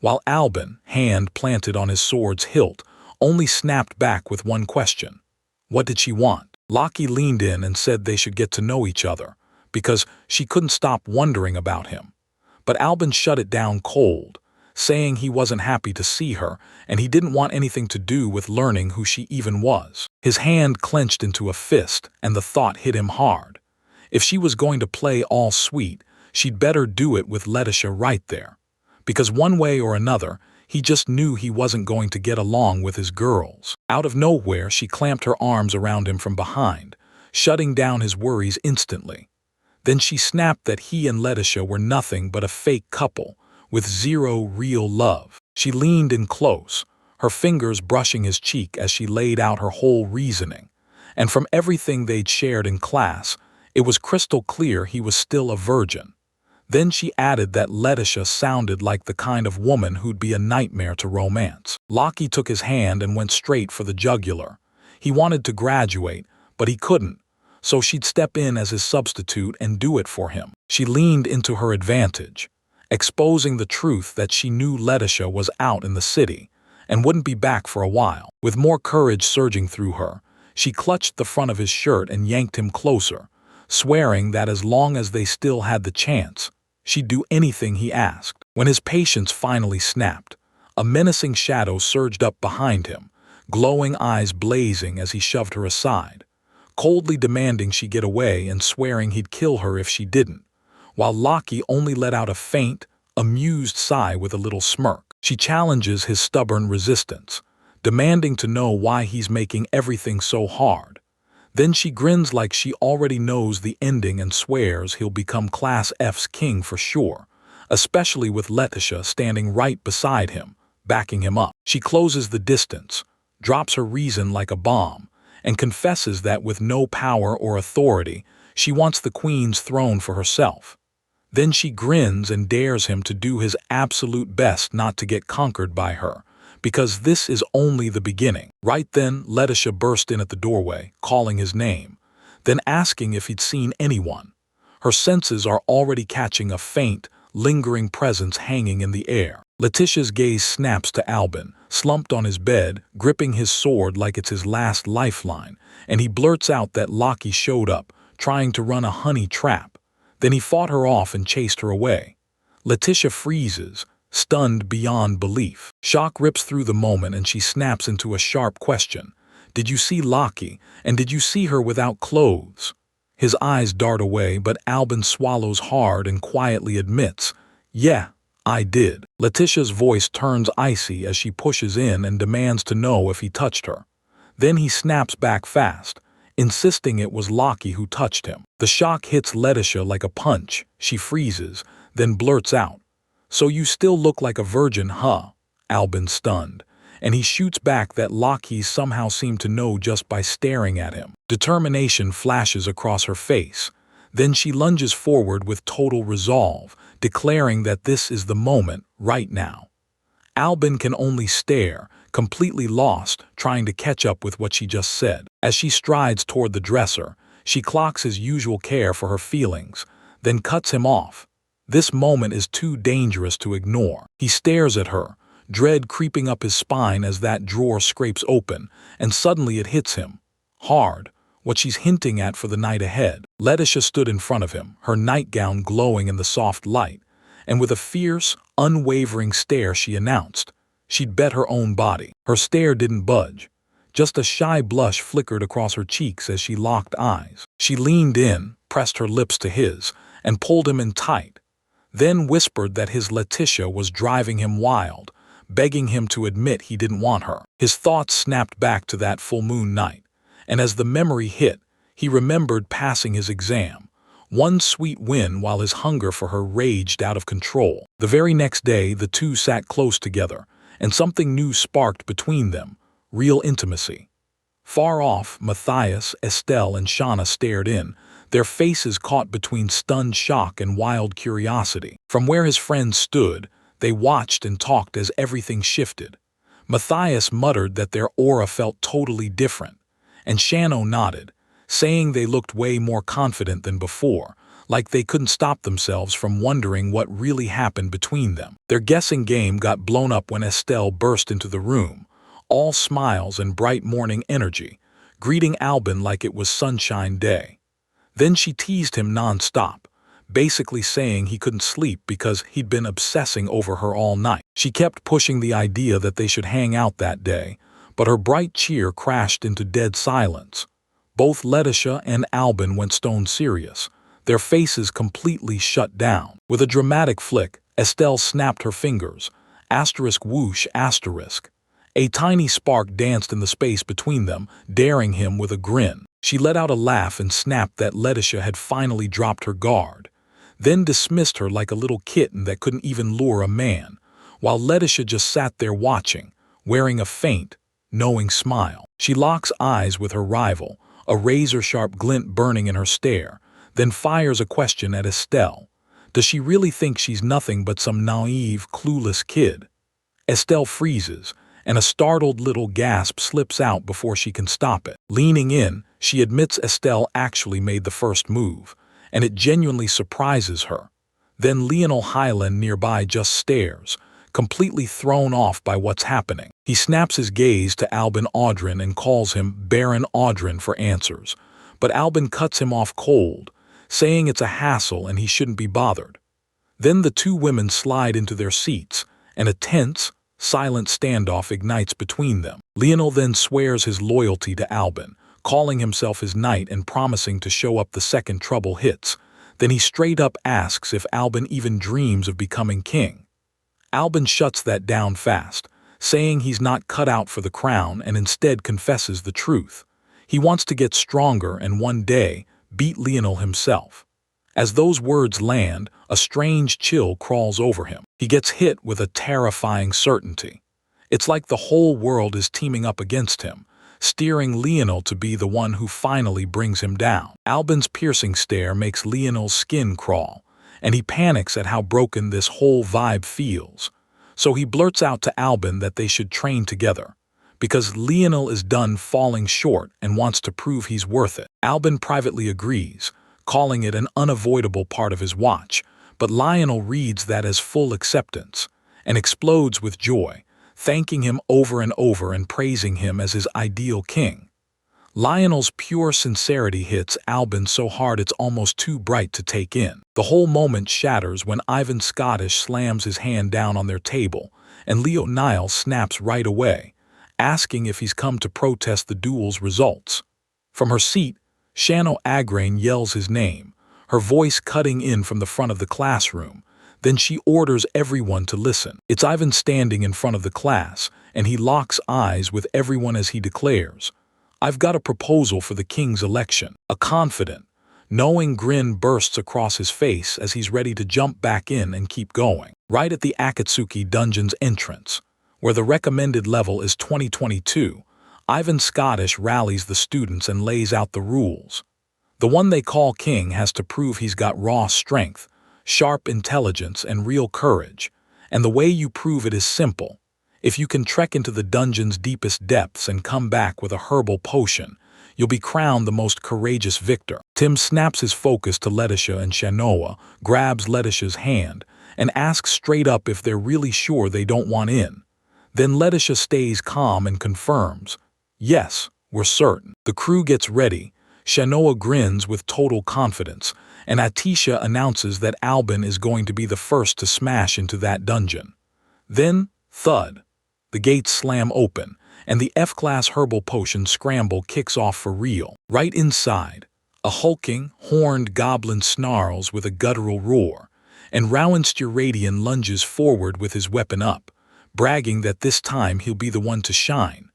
while Albin, hand planted on his sword's hilt, only snapped back with one question. What did she want? Lucky leaned in and said they should get to know each other, because she couldn't stop wondering about him. But Albin shut it down cold, saying he wasn't happy to see her and he didn't want anything to do with learning who she even was. His hand clenched into a fist and the thought hit him hard. If she was going to play all sweet, she'd better do it with Letitia right there. Because one way or another, He just knew he wasn't going to get along with his girls. Out of nowhere, she clamped her arms around him from behind, shutting down his worries instantly. Then she snapped that he and Letitia were nothing but a fake couple, with zero real love. She leaned in close, her fingers brushing his cheek as she laid out her whole reasoning. And from everything they'd shared in class, it was crystal clear he was still a virgin. Then she added that Letitia sounded like the kind of woman who'd be a nightmare to romance. Lockie took his hand and went straight for the jugular. He wanted to graduate, but he couldn't, so she'd step in as his substitute and do it for him. She leaned into her advantage, exposing the truth that she knew Letitia was out in the city and wouldn't be back for a while. With more courage surging through her, she clutched the front of his shirt and yanked him closer, swearing that as long as they still had the chance, she'd do anything he asked. When his patience finally snapped, a menacing shadow surged up behind him, glowing eyes blazing as he shoved her aside, coldly demanding she get away and swearing he'd kill her if she didn't, while Lockie only let out a faint, amused sigh with a little smirk. She challenges his stubborn resistance, demanding to know why he's making everything so hard. Then she grins like she already knows the ending and swears he'll become Class F's king for sure, especially with Letitia standing right beside him, backing him up. She closes the distance, drops her reason like a bomb, and confesses that with no power or authority, she wants the queen's throne for herself. Then she grins and dares him to do his absolute best not to get conquered by her, because this is only the beginning. Right then, Letitia burst in at the doorway, calling his name, then asking if he'd seen anyone. Her senses are already catching a faint, lingering presence hanging in the air. Letitia's gaze snaps to Albin, slumped on his bed, gripping his sword like it's his last lifeline, and he blurts out that Lockie showed up, trying to run a honey trap. Then he fought her off and chased her away. Letitia freezes, stunned beyond belief. Shock rips through the moment and she snaps into a sharp question. Did you see Lockie, and did you see her without clothes? His eyes dart away, but Albin swallows hard and quietly admits, yeah, I did. Letitia's voice turns icy as she pushes in and demands to know if he touched her. Then he snaps back fast, insisting it was Lockie who touched him. The shock hits Letitia like a punch. She freezes, then blurts out, "So you still look like a virgin, huh?" Albin stunned, and he shoots back that Lockie somehow seemed to know just by staring at him. Determination flashes across her face. Then she lunges forward with total resolve, declaring that this is the moment, right now. Albin can only stare, completely lost, trying to catch up with what she just said. As she strides toward the dresser, she clocks his usual care for her feelings, then cuts him off. This moment is too dangerous to ignore. He stares at her, dread creeping up his spine as that drawer scrapes open, and suddenly it hits him. Hard, what she's hinting at for the night ahead. Letitia stood in front of him, her nightgown glowing in the soft light, and with a fierce, unwavering stare she announced she'd bet her own body. Her stare didn't budge. Just a shy blush flickered across her cheeks as she locked eyes. She leaned in, pressed her lips to his, and pulled him in tight, then whispered that his Letitia was driving him wild, begging him to admit he didn't want her. His thoughts snapped back to that full moon night, and as the memory hit, he remembered passing his exam. One sweet win while his hunger for her raged out of control. The very next day, the two sat close together, and something new sparked between them, real intimacy. Far off, Matthias, Estelle, and Shauna stared in, their faces caught between stunned shock and wild curiosity. From where his friends stood, they watched and talked as everything shifted. Matthias muttered that their aura felt totally different, and Shano nodded, saying they looked way more confident than before, like they couldn't stop themselves from wondering what really happened between them. Their guessing game got blown up when Estelle burst into the room, all smiles and bright morning energy, greeting Albin like it was sunshine day. Then she teased him non-stop, basically saying he couldn't sleep because he'd been obsessing over her all night. She kept pushing the idea that they should hang out that day, but her bright cheer crashed into dead silence. Both Letitia and Albin went stone serious, their faces completely shut down. With a dramatic flick, Estelle snapped her fingers, Asterisk whoosh asterisk. A tiny spark danced in the space between them, daring him with a grin. She let out a laugh and snapped that Letitia had finally dropped her guard, then dismissed her like a little kitten that couldn't even lure a man, while Letitia just sat there watching, wearing a faint, knowing smile. She locks eyes with her rival, a razor-sharp glint burning in her stare, then fires a question at Estelle. Does she really think she's nothing but some naive, clueless kid? Estelle freezes, and a startled little gasp slips out before she can stop it. Leaning in, she admits Estelle actually made the first move, and it genuinely surprises her. Then Lionel Highland nearby just stares, completely thrown off by what's happening. He snaps his gaze to Albin Audrin and calls him Baron Audrin for answers, but Albin cuts him off cold, saying it's a hassle and he shouldn't be bothered. Then the two women slide into their seats, and a tense, silent standoff ignites between them. Lionel then swears his loyalty to Albin, calling himself his knight and promising to show up the second trouble hits. Then he straight up asks if Albin even dreams of becoming king. Albin shuts that down fast, saying he's not cut out for the crown and instead confesses the truth. He wants to get stronger and one day beat Lionel himself. As those words land, a strange chill crawls over him. He gets hit with a terrifying certainty. It's like the whole world is teaming up against him, steering Lionel to be the one who finally brings him down. Albin's piercing stare makes Lionel's skin crawl, and he panics at how broken this whole vibe feels. So he blurts out to Albin that they should train together, because Lionel is done falling short and wants to prove he's worth it. Albin privately agrees, calling it an unavoidable part of his watch, but Lionel reads that as full acceptance and explodes with joy, thanking him over and over and praising him as his ideal king. Lionel's pure sincerity hits Albin so hard it's almost too bright to take in. The whole moment shatters when Ivan Scottish slams his hand down on their table, and Leo Nile snaps right away, asking if he's come to protest the duel's results. From her seat, Shano Agrain yells his name, her voice cutting in from the front of the classroom. Then she orders everyone to listen. It's Ivan standing in front of the class, and he locks eyes with everyone as he declares, "I've got a proposal for the king's election." A confident, knowing grin bursts across his face as he's ready to jump back in and keep going. Right at the Akatsuki Dungeon's entrance, where the recommended level is 2022, Ivan Scottish rallies the students and lays out the rules. The one they call king has to prove he's got raw strength, sharp intelligence, and real courage, and the way you prove it is simple. If you can trek into the dungeon's deepest depths and come back with a herbal potion, you'll be crowned the most courageous victor. Tim snaps his focus to Letitia and Shanoa, grabs Letitia's hand, and asks straight up if they're really sure they don't want in. Then Letitia stays calm and confirms, "Yes, we're certain." The crew gets ready, Shanoa grins with total confidence, and Atisha announces that Albin is going to be the first to smash into that dungeon. Then, thud, the gates slam open, and the F-class herbal potion scramble kicks off for real. Right inside, a hulking, horned goblin snarls with a guttural roar, and Rowan Sturadian lunges forward with his weapon up, bragging that this time he'll be the one to shine,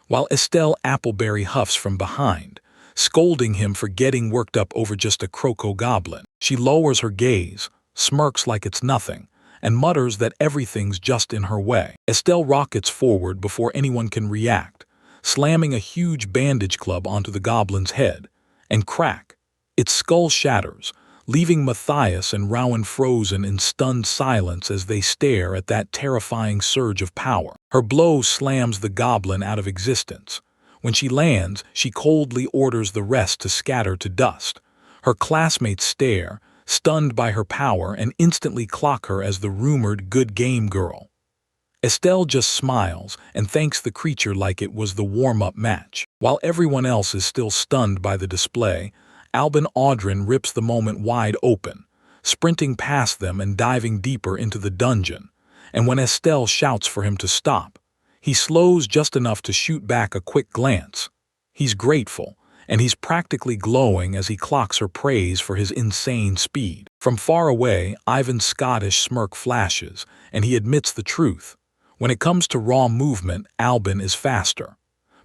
while Estelle Appleberry huffs from behind, scolding him for getting worked up over just a croco goblin. She lowers her gaze, smirks like it's nothing, and mutters that everything's just in her way. Estelle rockets forward before anyone can react, slamming a huge bandage club onto the goblin's head, and crack, its skull shatters, leaving Matthias and Rowan frozen in stunned silence as they stare at that terrifying surge of power. Her blow slams the goblin out of existence. When she lands, she coldly orders the rest to scatter to dust. Her classmates stare, stunned by her power, and instantly clock her as the rumored good game girl. Estelle just smiles and thanks the creature like it was the warm-up match. While everyone else is still stunned by the display, Albin Audrin rips the moment wide open, sprinting past them and diving deeper into the dungeon. And when Estelle shouts for him to stop, he slows just enough to shoot back a quick glance. He's grateful, and he's practically glowing as he clocks her praise for his insane speed. From far away, Ivan's Scottish smirk flashes, and he admits the truth. When it comes to raw movement, Albin is faster.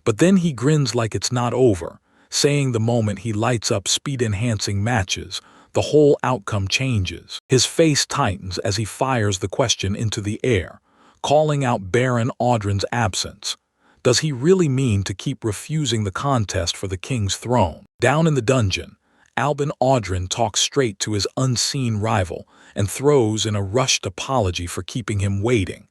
But then he grins like it's not over, saying the moment he lights up speed-enhancing matches, the whole outcome changes. His face tightens as he fires the question into the air, calling out Baron Audrin's absence. Does he really mean to keep refusing the contest for the king's throne? Down in the dungeon, Albin Audrin talks straight to his unseen rival and throws in a rushed apology for keeping him waiting,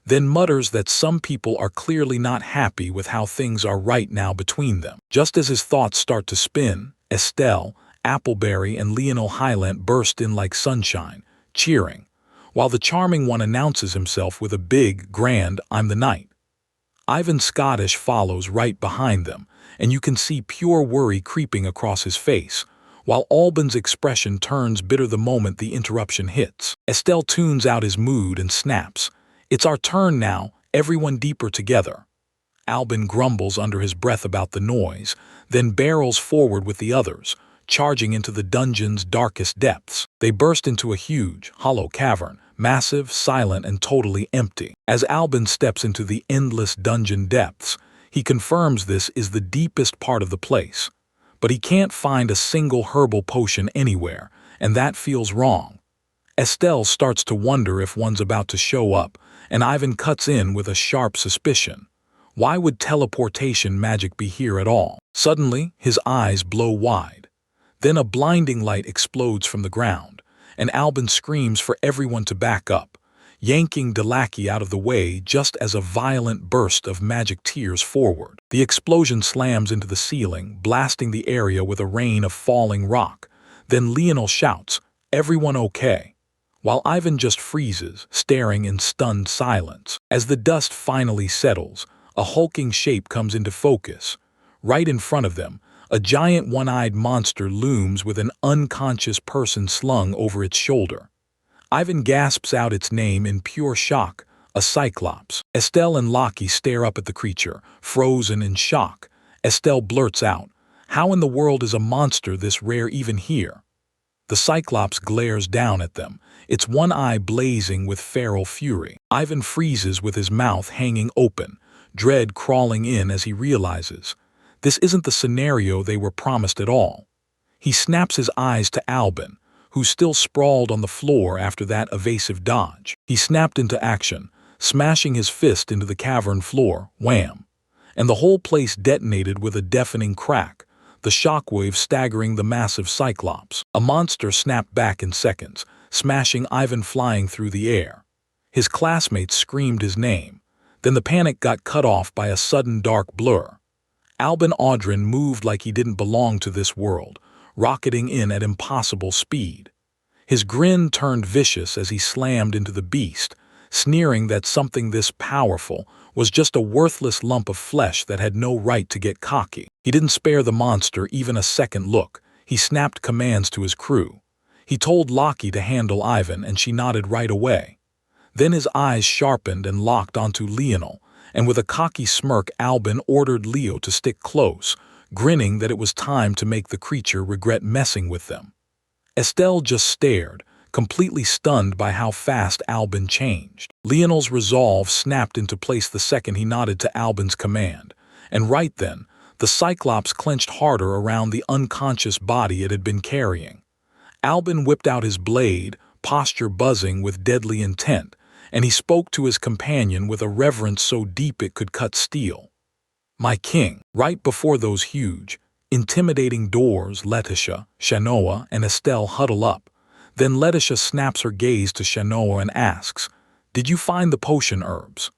then mutters that some people are clearly not happy with how things are right now between them. Just as his thoughts start to spin, Estelle, Appleberry, and Lionel Hylant burst in like sunshine, cheering, while the charming one announces himself with a big, grand "I'm the knight." Ivan Scottish follows right behind them, and you can see pure worry creeping across his face, while Albin's expression turns bitter the moment the interruption hits. Estelle tunes out his mood and snaps, "It's our turn now, everyone deeper together." Albin grumbles under his breath about the noise, then barrels forward with the others, charging into the dungeon's darkest depths. They burst into a huge, hollow cavern, massive, silent, and totally empty. As Albin steps into the endless dungeon depths, he confirms this is the deepest part of the place. But he can't find a single herbal potion anywhere, and that feels wrong. Estelle starts to wonder if one's about to show up, and Ivan cuts in with a sharp suspicion. Why would teleportation magic be here at all? Suddenly, his eyes blow wide. Then a blinding light explodes from the ground, and Albin screams for everyone to back up, yanking Delaki out of the way just as a violent burst of magic tears forward. The explosion slams into the ceiling, blasting the area with a rain of falling rock. Then Lionel shouts, "Everyone okay?" While Ivan just freezes, staring in stunned silence. As the dust finally settles, a hulking shape comes into focus. Right in front of them, a giant one-eyed monster looms with an unconscious person slung over its shoulder. Ivan gasps out its name in pure shock, a cyclops. Estelle and Lockie stare up at the creature, frozen in shock. Estelle blurts out, "How in the world is a monster this rare even here?" The cyclops glares down at them, its one eye blazing with feral fury. Ivan freezes with his mouth hanging open, dread crawling in as he realizes, this isn't the scenario they were promised at all. He snaps his eyes to Albin, who's still sprawled on the floor after that evasive dodge. He snapped into action, smashing his fist into the cavern floor, wham! And the whole place detonated with a deafening crack, the shockwave staggering the massive cyclops. A monster snapped back in seconds, smashing Ivan flying through the air. His classmates screamed his name. Then the panic got cut off by a sudden dark blur. Albin Audrin moved like he didn't belong to this world, rocketing in at impossible speed. His grin turned vicious as he slammed into the beast, sneering that something this powerful was just a worthless lump of flesh that had no right to get cocky. He didn't spare the monster even a second look. He snapped commands to his crew. He told Lockie to handle Ivan, and she nodded right away. Then his eyes sharpened and locked onto Lionel, and with a cocky smirk Albin ordered Leo to stick close, grinning that it was time to make the creature regret messing with them. Estelle just stared, completely stunned by how fast Albin changed. Lionel's resolve snapped into place the second he nodded to Albin's command, and right then, the Cyclops clenched harder around the unconscious body it had been carrying. Albin whipped out his blade, posture buzzing with deadly intent, and he spoke to his companion with a reverence so deep it could cut steel. "My king." Right before those huge, intimidating doors, Letitia, Shanoa, and Estelle huddle up. Then Letitia snaps her gaze to Shanoa and asks, "Did you find the potion herbs?"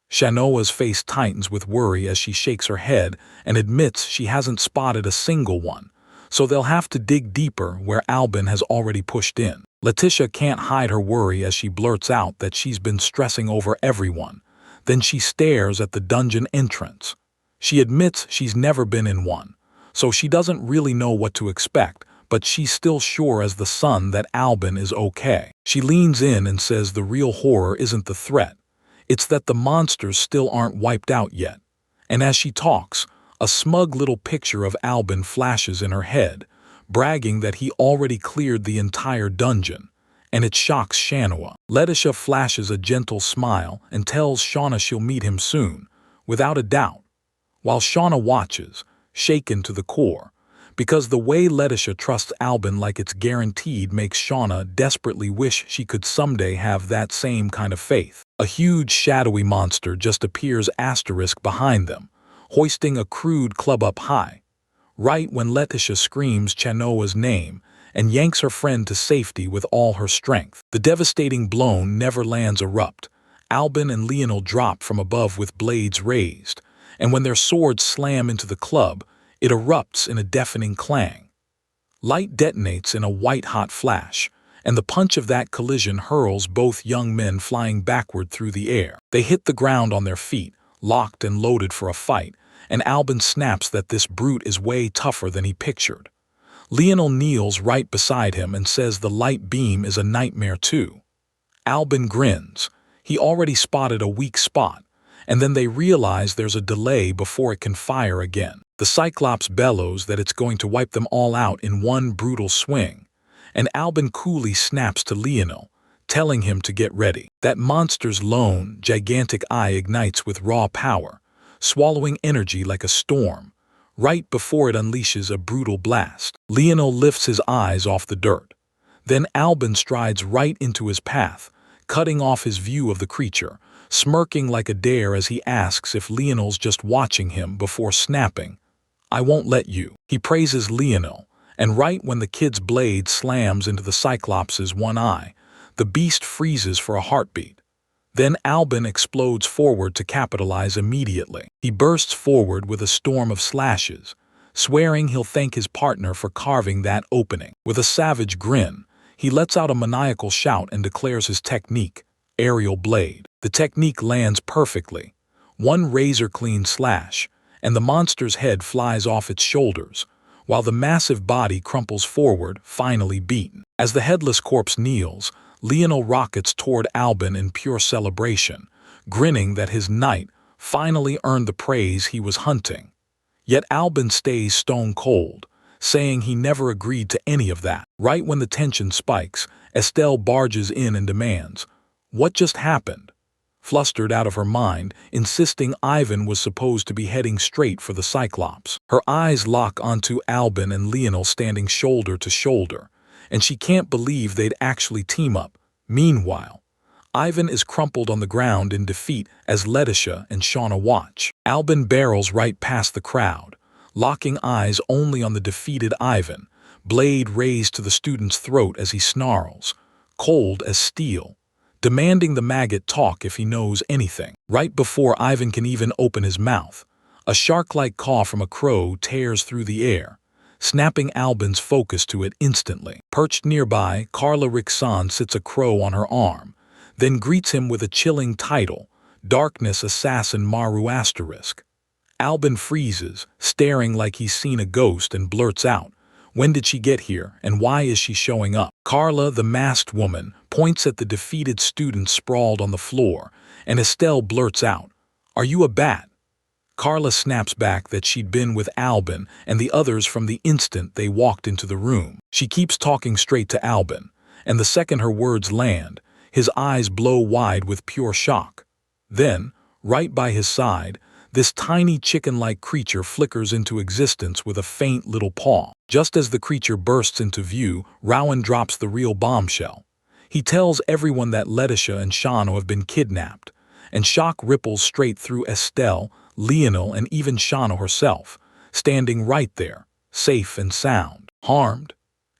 Shanoa's face tightens with worry as she shakes her head and admits she hasn't spotted a single one, so they'll have to dig deeper where Albin has already pushed in. Letitia can't hide her worry as she blurts out that she's been stressing over everyone. Then she stares at the dungeon entrance. She admits she's never been in one, so she doesn't really know what to expect, but she's still sure as the sun that Albin is okay. She leans in and says the real horror isn't the threat. It's that the monsters still aren't wiped out yet. And as she talks, a smug little picture of Albin flashes in her head, bragging that he already cleared the entire dungeon. and it shocks Shanoa. Letitia flashes a gentle smile and tells Shauna she'll meet him soon, without a doubt, while Shauna watches, shaken to the core, because the way Letitia trusts Albin like it's guaranteed makes Shauna desperately wish she could someday have that same kind of faith. A huge shadowy monster just appears asterisk behind them, hoisting a crude club up high, right when Letitia screams Chanoa's name and yanks her friend to safety with all her strength. The devastating blow never lands abrupt. Albin and Lionel drop from above with blades raised, and when their swords slam into the club, it erupts in a deafening clang. Light detonates in a white-hot flash, and the punch of that collision hurls both young men flying backward through the air. They hit the ground on their feet, locked and loaded for a fight, and Albin snaps that this brute is way tougher than he pictured. Lionel kneels right beside him and says the light beam is a nightmare too. Albin grins. He already spotted a weak spot, and then they realize there's a delay before it can fire again. The Cyclops bellows that it's going to wipe them all out in one brutal swing, and Albin coolly snaps to Lionel, telling him to get ready. That monster's lone, gigantic eye ignites with raw power, swallowing energy like a storm, right before it unleashes a brutal blast. Lionel lifts his eyes off the dirt. Then Albin strides right into his path, cutting off his view of the creature, smirking like a dare as he asks if Lionel's just watching him before snapping, "I won't let you." He praises Lionel, and right when the kid's blade slams into the Cyclops' one eye, the beast freezes for a heartbeat. Then Albin explodes forward to capitalize immediately. He bursts forward with a storm of slashes, swearing he'll thank his partner for carving that opening. With a savage grin, he lets out a maniacal shout and declares his technique, Aerial Blade. The technique lands perfectly, one razor-clean slash, and the monster's head flies off its shoulders, while the massive body crumples forward, finally beaten. As the headless corpse kneels, Lionel rockets toward Albin in pure celebration, grinning that his knight finally earned the praise he was hunting. Yet Albin stays stone cold, saying he never agreed to any of that. Right when the tension spikes, Estelle barges in and demands, "What just happened?" Flustered out of her mind, insisting Ivan was supposed to be heading straight for the Cyclops. Her eyes lock onto Albin and Lionel standing shoulder to shoulder, and she can't believe they'd actually team up. Meanwhile, Ivan is crumpled on the ground in defeat as Letitia and Shauna watch. Albin barrels right past the crowd, locking eyes only on the defeated Ivan, blade raised to the student's throat as he snarls, cold as steel, demanding the maggot talk if he knows anything. Right before Ivan can even open his mouth, a shark-like caw from a crow tears through the air, snapping Albin's focus to it instantly. Perched nearby, Carla Rixon sits a crow on her arm, then greets him with a chilling title, Darkness Assassin Maru Asterisk. Albin freezes, staring like he's seen a ghost, and blurts out, "When did she get here, and why is she showing up?" Carla, the masked woman, points at the defeated student sprawled on the floor, and Estelle blurts out, "Are you a bat?" Carla snaps back that she'd been with Albin and the others from the instant they walked into the room. She keeps talking straight to Albin, and the second her words land, his eyes blow wide with pure shock. Then, right by his side, this tiny chicken-like creature flickers into existence with a faint little paw. Just as the creature bursts into view, Rowan drops the real bombshell. He tells everyone that Letitia and Shano have been kidnapped, and shock ripples straight through Estelle, Lionel, and even Shano herself, standing right there, safe and sound. Harmed?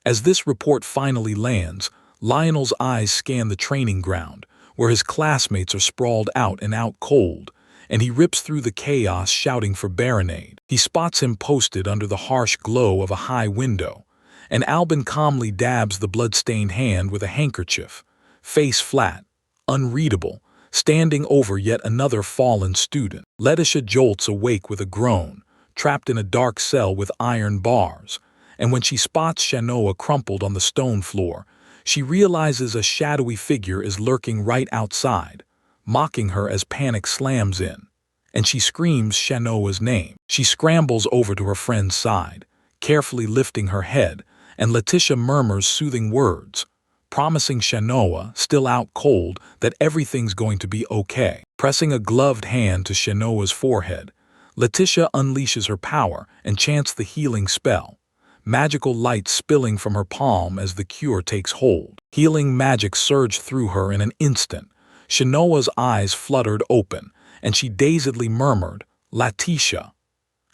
As this report finally lands, Lionel's eyes scan the training ground, where his classmates are sprawled out and out cold, and he rips through the chaos shouting for Baronade. He spots him posted under the harsh glow of a high window, and Albin calmly dabs the blood-stained hand with a handkerchief, face flat, unreadable, standing over yet another fallen student. Letitia jolts awake with a groan, trapped in a dark cell with iron bars, and when she spots Shanoa crumpled on the stone floor, she realizes a shadowy figure is lurking right outside, mocking her as panic slams in, and she screams Shanoa's name. She scrambles over to her friend's side, carefully lifting her head, and Letitia murmurs soothing words, promising Shanoa, still out cold, that everything's going to be okay. Pressing a gloved hand to Shanoa's forehead, Letitia unleashes her power and chants the healing spell, magical light spilling from her palm as the cure takes hold. Healing magic surged through her in an instant. Shanoa's eyes fluttered open, and she dazedly murmured, "Letitia,"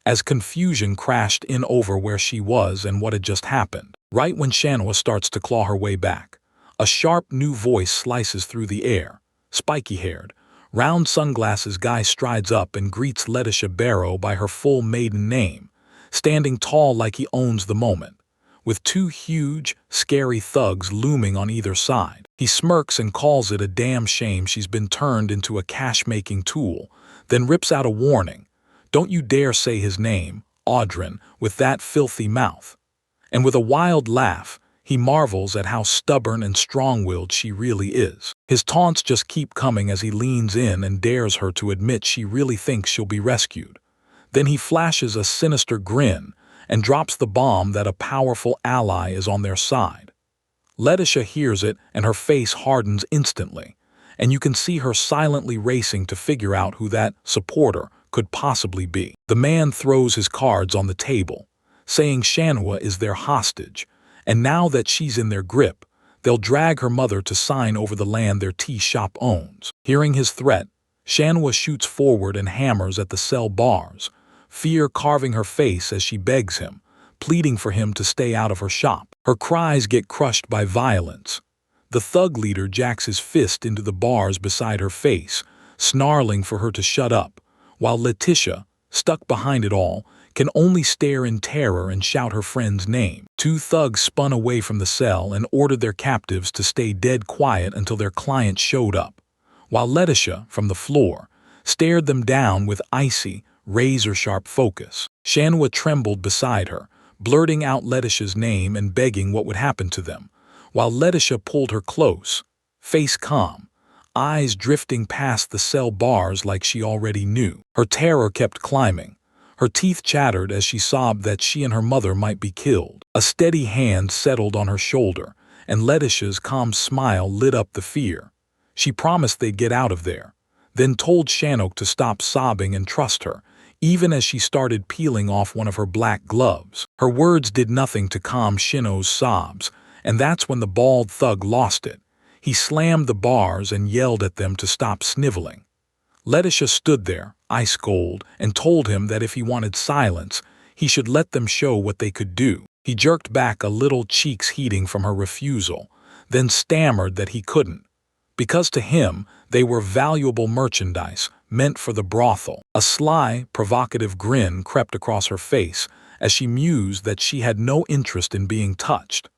as confusion crashed in over where she was and what had just happened. Right when Shanoa starts to claw her way back, a sharp new voice slices through the air. Spiky-haired, round sunglasses guy strides up and greets Letitia Barrow by her full maiden name, standing tall like he owns the moment, with two huge, scary thugs looming on either side. He smirks and calls it a damn shame she's been turned into a cash-making tool, then rips out a warning. "Don't you dare say his name, Audrin, with that filthy mouth." And with a wild laugh, he marvels at how stubborn and strong-willed she really is. His taunts just keep coming as he leans in and dares her to admit she really thinks she'll be rescued. Then he flashes a sinister grin and drops the bomb that a powerful ally is on their side. Letitia hears it and her face hardens instantly, and you can see her silently racing to figure out who that supporter could possibly be. The man throws his cards on the table, saying Shanoa is their hostage, and now that she's in their grip, they'll drag her mother to sign over the land their tea shop owns. Hearing his threat, Shanoa shoots forward and hammers at the cell bars, fear carving her face as she begs him, pleading for him to stay out of her shop. Her cries get crushed by violence. The thug leader jacks his fist into the bars beside her face, snarling for her to shut up, while Letitia, stuck behind it all, can only stare in terror and shout her friend's name. Two thugs spun away from the cell and ordered their captives to stay dead quiet until their client showed up, while Letitia, from the floor, stared them down with icy, razor-sharp focus. Shanoa trembled beside her, blurting out Letitia's name and begging what would happen to them, while Letitia pulled her close, face calm, eyes drifting past the cell bars like she already knew. Her terror kept climbing. Her teeth chattered as she sobbed that she and her mother might be killed. A steady hand settled on her shoulder, and Letitia's calm smile lit up the fear. She promised they'd get out of there, then told Shanok to stop sobbing and trust her, even as she started peeling off one of her black gloves. Her words did nothing to calm Shino's sobs, and that's when the bald thug lost it. He slammed the bars and yelled at them to stop sniveling. Letitia stood there, ice cold, and told him that if he wanted silence, he should let them show what they could do. He jerked back a little, cheeks heating from her refusal, then stammered that he couldn't, because to him they were valuable merchandise meant for the brothel. A sly, provocative grin crept across her face as she mused that she had no interest in being touched.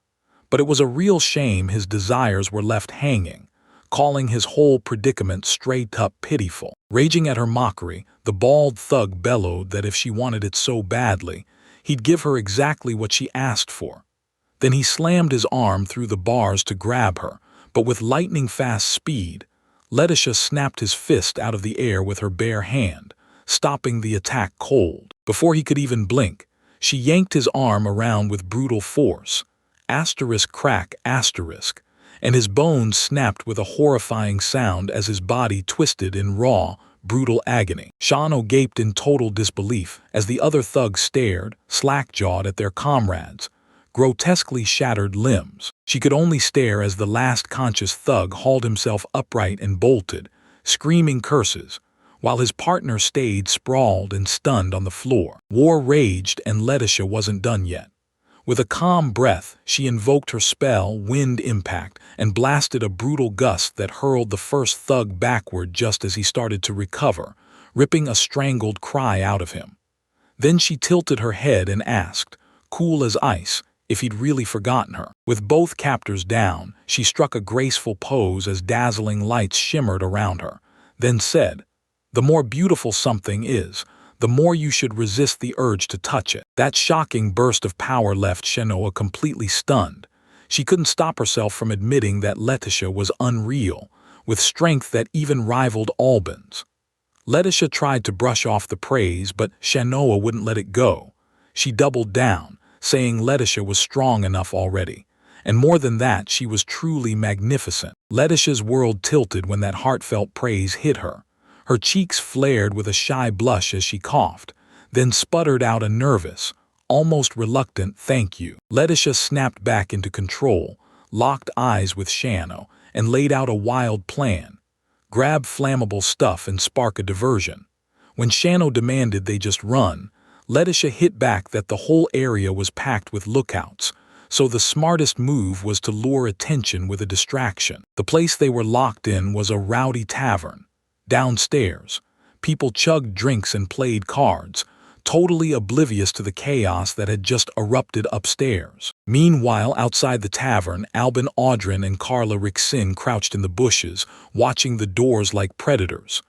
But it was a real shame his desires were left hanging, calling his whole predicament straight-up pitiful. Raging at her mockery, the bald thug bellowed that if she wanted it so badly, he'd give her exactly what she asked for. Then he slammed his arm through the bars to grab her, but with lightning-fast speed, Letitia snapped his fist out of the air with her bare hand, stopping the attack cold. Before he could even blink, she yanked his arm around with brutal force, *crack*, and his bones snapped with a horrifying sound as his body twisted in raw, brutal agony. Shano gaped in total disbelief as the other thugs stared, slack-jawed at their comrades, grotesquely shattered limbs. She could only stare as the last conscious thug hauled himself upright and bolted, screaming curses, while his partner stayed sprawled and stunned on the floor. War raged and Letitia wasn't done yet. With a calm breath, she invoked her spell, Wind Impact, and blasted a brutal gust that hurled the first thug backward just as he started to recover, ripping a strangled cry out of him. Then she tilted her head and asked, cool as ice, if he'd really forgotten her. With both captors down, she struck a graceful pose as dazzling lights shimmered around her, then said, "The more beautiful something is, the more you should resist the urge to touch it." That shocking burst of power left Shanoa completely stunned. She couldn't stop herself from admitting that Letitia was unreal, with strength that even rivaled Albin's. Letitia tried to brush off the praise, but Shanoa wouldn't let it go. She doubled down, saying Letitia was strong enough already, And more than that, she was truly magnificent. Letitia's world tilted when that heartfelt praise hit her. Her cheeks flared with a shy blush as she coughed, then sputtered out a nervous, almost reluctant thank you. Letitia snapped back into control, locked eyes with Shano, and laid out a wild plan. Grab flammable stuff and spark a diversion. When Shano demanded they just run, Letitia hit back that the whole area was packed with lookouts, so the smartest move was to lure attention with a distraction. The place they were locked in was a rowdy tavern. Downstairs, people chugged drinks and played cards, totally oblivious to the chaos that had just erupted upstairs. Meanwhile, outside the tavern, Albin Audrin and Carla Rixin crouched in the bushes, watching the doors like predators.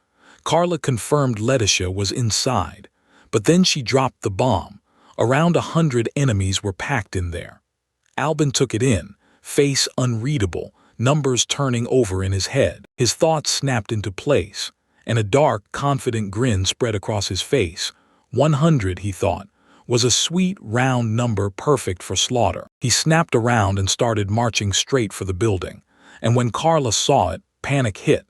Carla confirmed Letitia was inside, but then she dropped the bomb. Around 100 enemies were packed in there. Albin took it in, face unreadable, numbers turning over in his head. His thoughts snapped into place, and a dark, confident grin spread across his face. 100, he thought, was a sweet, round number perfect for slaughter. He snapped around and started marching straight for the building, and when Carla saw it, panic hit.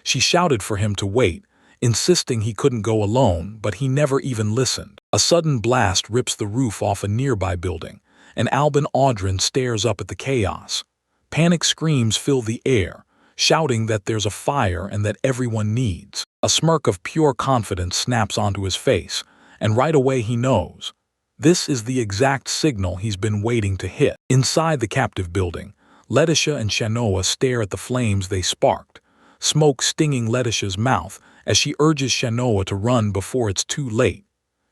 She shouted for him to wait, insisting he couldn't go alone, but he never even listened. A sudden blast rips the roof off a nearby building, and Albin Audrin stares up at the chaos. Panic screams fill the air, shouting that there's a fire and that everyone needs. A smirk of pure confidence snaps onto his face, and right away he knows. This is the exact signal he's been waiting to hit. Inside the captive building, Letitia and Shanoa stare at the flames they sparked, smoke stinging Letitia's mouth as she urges Shanoa to run before it's too late.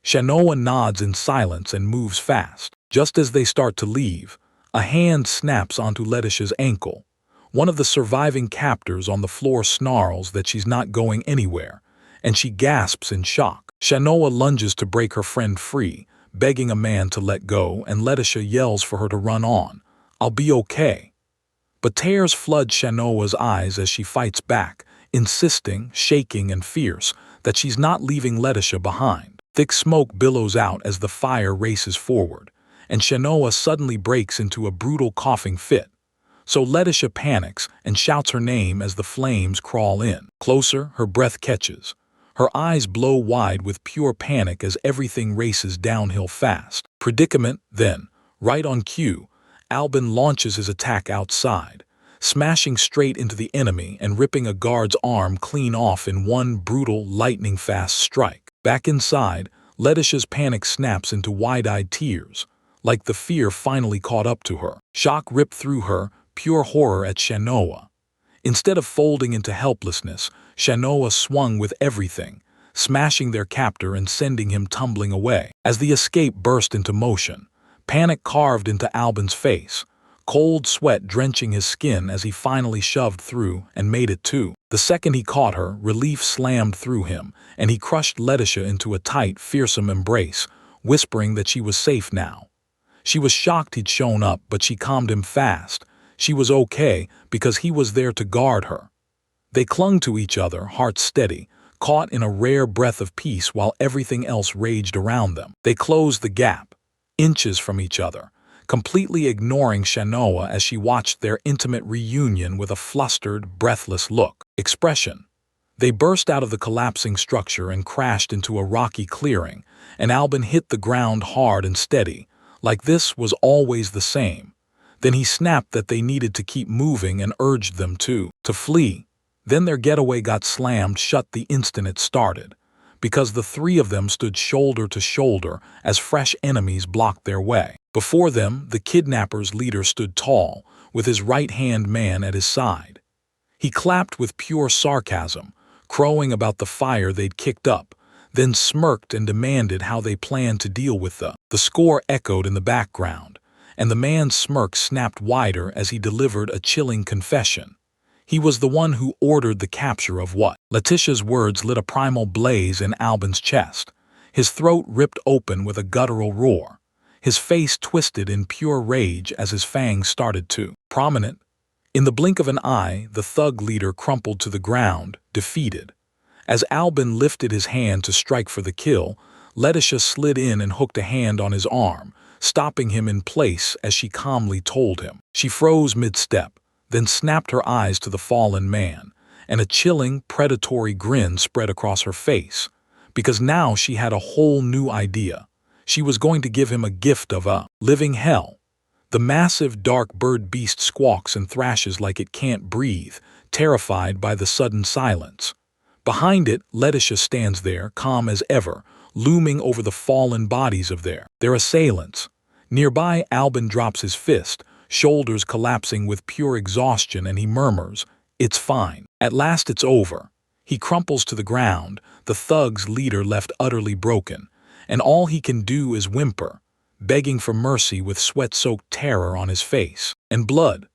Shanoa nods in silence and moves fast. Just as they start to leave, a hand snaps onto Letitia's ankle. One of the surviving captors on the floor snarls that she's not going anywhere, and she gasps in shock. Shanoa lunges to break her friend free, begging a man to let go, and Letitia yells for her to run on. "I'll be okay." But tears flood Shanoa's eyes as she fights back, insisting, shaking and fierce, that she's not leaving Letitia behind. Thick smoke billows out as the fire races forward, and Shanoa suddenly breaks into a brutal coughing fit. So Letitia panics and shouts her name as the flames crawl in. Closer, her breath catches. Her eyes blow wide with pure panic as everything races downhill fast. Predicament, then, right on cue, Albin launches his attack outside, smashing straight into the enemy and ripping a guard's arm clean off in one brutal, lightning-fast strike. Back inside, Letitia's panic snaps into wide-eyed tears, like the fear finally caught up to her. Shock ripped through her, pure horror at Shanoa. Instead of folding into helplessness, Shanoa swung with everything, smashing their captor and sending him tumbling away. As the escape burst into motion, panic carved into Albin's face, cold sweat drenching his skin as he finally shoved through and made it too. The second he caught her, relief slammed through him, and he crushed Letitia into a tight, fearsome embrace, whispering that she was safe now. She was shocked he'd shown up, but she calmed him fast. She was okay because he was there to guard her. They clung to each other, hearts steady, caught in a rare breath of peace while everything else raged around them. They closed the gap, inches from each other, completely ignoring Shanoa as she watched their intimate reunion with a flustered, breathless expression. They burst out of the collapsing structure and crashed into a rocky clearing, and Albin hit the ground hard and steady, like this was always the same. Then he snapped that they needed to keep moving and urged them to flee. Then their getaway got slammed shut the instant it started, because the three of them stood shoulder to shoulder as fresh enemies blocked their way. Before them, the kidnappers' leader stood tall, with his right-hand man at his side. He clapped with pure sarcasm, crowing about the fire they'd kicked up, then smirked and demanded how they planned to deal with the score echoed in the background, and the man's smirk snapped wider as he delivered a chilling confession. He was the one who ordered the capture of what? Letitia's words lit a primal blaze in Albin's chest. His throat ripped open with a guttural roar. His face twisted in pure rage as his fangs started to prominent. In the blink of an eye, the thug leader crumpled to the ground, defeated. As Albin lifted his hand to strike for the kill, Letitia slid in and hooked a hand on his arm, stopping him in place as she calmly told him. She froze mid-step, then snapped her eyes to the fallen man, and a chilling, predatory grin spread across her face, because now she had a whole new idea. She was going to give him a gift of a living hell. The massive dark bird beast squawks and thrashes like it can't breathe, terrified by the sudden silence. Behind it, Letitia stands there, calm as ever, looming over the fallen bodies of their assailants. Nearby, Albin drops his fist, shoulders collapsing with pure exhaustion, and he murmurs, "It's fine. At last it's over." He crumples to the ground, the thug's leader left utterly broken, and all he can do is whimper, begging for mercy with sweat-soaked terror on his face. And blood.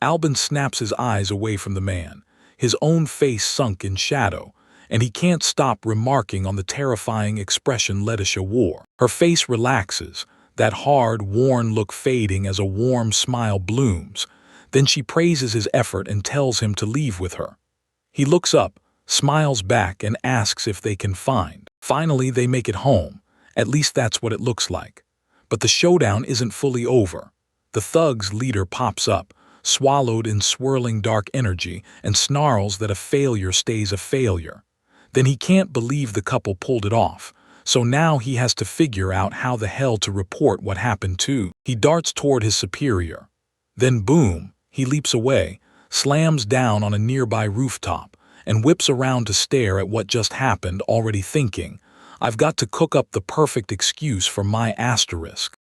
Albin snaps his eyes away from the man, his own face sunk in shadow, and he can't stop remarking on the terrifying expression Letitia wore. Her face relaxes, that hard, worn look fading as a warm smile blooms. Then she praises his effort and tells him to leave with her. He looks up, smiles back, and asks if they can find. Finally, they make it home. At least that's what it looks like. But the showdown isn't fully over. The thug's leader pops up, swallowed in swirling dark energy, and snarls that a failure stays a failure. Then he can't believe the couple pulled it off, so now he has to figure out how the hell to report what happened too. He darts toward his superior. Then boom, he leaps away, slams down on a nearby rooftop, and whips around to stare at what just happened, already thinking, "I've got to cook up the perfect excuse for my asterisk."